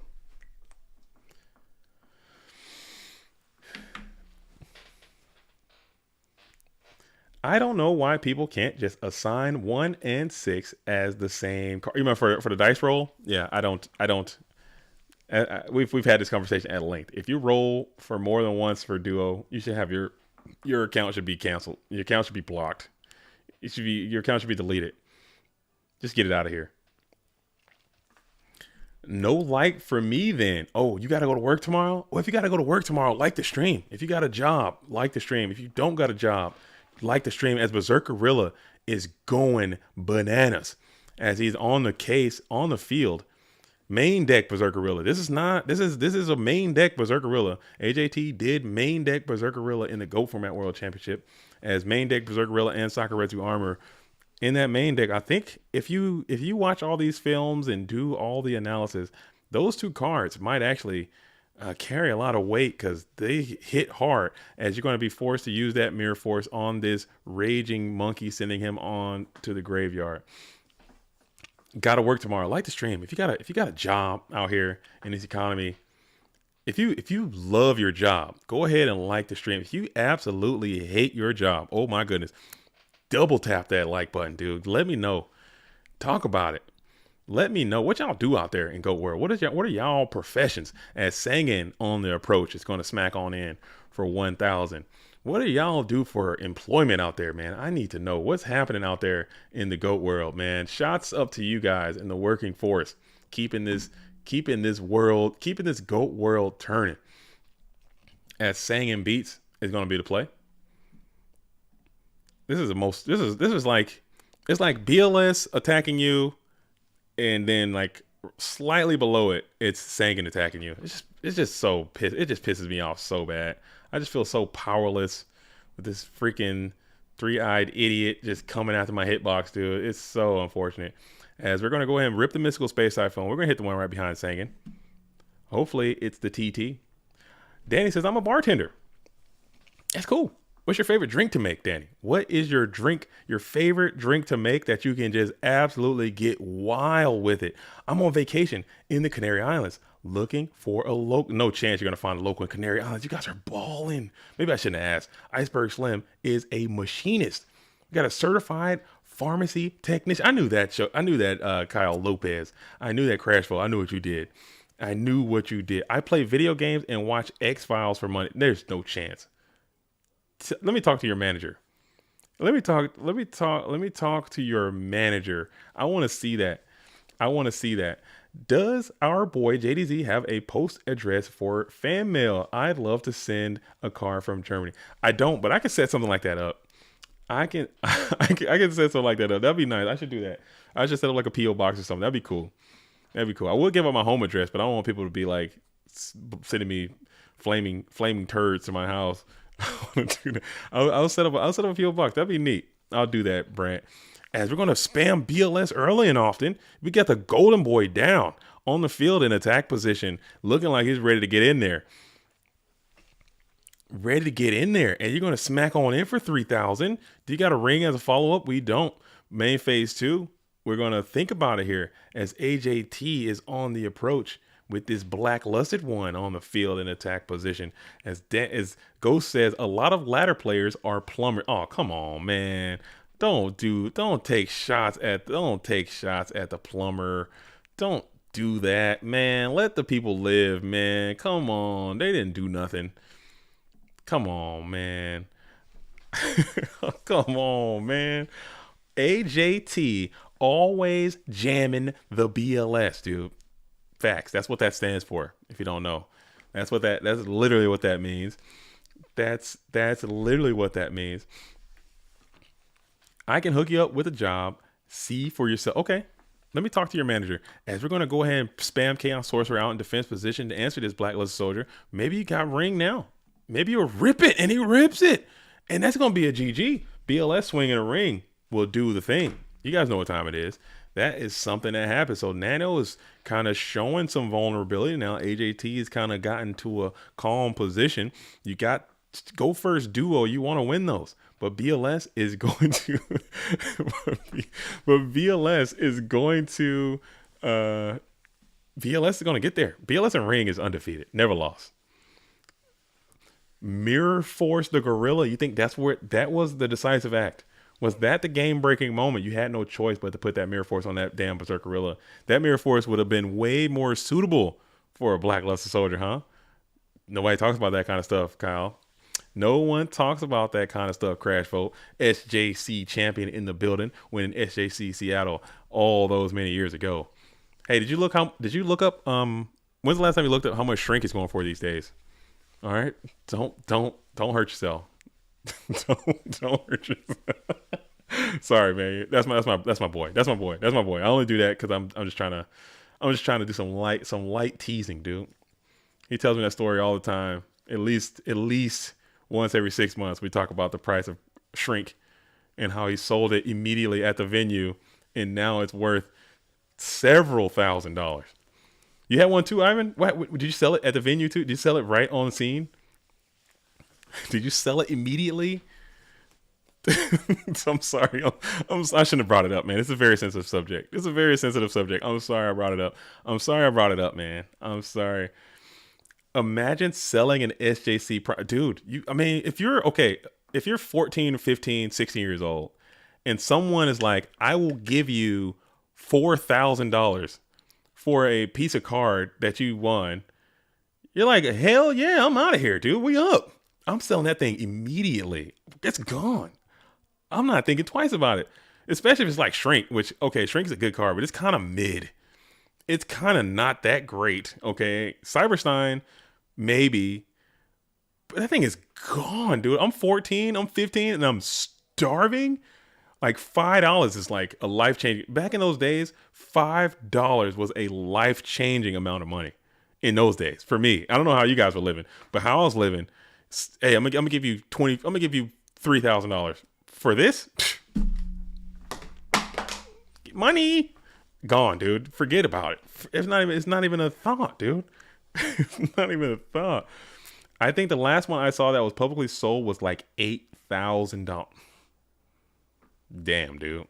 I don't know why people can't just assign 1 and 6 as the same card. You remember for the dice roll? Yeah, I don't. We've had this conversation at length. If you roll for more than once for duo, you should have your account should be canceled. Your account should be blocked. Your account should be deleted. Just get it out of here. No like for me then. Oh, you got to go to work tomorrow? Well, if you got to go to work tomorrow, like the stream. If you got a job, like the stream. If you don't got a job, like the stream, as Berserker Gorilla is going bananas as he's on the case on the field. Main deck Berserker Gorilla. This is a main deck Berserker Gorilla. AJT did main deck Berserker Gorilla in the Go Format World Championship as main deck Berserker Gorilla and Sakuretsu Armor. In that main deck, I think if you watch all these films and do all the analysis, those 2 cards might actually carry a lot of weight because they hit hard as you're going to be forced to use that mirror force on this raging monkey, sending him on to the graveyard. Got to work tomorrow. Like the stream. If you got a job out here in this economy, if you love your job, go ahead and like the stream. If you absolutely hate your job, oh my goodness, double tap that like button, dude. Let me know. Talk about it. Let me know what y'all do out there in Goat World. What are y'all professions? As singing on the approach, it's going to smack on in for 1,000. What do y'all do for employment out there, man? I need to know what's happening out there in the GOAT world, man. Shots up to you guys in the working force, keeping this GOAT world turning. As singing beats is going to be the play. This is like It's like BLS attacking you, and then like slightly below it, it's Sangan attacking you. It's just so it just pisses me off so bad. I just feel so powerless with this freaking three-eyed idiot just coming after my hitbox, dude. It's so unfortunate. As we're gonna go ahead and rip the mystical space iPhone, we're gonna hit the one right behind Sangan. Hopefully, it's the TT. Danny says, "I'm a bartender." That's cool. What's your favorite drink to make, Danny? What is your favorite drink to make that you can just absolutely get wild with it? I'm on vacation in the Canary Islands looking for a local. No chance you're going to find a local in Canary Islands. You guys are balling. Maybe I shouldn't have asked. Iceberg Slim is a machinist. We got a certified pharmacy technician. I knew that show. I knew that Kyle Lopez. I knew that Crashful. I knew what you did. I knew what you did. I play video games and watch X-Files for money. There's no chance. Let me talk to your manager. Let me talk to your manager. I want to see that. I want to see that. Does our boy JDZ have a post address for fan mail? I'd love to send a card from Germany. I don't, but I can set something like that up. I can set something like that up. That'd be nice. I should do that. I should set up like a PO box or something. That'd be cool. That'd be cool. I would give up my home address, but I don't want people to be like sending me flaming turds to my house. I'll set up a PO box. That'd be neat. I'll do that, Brant. As we're gonna spam BLS early and often, we got the Golden Boy down on the field in attack position, looking like he's ready to get in there. Ready to get in there, and you're gonna smack on in for 3,000. Do you got a ring as a follow up? We don't. Main phase 2. We're gonna think about it here as AJT is on the approach with this blacklusted one on the field in attack position. As Ghost says, a lot of ladder players are plumber. Oh, come on, man. Don't take shots at the plumber. Don't do that, man. Let the people live, man. Come on. They didn't do nothing. Come on, man. Come on, man. AJT always jamming the BLS, dude. Facts. That's what that stands for. If you don't know, that's literally what that means. That's literally what that means. I can hook you up with a job. See for yourself. Okay. Let me talk to your manager. As we're going to go ahead and spam Chaos Sorcerer out in defense position to answer this Blacklisted Soldier. Maybe you got ring now. Maybe you'll rip it, and he rips it. And that's going to be a GG. BLS swinging a ring will do the thing. You guys know what time it is. That is something that happens. So Nano is kind of showing some vulnerability now. AJT has kind of gotten to a calm position. You got go first duo. You want to win those. But BLS is going to BLS is going to get there. BLS and Ring is undefeated. Never lost. Mirror Force the Gorilla. You think that was the decisive act? Was that the game-breaking moment? You had no choice but to put that Mirror Force on that damn Berserk Gorilla. That Mirror Force would have been way more suitable for a Blackluster Soldier, huh? Nobody talks about that kind of stuff, Kyle. No one talks about that kind of stuff, Crash Vote. SJC champion in the building, winning SJC Seattle all those many years ago. Hey, did you look up when's the last time you looked up how much Shrink is going for these days? All right. Don't hurt yourself. don't hurt yourself. Sorry, man. That's my boy. That's my boy. I only do that because I'm just trying to do some light teasing, dude. He tells me that story all the time. At least once every 6 months, we talk about the price of Shrink and how he sold it immediately at the venue, and now it's worth several $1,000s. You had one too, Ivan? What, did you sell it at the venue too? Did you sell it right on the scene? Did you sell it immediately? I'm sorry. I shouldn't have brought it up, man. It's a very sensitive subject. I'm sorry I brought it up, man. I'm sorry. Imagine selling an SJC dude. If you're 14, 15, 16 years old and someone is like, I will give you $4,000 for a piece of card that you won. You're like, hell yeah, I'm out of here, dude. We up. I'm selling that thing immediately. It's gone. I'm not thinking twice about it. Especially if it's like Shrink, which, okay, Shrink's a good card, but it's kind of mid. It's kind of not that great, okay? Cyberstein, maybe. But that thing is gone, dude. I'm 14, I'm 15, and I'm starving. Like $5 is like a life changing. Back in those days, $5 was a life changing amount of money. In those days, for me, I don't know how you guys were living, but how I was living. Hey, I'm gonna give you 20. I'm gonna give you $3,000 for this. Money gone, dude. Forget about it. It's not even. It's not even a thought, dude. It's not even a thought. I think the last one I saw that was publicly sold was like $8,000. Damn, dude.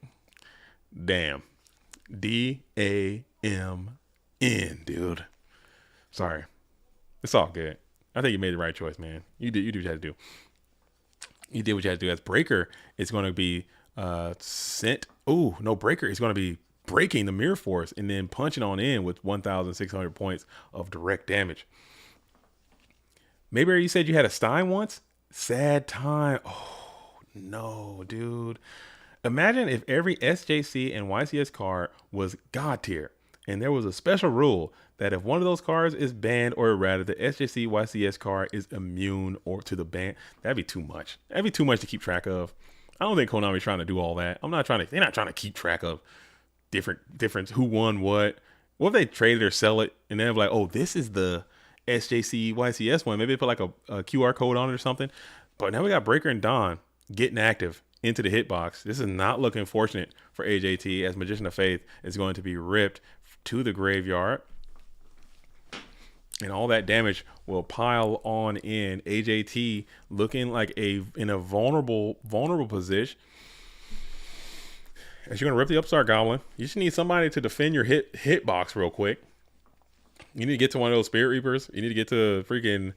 Damn. DAMN, dude. Sorry. It's all good. I think you made the right choice, man. You did what you had to do. You did what you had to do. As Breaker is going to be sent. Oh, no, Breaker is going to be breaking the Mirror Force and then punching on in with 1,600 points of direct damage. Maybe you said you had a Stein once? Sad time. Oh, no, dude. Imagine if every SJC and YCS card was God tier, and there was a special rule that if one of those cards is banned or errated, the SJC YCS card is immune or to the ban. That'd be too much. That'd be too much to keep track of. I don't think Konami's trying to do all that. They're not trying to keep track of different who won what. What if they trade it or sell it and they're like, oh, this is the SJC YCS one. Maybe they put like a QR code on it or something. But now we got Breaker and Don getting active into the hitbox. This is not looking fortunate for AJT, as Magician of Faith is going to be ripped to the graveyard. And all that damage will pile on in. AJT looking like in a vulnerable position. As you're gonna rip the Upstart Goblin, you just need somebody to defend your hitbox real quick. You need to get to one of those Spirit Reapers. You need to get to freaking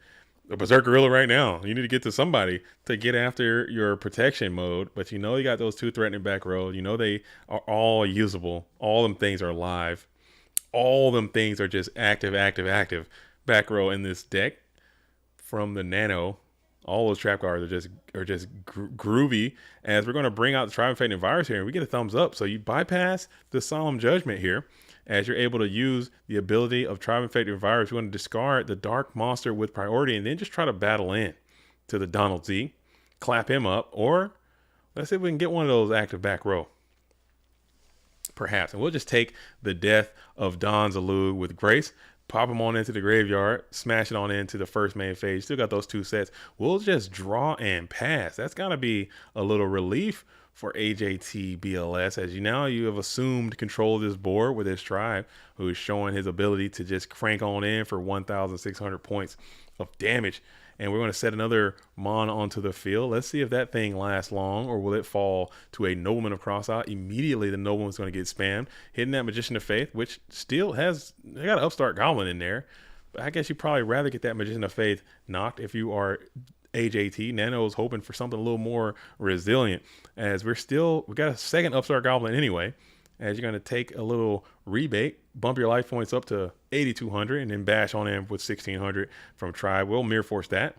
a Berserk Gorilla right now. You need to get to somebody to get after your protection mode. But you know you got those two threatening back row. You know they are all usable. All them things are live. All them things are just active back row in this deck from the Nano. All those trap cards are just groovy. As we're going to bring out the Tribe Fading Virus here, and we get a thumbs up. So you bypass the Solemn Judgment here, as you're able to use the ability of Tribe Infected Virus. You want to discard the Dark Monster with priority, and then just try to battle in to the Donald Z, clap him up, or let's see if we can get one of those active back row. Perhaps. And we'll just take the death of Don Zalug with grace, pop him on into the graveyard, smash it on into the first main phase. Still got those two sets. We'll just draw and pass. That's got to be a little relief for AJTBLS, as you have assumed control of this board with his tribe, who is showing his ability to just crank on in for 1,600 points of damage. And we're going to set another Mon onto the field. Let's see if that thing lasts long, or will it fall to a Nobleman of Crossout. Immediately, the Nobleman's going to get spammed, hitting that Magician of Faith, which still has, they got an Upstart Goblin in there. But I guess you'd probably rather get that Magician of Faith knocked if you are AJT. Nano is hoping for something a little more resilient, as we got a second Upstart Goblin anyway. As you're going to take a little rebate, bump your life points up to 8,200, and then bash on in with 1,600 from Tribe. We'll Mirror Force that,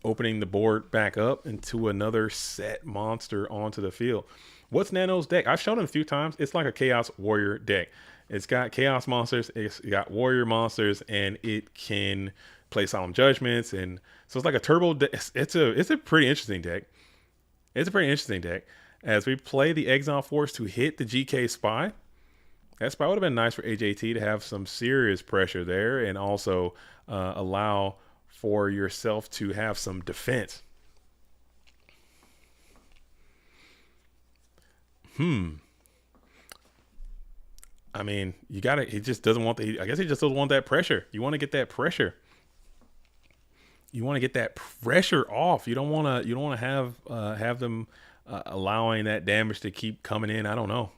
opening the board back up into another set monster onto the field. What's Nano's deck? I've shown it a few times. It's like a Chaos Warrior deck. It's got Chaos monsters, it's got Warrior monsters, and it can play Solemn Judgments, and so it's like a turbo deck. It's a pretty interesting deck. It's a pretty interesting deck. As we play the Exile Force to hit the GK Spy, that Spy would have been nice for AJT to have some serious pressure there, and also allow for yourself to have some defense. I mean, you gotta. He just doesn't want I guess he just doesn't want that pressure. You want to get that pressure. You want to get that pressure off. You don't want to have them allowing that damage to keep coming in. I don't know.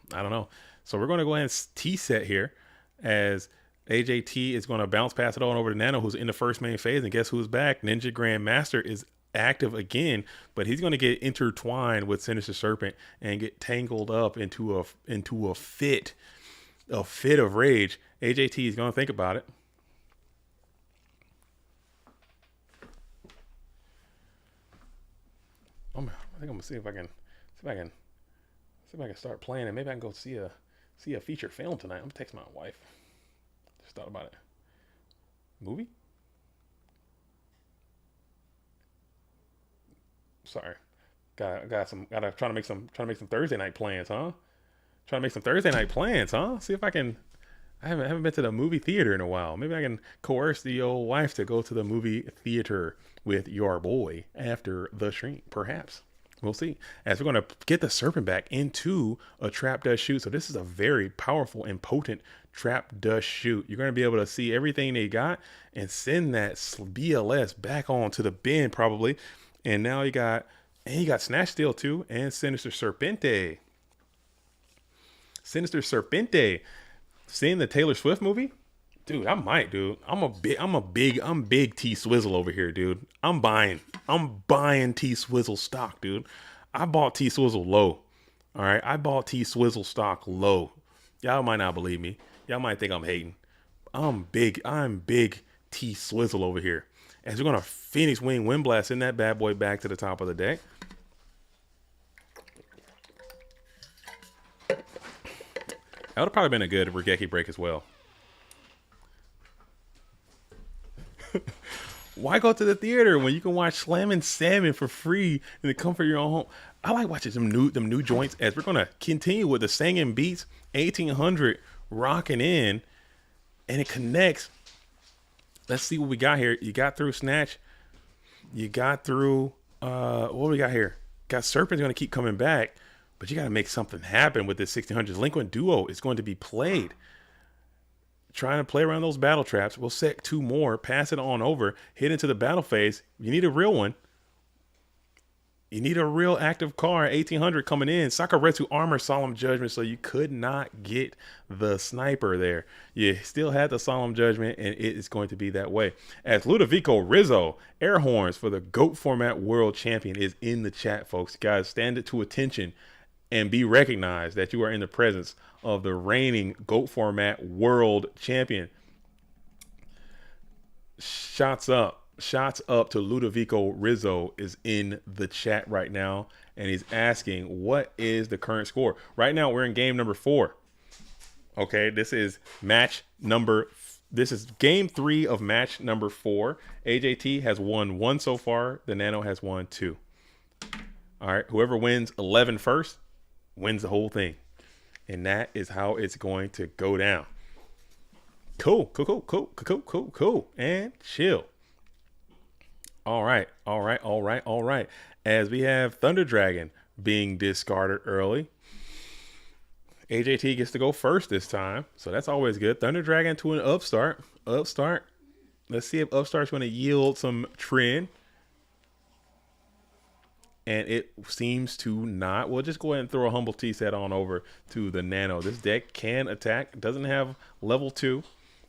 So we're going to go ahead and T-set here, as AJT is going to bounce pass it on over to Nano, who's in the first main phase. And guess who's back? Ninja Grandmaster is active again, but he's going to get intertwined with Sinister Serpent and get tangled up into a fit of rage. AJT is going to think about it. Oh man, I think I'm gonna see if I can start playing, and maybe I can go see a feature film tonight. I'm gonna text my wife. Just thought about it. Movie? Sorry. Gotta trying to make some Thursday night plans, huh? Trying to make some Thursday night plans, huh? See if I can. I haven't been to the movie theater in a while. Maybe I can coerce the old wife to go to the movie theater with your boy after the stream. Perhaps we'll see. As we're gonna get the serpent back into a trap dust shoot. So this is a very powerful and potent trap dust shoot. You're gonna be able to see everything they got and send that BLS back on to the bin probably. And now you got Snatch Steal too and Sinister Serpente. Sinister Serpente. Seeing the Taylor Swift movie, dude, I might, dude. I'm big T Swizzle over here, dude. I'm buying T Swizzle stock, dude. I bought T Swizzle low. All right, I bought T Swizzle stock low. Y'all might not believe me. Y'all might think I'm hating. I'm big T Swizzle over here. As we're gonna Phoenix Wing Wind Blast in that bad boy back to the top of the deck. That would have probably been a good Regeki break as well. Why go to the theater when you can watch Slammin' Salmon for free in the comfort of your own home? I like watching them new joints as we're gonna continue with the singing beats, 1800 rocking in, and it connects. Let's see what we got here. You got through Snatch. You got through what do we got here? Got Serpent's gonna keep coming back. But you got to make something happen with this 1600s. Delinquent Duo is going to be played. Trying to play around those battle traps. We'll set 2 more, pass it on over, hit into the battle phase. You need a real one. You need a real active car. 1800 coming in. Sakaretsu Armor Solemn Judgment. So you could not get the sniper there. You still had the Solemn Judgment, and it is going to be that way. As Ludovico Rizzo, air horns for the GOAT Format World Champion is in the chat, folks. Guys, stand it to attention. And be recognized that you are in the presence of the reigning GOAT Format World Champion. Shots up to Ludovico Rizzo is in the chat right now. And he's asking, what is the current score? Right now, we're in game number 4. Okay, this is game 3 of match number 4. AJT has won 1 so far. TheNano has won 2. All right, whoever wins 11 first wins the whole thing. And that is how it's going to go down. Cool. And chill. All right. As we have Thunder Dragon being discarded early. AJT gets to go first this time. So that's always good. Thunder Dragon to an Upstart. Let's see if Upstart's going to yield some trend. And it seems to not. We'll just go ahead and throw a Humble T set on over to TheNano. This deck can attack. It doesn't have level 2.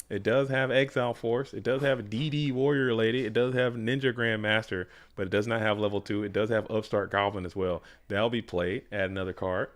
It does have Exile Force. It does have DD Warrior Lady. It does have Ninja Grandmaster, but it does not have level 2. It does have Upstart Goblin as well. That'll be played. Add another card.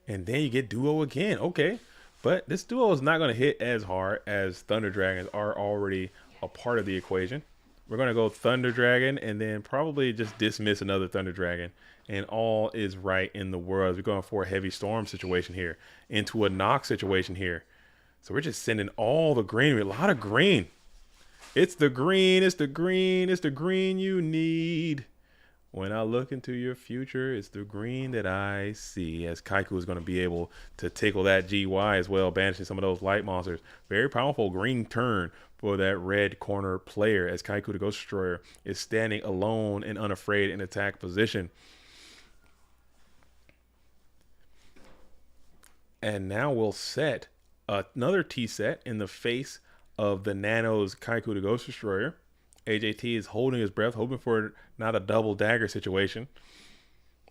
And then you get Duo again. Okay. But this duo is not going to hit as hard as Thunder Dragons are already a part of the equation. We're going to go Thunder Dragon and then probably just dismiss another Thunder Dragon. And all is right in the world. We're going for a Heavy Storm situation here. Into a Nox situation here. So we're just sending all the green. A lot of green. It's the green. It's the green. It's the green you need. When I look into your future, it's the green that I see. As Kaiku is going to be able to tickle that GY as well, banishing some of those light monsters. Very powerful green turn for that red corner player, as Kaiku the Ghost Destroyer is standing alone and unafraid in attack position. And now we'll set another T set in the face of TheNano's Kaiku the Ghost Destroyer. AJT is holding his breath, hoping for not a double dagger situation.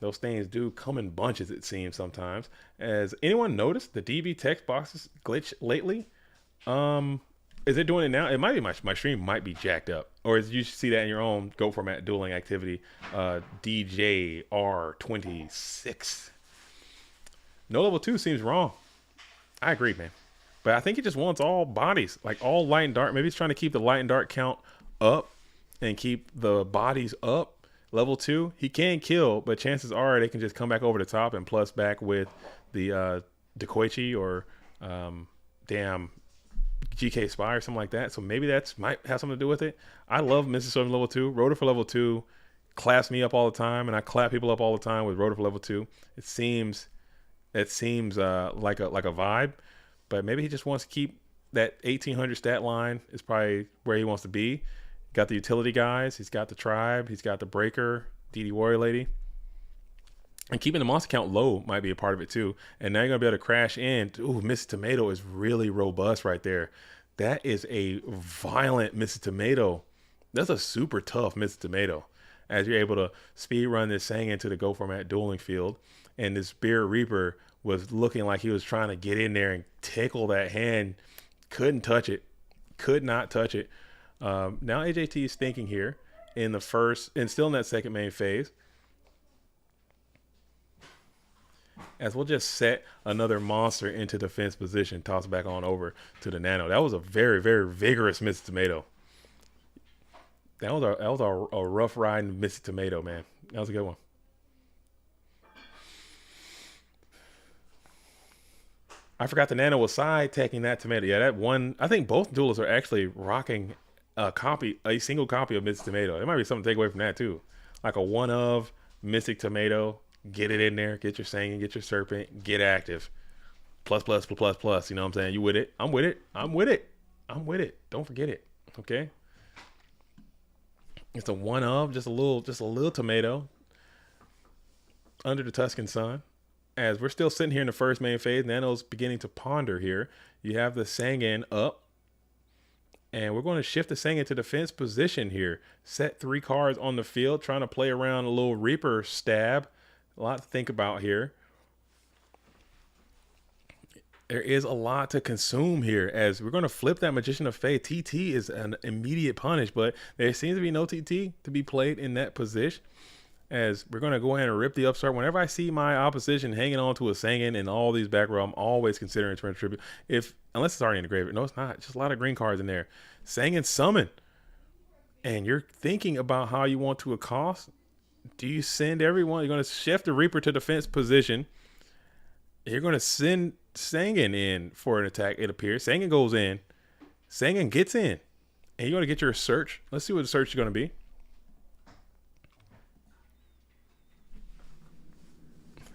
Those things do come in bunches, it seems, sometimes. Has anyone noticed the DB text boxes glitch lately? Is it doing it now? It might be my stream might be jacked up. Or is you see that in your own GOAT Format dueling activity. DJR26. No level 2 seems wrong. I agree, man. But I think he just wants all bodies, like all light and dark. Maybe he's trying to keep the light and dark count up and keep the bodies up. Level 2, he can kill, but chances are they can just come back over the top and plus back with the Dekoichi or damn GK Spy or something like that. So maybe that's might have something to do with it. I love Mrs. Servant level 2. Rotor for level 2 claps me up all the time, and I clap people up all the time with Rotor for level 2. It seems like a vibe, but maybe he just wants to keep that 1800 stat line is probably where he wants to be. Got the utility guys, he's got the tribe, he's got the breaker, DD Warrior Lady. And keeping the monster count low might be a part of it too. And now you're gonna be able to crash in. Ooh, Mrs. Tomato is really robust right there. That is a violent Mrs. Tomato. That's a super tough Mrs. Tomato. As you're able to speed run this Sang into the Go Format dueling field. And this Spirit Reaper was looking like he was trying to get in there and tickle that hand. Couldn't touch it. Could not touch it. Now AJT is thinking here in the first, and still in that second main phase. As we'll just set another monster into defense position, toss back on over to the Nano. That was a very, very vigorous Mrs. Tomato. That was a rough riding Mrs. Tomato, man. That was a good one. I forgot the Nano was side taking that tomato. Yeah, that one. I think both duelists are actually rocking a single copy of Mystic Tomato. There might be something to take away from that too, like a one of Mystic Tomato. Get it in there. Get your Singing. Get your Serpent. Get active. Plus, plus, plus, plus, plus. You know what I'm saying? You with it? I'm with it. I'm with it. I'm with it. Don't forget it. Okay. It's a one of just a little tomato under the Tuscan sun. As we're still sitting here in the first main phase, Nano's beginning to ponder here. You have the Sangin up. And we're going to shift the Sangin to defense position here. Set 3 cards on the field, trying to play around a little Reaper stab. A lot to think about here. There is a lot to consume here, as we're going to flip that Magician of Faith. TT is an immediate punish, but there seems to be no TT to be played in that position. As we're going to go ahead and rip the upstart. Whenever I see my opposition hanging on to a Sangin in all these back row, I'm always considering Torrent Tribute. Unless it's already in the graveyard. No, it's not. Just a lot of green cards in there. Sangin Summon. And you're thinking about how you want to accost. Do you send everyone? You're going to shift the Reaper to defense position. You're going to send Sangin in for an attack, it appears. Sangin goes in. Sangin gets in. And you're going to get your search. Let's see what the search is going to be.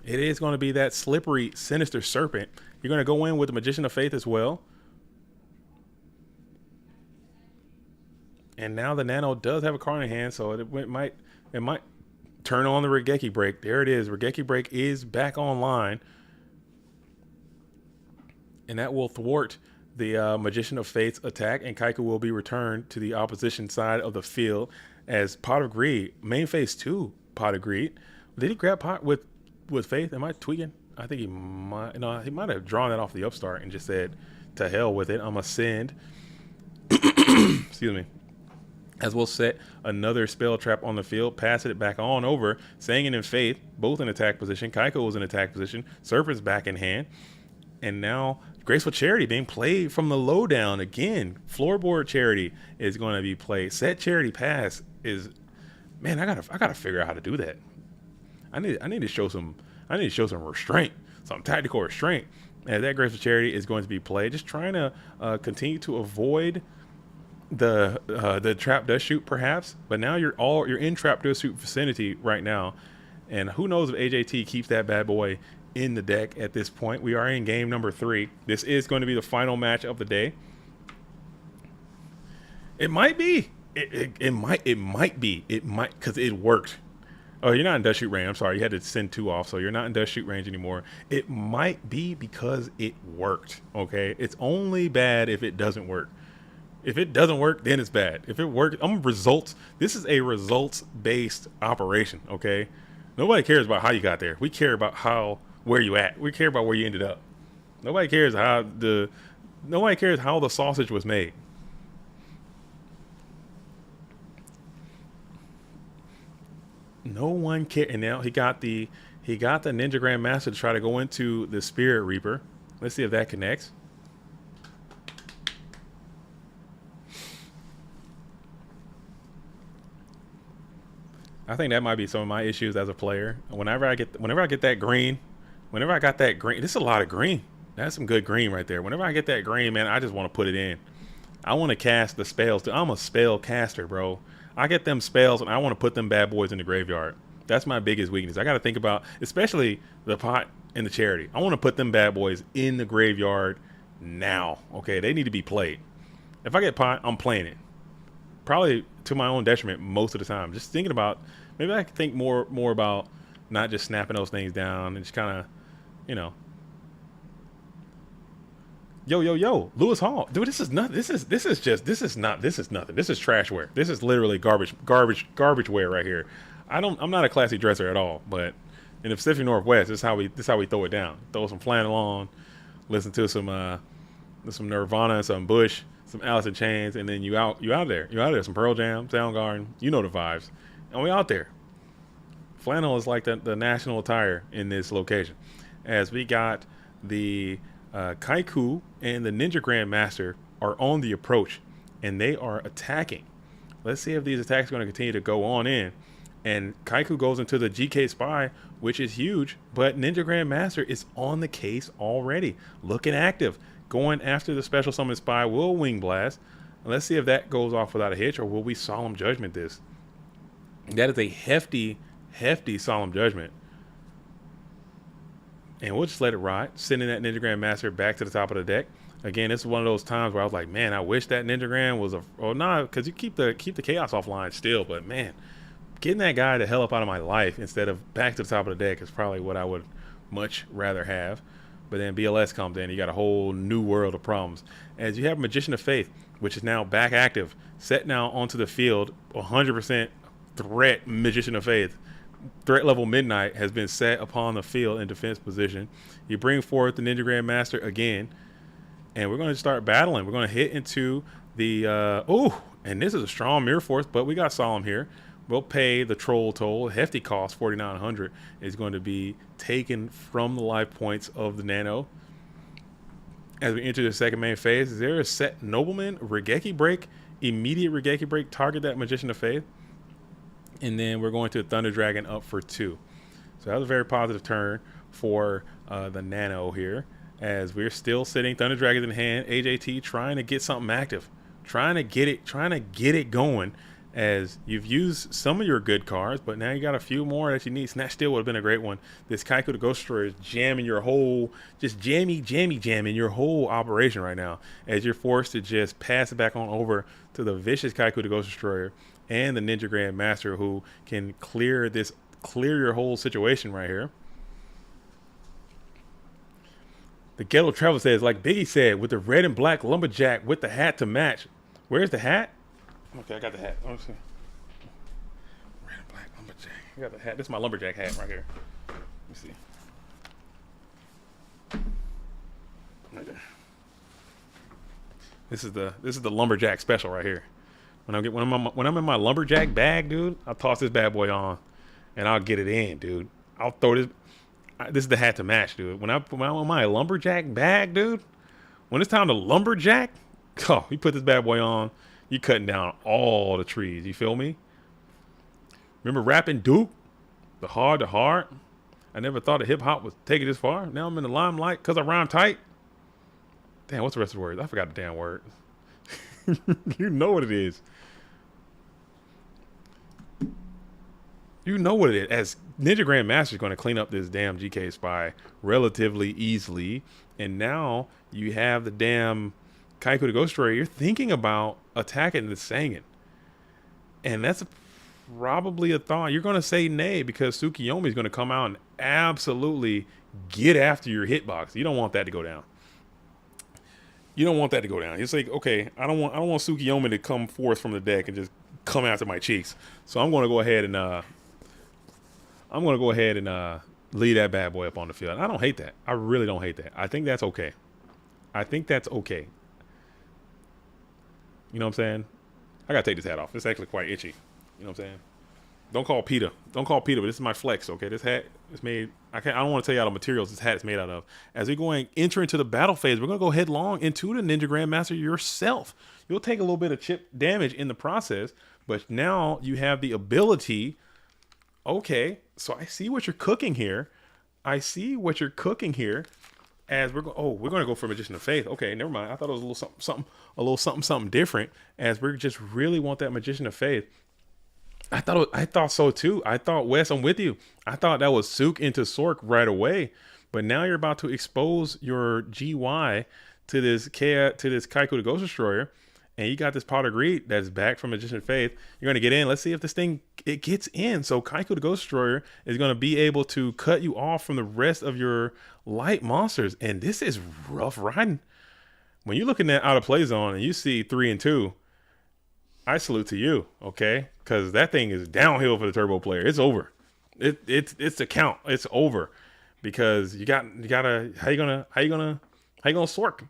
It is going to be that slippery, sinister Serpent. You're going to go in with the Magician of Faith as well. And now the Nano does have a card in hand, so it might turn on the Regeki Break. There it is. Regeki Break is back online. And that will thwart the Magician of Faith's attack, and Kaiku will be returned to the opposition side of the field as Pot of Greed. Main phase 2, Pot of Greed. Did he grab Pot with Faith? Am I tweaking? I think he might. No, he might have drawn that off the upstart and just said, to hell with it. I'm going to send. Excuse me. As we'll set another spell trap on the field, pass it back on over. Sangin and Faith, both in attack position. Kaiko was in attack position. Serpent's back in hand. And now Graceful Charity being played from the lowdown again. Floorboard Charity is going to be played. Set Charity pass is, man, I gotta figure out how to do that. I need to show some restraint, some tactical restraint. And that Graceful Charity is going to be played. Just trying to continue to avoid the Trap Dust Shoot perhaps. But now you're in Trap Dust Shoot vicinity right now. And who knows if AJT keeps that bad boy in the deck at this point. We are in game number 3. This is going to be the final match of the day. It might be. It might be. It might, because it worked. Oh, you're not in Dust Shoot range. I'm sorry. You had to send 2 off, so you're not in Dust Shoot range anymore. It might be because it worked, okay? It's only bad if it doesn't work. If it doesn't work, then it's bad. If it works, this is a results-based operation, okay? Nobody cares about how you got there. We care about where you at. We care about where you ended up. Nobody cares how the sausage was made. No one cares. And now he got the Ninja Grandmaster to try to go into the Spirit Reaper. Let's see if that connects. I think that might be some of my issues as a player. Whenever I get that green, this is a lot of green. That's some good green right there. Whenever I get that green, man, I just want to put it in. I want to cast the spells. I'm a spell caster, bro. I get them spells and I want to put them bad boys in the graveyard. That's my biggest weakness. I got to think about, especially the pot and the charity. I want to put them bad boys in the graveyard now. Okay, they need to be played. If I get pot, I'm playing it. Probably to my own detriment most of the time. Just thinking about, maybe I could think more about not just snapping those things down and just kind of, you know, yo, Lewis Hall, dude. This is nothing. This is nothing. This is trashware. This is literally garbageware right here. I'm not a classy dresser at all, but in the Pacific Northwest, this is how we throw it down. Throw some flannel on, listen to some Nirvana, some Bush, some Alice in Chains, and then you out there. Some Pearl Jam, Soundgarden. You know the vibes, and we out there. Flannel is like the national attire in this location, as we got the Kaiku and the Ninja Grandmaster are on the approach, and they are attacking. Let's see if these attacks are going to continue to go on in. And Kaiku goes into the GK Spy, which is huge, but Ninja Grandmaster is on the case already, looking active, going after the special summon Spy. Will Wing Blast. Let's see if that goes off without a hitch, or will we Solemn Judgment this? That is a hefty Solemn Judgment. And we'll just let it ride, sending that Ninja Grandmaster back to the top of the deck. Again, this is one of those times where I was like, man, I wish that Ninja Grand was because you keep the chaos offline still, but man, getting that guy the hell up out of my life instead of back to the top of the deck is probably what I would much rather have. But then BLS comes in, you got a whole new world of problems. As you have Magician of Faith, which is now back active, set now onto the field, 100% threat Magician of Faith. Threat level Midnight has been set upon the field in defense position. You bring forth the Ninja Grandmaster again, and we're going to start battling. We're going to hit into the and this is a strong Mirror Force, but we got Solemn here. We'll pay the Troll Toll. Hefty cost, 4,900, is going to be taken from the life points of the Nano. As we enter the second main phase, is there a set Nobleman, Regeki Break, immediate Regeki Break, target that Magician of Faith, and then we're going to Thunder Dragon up for 2. So that was a very positive turn for the Nano here, as we're still sitting Thunder Dragons in hand. AJT trying to get something active, trying to get it going, as you've used some of your good cards, but now you got a few more that you need. Snatch Steal would have been a great one. This Kaiku the Ghost Destroyer is jamming your whole, just jamming your whole operation right now, as you're forced to just pass it back on over to the vicious Kaiku the Ghost Destroyer and the Ninja Grandmaster, who can clear your whole situation right here. The Ghetto Travel says, like Biggie said, with the red and black lumberjack with the hat to match. Where's the hat? Okay, I got the hat. Let's see. Red and black lumberjack. I got the hat. This is my lumberjack hat right here. Let me see. Right there. This is the lumberjack special right here. When I'm in my lumberjack bag, dude, I'll toss this bad boy on, and I'll get it in, dude. I'll throw this. This is the hat to match, dude. When I'm in my lumberjack bag, dude, when it's time to lumberjack, you put this bad boy on, you cutting down all the trees. You feel me? Remember rapping Duke, the hard to hard? I never thought hip hop was taking this far. Now I'm in the limelight because I rhyme tight. Damn, what's the rest of the words? I forgot the damn word. You know what it is. You know what it is. As Ninja Grandmaster is going to clean up this damn GK Spy relatively easily. And now you have the damn Kaiku the Ghost Destroyer. You're thinking about attacking the Sangan. And that's probably a thought. You're going to say nay because Tsukiyomi is going to come out and absolutely get after your hitbox. You don't want that to go down. You don't want that to go down. It's like, okay, I don't want Tsukiyomi to come forth from the deck and just come after my cheeks. So I'm going to go ahead and lead that bad boy up on the field. And I don't hate that. I really don't hate that. I think that's okay. You know what I'm saying? I gotta take this hat off. It's actually quite itchy. You know what I'm saying? Don't call PETA, but this is my flex, okay? This hat is made, I don't want to tell you all the materials this hat is made out of. As we enter into the battle phase, we're going to go headlong into the Ninja Grandmaster yourself. You'll take a little bit of chip damage in the process, but now you have the ability. Okay, so I see what you're cooking here. as we're going to go for Magician of Faith. Okay, never mind. I thought it was a little something different. As we just really want that Magician of Faith. I thought so too. I thought, Wes, I'm with you. I thought that was Sook into Sork right away, but now you're about to expose your GY to this Kaiku the Ghost Destroyer, and you got this Pot of Greed that's back from Magician of Faith. You're gonna get in. Let's see if this thing it gets in. So Kaiku the Ghost Destroyer is gonna be able to cut you off from the rest of your light monsters, and this is rough riding. When you're looking at out of play zone and you see 3 and 2. I salute to you, okay? Because that thing is downhill for the turbo player. It's over. It's the count. It's over because you gotta how you gonna Sork?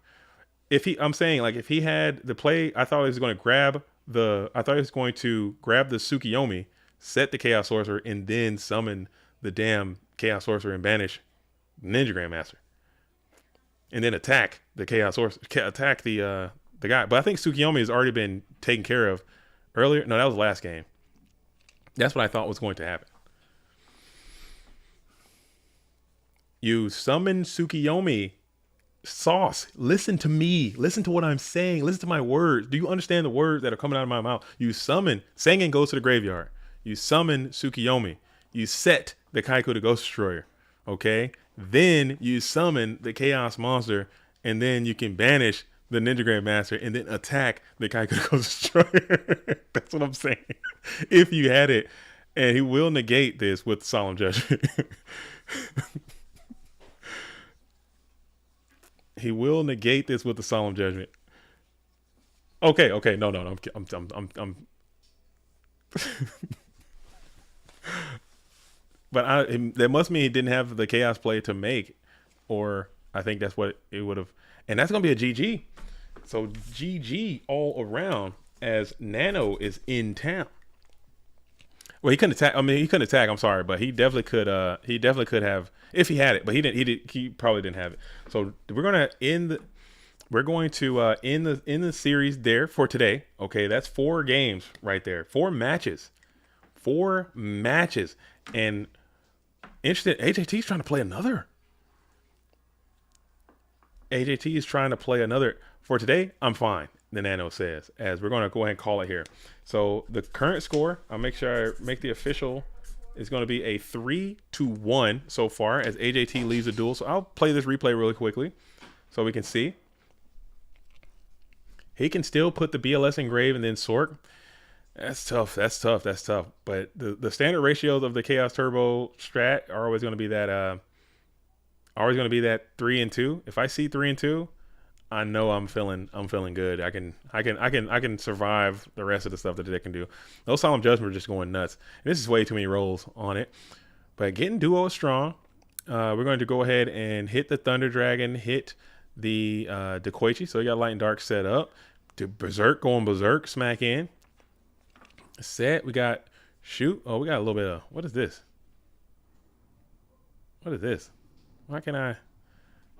I'm saying like if he had the play, I thought he was going to grab the Tsukiyomi, set the Chaos Sorcerer, and then summon the damn Chaos Sorcerer and banish Ninja Grandmaster, and then attack the Chaos Sorcerer, attack the guy. But I think Tsukiyomi has already been taken care of earlier. No, that was last game. That's what I thought was going to happen. You summon Tsukiyomi. Sauce, listen to me. Listen to what I'm saying. Listen to my words. Do you understand the words that are coming out of my mouth? You summon. Sangen goes to the graveyard. You summon Tsukiyomi. You set the Kaiku the Ghost Destroyer. Okay? Then you summon the Chaos Monster, and then you can banish the Ninja Grandmaster and then attack the Kaiku the Ghost Destroyer. That's what I'm saying. If you had it. And he will negate this with Solemn Judgment. He will negate this with the Solemn Judgment. Okay. No. I'm but that must mean he didn't have the Chaos play to make, or I think that's what it would have. And that's gonna be a GG. So GG all around as Nano is in town. Well, he couldn't attack. I mean, he couldn't attack. I'm sorry, but he definitely could. He definitely could have if he had it, but he didn't. He probably didn't have it. So we're gonna end the. We're going to end the series there for today. Okay, that's 4 games right there. 4 matches. 4 matches. And interested, AJT's trying to play another. AJT is trying to play another. For today, I'm fine. The Nano says, as we're going to go ahead and call it here. So the current score, I'll make sure I make the official, is going to be a 3-1 so far as AJT leaves the duel. So I'll play this replay really quickly so we can see. He can still put the BLS Engrave and then Sork. That's tough. But the standard ratios of the Chaos Turbo strat are always going to be that 3 and 2. If I see 3 and 2, I know I'm feeling good. I can survive the rest of the stuff that they can do. Those Solemn Judgment are just going nuts. And this is way too many rolls on it. But getting duo is strong. We're going to go ahead and hit the Thunder Dragon, hit the Dekoichi. So you got Light and Dark set up. Berserk, going Berserk, smack in. Set, we got shoot. Oh, we got a little bit of, what is this? Why can I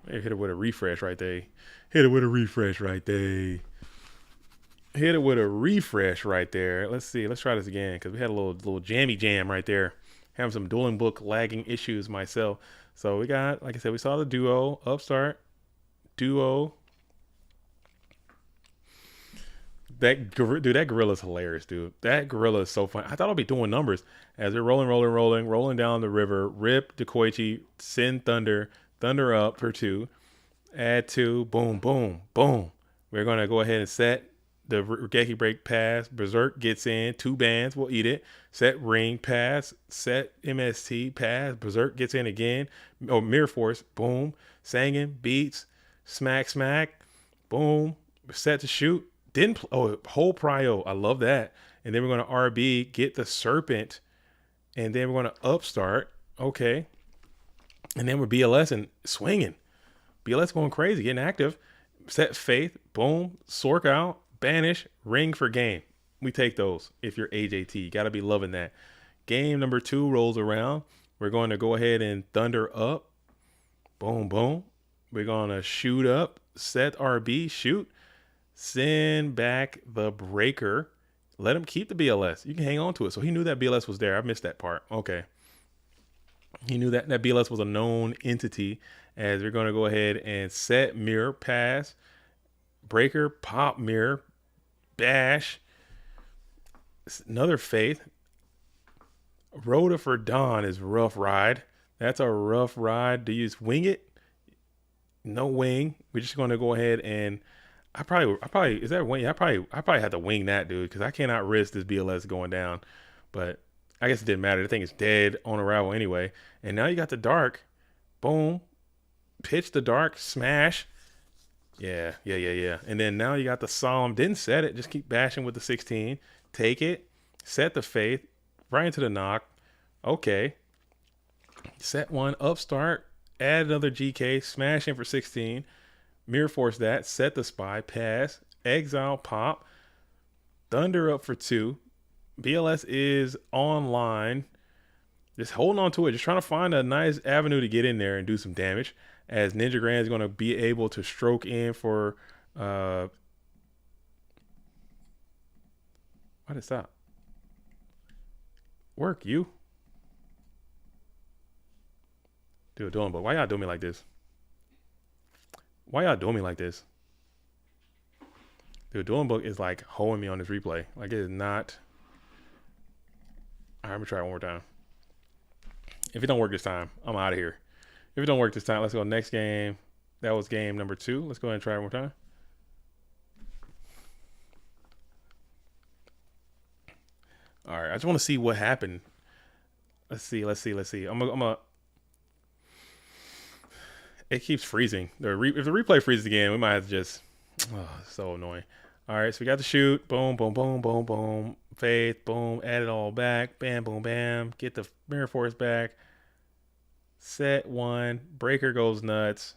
hit it with a refresh right there? Hit it with a refresh right there. Let's see. Let's try this again because we had a little jammy jam right there. Having some dueling book lagging issues myself. So we got, like I said, we saw the duo, upstart, duo. That gorilla is hilarious, dude. That gorilla is so fun. I thought I'd be doing numbers as they're rolling down the river. Rip Dekoichi, send Thunder up for 2. Add 2, boom, boom, boom. We're going to go ahead and set the Geki Break pass. Berserk gets in, 2 bands, we'll eat it. Set Ring pass, set MST pass. Berserk gets in again. Oh, Mirror Force, boom. Sangen, beats, smack, boom. Set to shoot. Whole prio. I love that. And then we're going to RB, get the Serpent, and then we're going to upstart. Okay. And then we're BLS and swinging. BLS going crazy, getting active. Set Faith, boom, Sork out, banish, ring for game. We take those if you're AJT. Got to be loving that. Game number 2 rolls around. We're going to go ahead and Thunder up. Boom, boom. We're going to shoot up, set RB, shoot. Send back the breaker. Let him keep the BLS. You can hang on to it. So he knew that BLS was there. I missed that part. Okay. He knew that BLS was a known entity. As we're going to go ahead and set mirror pass, breaker, pop, mirror, bash, another faith. Rhoda for Dawn is rough ride. That's a rough ride. Do you just wing it? No wing. We're just going to go ahead and I probably is that wing? I probably had to wing that dude because I cannot risk this BLS going down. But I guess it didn't matter. The thing is dead on arrival anyway. And now you got the dark. Boom. Pitch the dark. Smash. Yeah. And then now you got the solemn. Didn't set it. Just keep bashing with the 16. Take it. Set the faith. Right into the knock. Okay. Set one. Upstart. Add another GK. Smash in for 16. Mirror force that. Set the spy. Pass. Exile. Pop. Thunder up for 2. BLS is online. Just holding on to it. Just trying to find a nice avenue to get in there and do some damage. As Ninja Grand is going to be able to stroke in for why did it stop? Work you. Dude, doing but why y'all doing me like this? Why y'all doing me like this? Dude, Dueling Book is like holding me on this replay. Like it is not. Alright, I'm gonna try it one more time. If it don't work this time, I'm out of here. If it don't work this time, let's go next game. That was game number 2. Let's go ahead and try it one more time. Alright, I just want to see what happened. Let's see. I'm a it keeps freezing. If the replay freezes again, we might have to just. Oh, it's so annoying. All right, so we got the shoot. Boom, boom, boom, boom, boom. Faith. Boom. Add it all back. Bam, boom, bam. Get the mirror force back. Set one. Breaker goes nuts.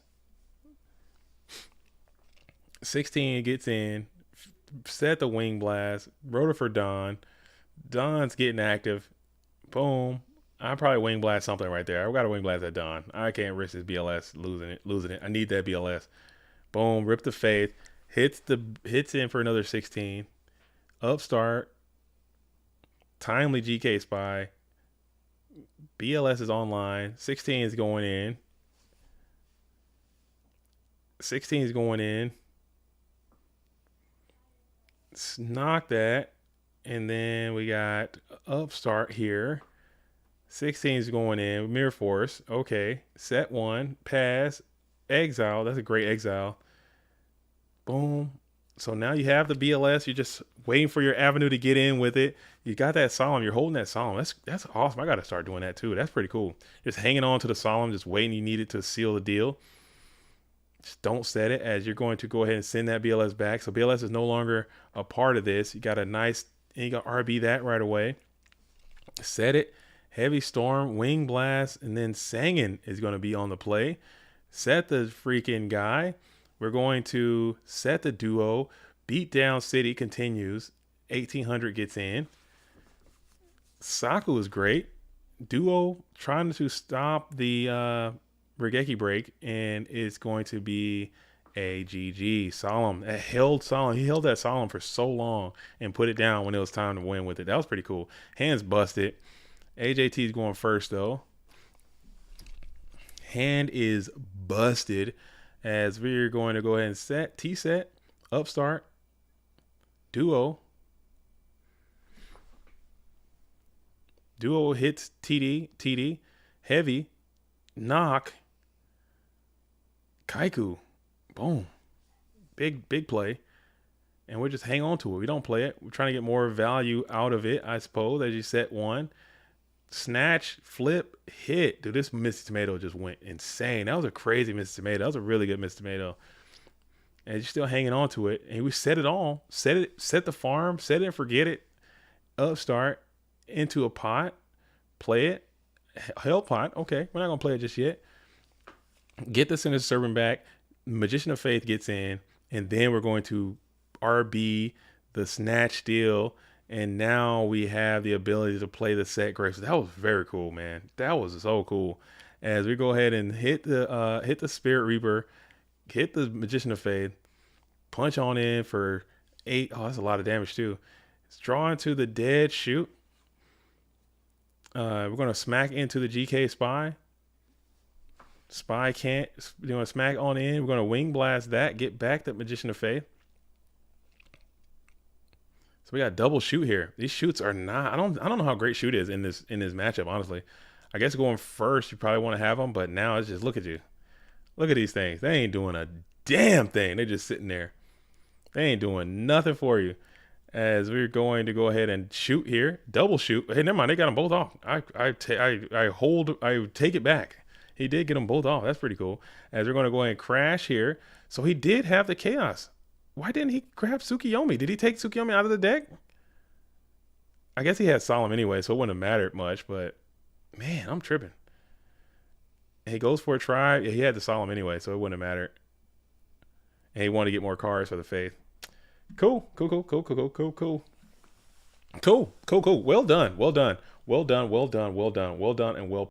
16 gets in. Set the wing blast. Rotor for Don. Don's getting active. Boom. I probably wing blast something right there. I got to wing blast at Don. I can't risk this BLS losing it. I need that BLS. Boom, rip the faith. Hits in for another 16. Upstart. Timely GK spy. BLS is online. 16 is going in. 16 is going in. Knock that. And then we got upstart here. 16 is going in. Mirror force. Okay. Set one. Pass. Exile. That's a great exile. Boom. So now you have the BLS. You're just waiting for your avenue to get in with it. You got that solemn. You're holding that solemn. That's awesome. I got to start doing that too. That's pretty cool. Just hanging on to the solemn, just waiting. You need it to seal the deal. Just don't set it as you're going to go ahead and send that BLS back. So BLS is no longer a part of this. You got a nice, and you got RB that right away. Set it. Heavy Storm, Wing Blast, and then Sangin is going to be on the play. Set the freaking guy. We're going to set the duo. Beat Down City continues. 1800 gets in. Saku is great. Duo trying to stop the Regeki break, and it's going to be a GG. Solemn. Solemn. He held that Solemn for so long and put it down when it was time to win with it. That was pretty cool. Hands busted. AJT is going first, though. Hand is busted as we're going to go ahead and set. T-set. Upstart. Duo. Duo hits TD. Heavy. Knock. Kaiku. Boom. Big play. And we're just hang on to it. We don't play it. We're trying to get more value out of it, I suppose, as you set one. Snatch, flip, hit. Dude, this Mr. Tomato just went insane. That was a crazy Mr. Tomato. That was a really good Mr. Tomato. And you're still hanging on to it. And we set it all. Set the farm. Set it and forget it. Upstart into a pot. Play it. Hell pot. Okay, we're not going to play it just yet. Get the Sinister Servant back. Magician of Faith gets in. And then we're going to RB the Snatch Steal. And now we have the ability to play the set grace. That was very cool, man. That was so cool. As we go ahead and hit the Spirit Reaper, hit the Magician of Faith, punch on in for 8. Oh, that's a lot of damage too. It's drawn to the dead shoot. We're gonna smack into the GK Spy. Spy can't. You know, smack on in. We're gonna wing blast that. Get back that Magician of Faith. So we got double shoot here. These shoots are not. I don't know how great shoot is in this matchup. Honestly, I guess going first you probably want to have them, but now it's just look at you. Look at these things. They ain't doing a damn thing. They're just sitting there. They ain't doing nothing for you. As we're going to go ahead and shoot here, double shoot. Hey, never mind. They got them both off. I take it back. He did get them both off. That's pretty cool. As we're going to go ahead and crash here. So he did have the chaos. Why didn't he grab Tsukiyomi? Did he take Tsukiyomi out of the deck? I guess he had Solemn anyway, so it wouldn't have mattered much. But man, I'm tripping. And he goes for a try. Yeah, he had the Solemn anyway, so it wouldn't have mattered. And he wanted to get more cards for the Faith. Cool. Well done. And well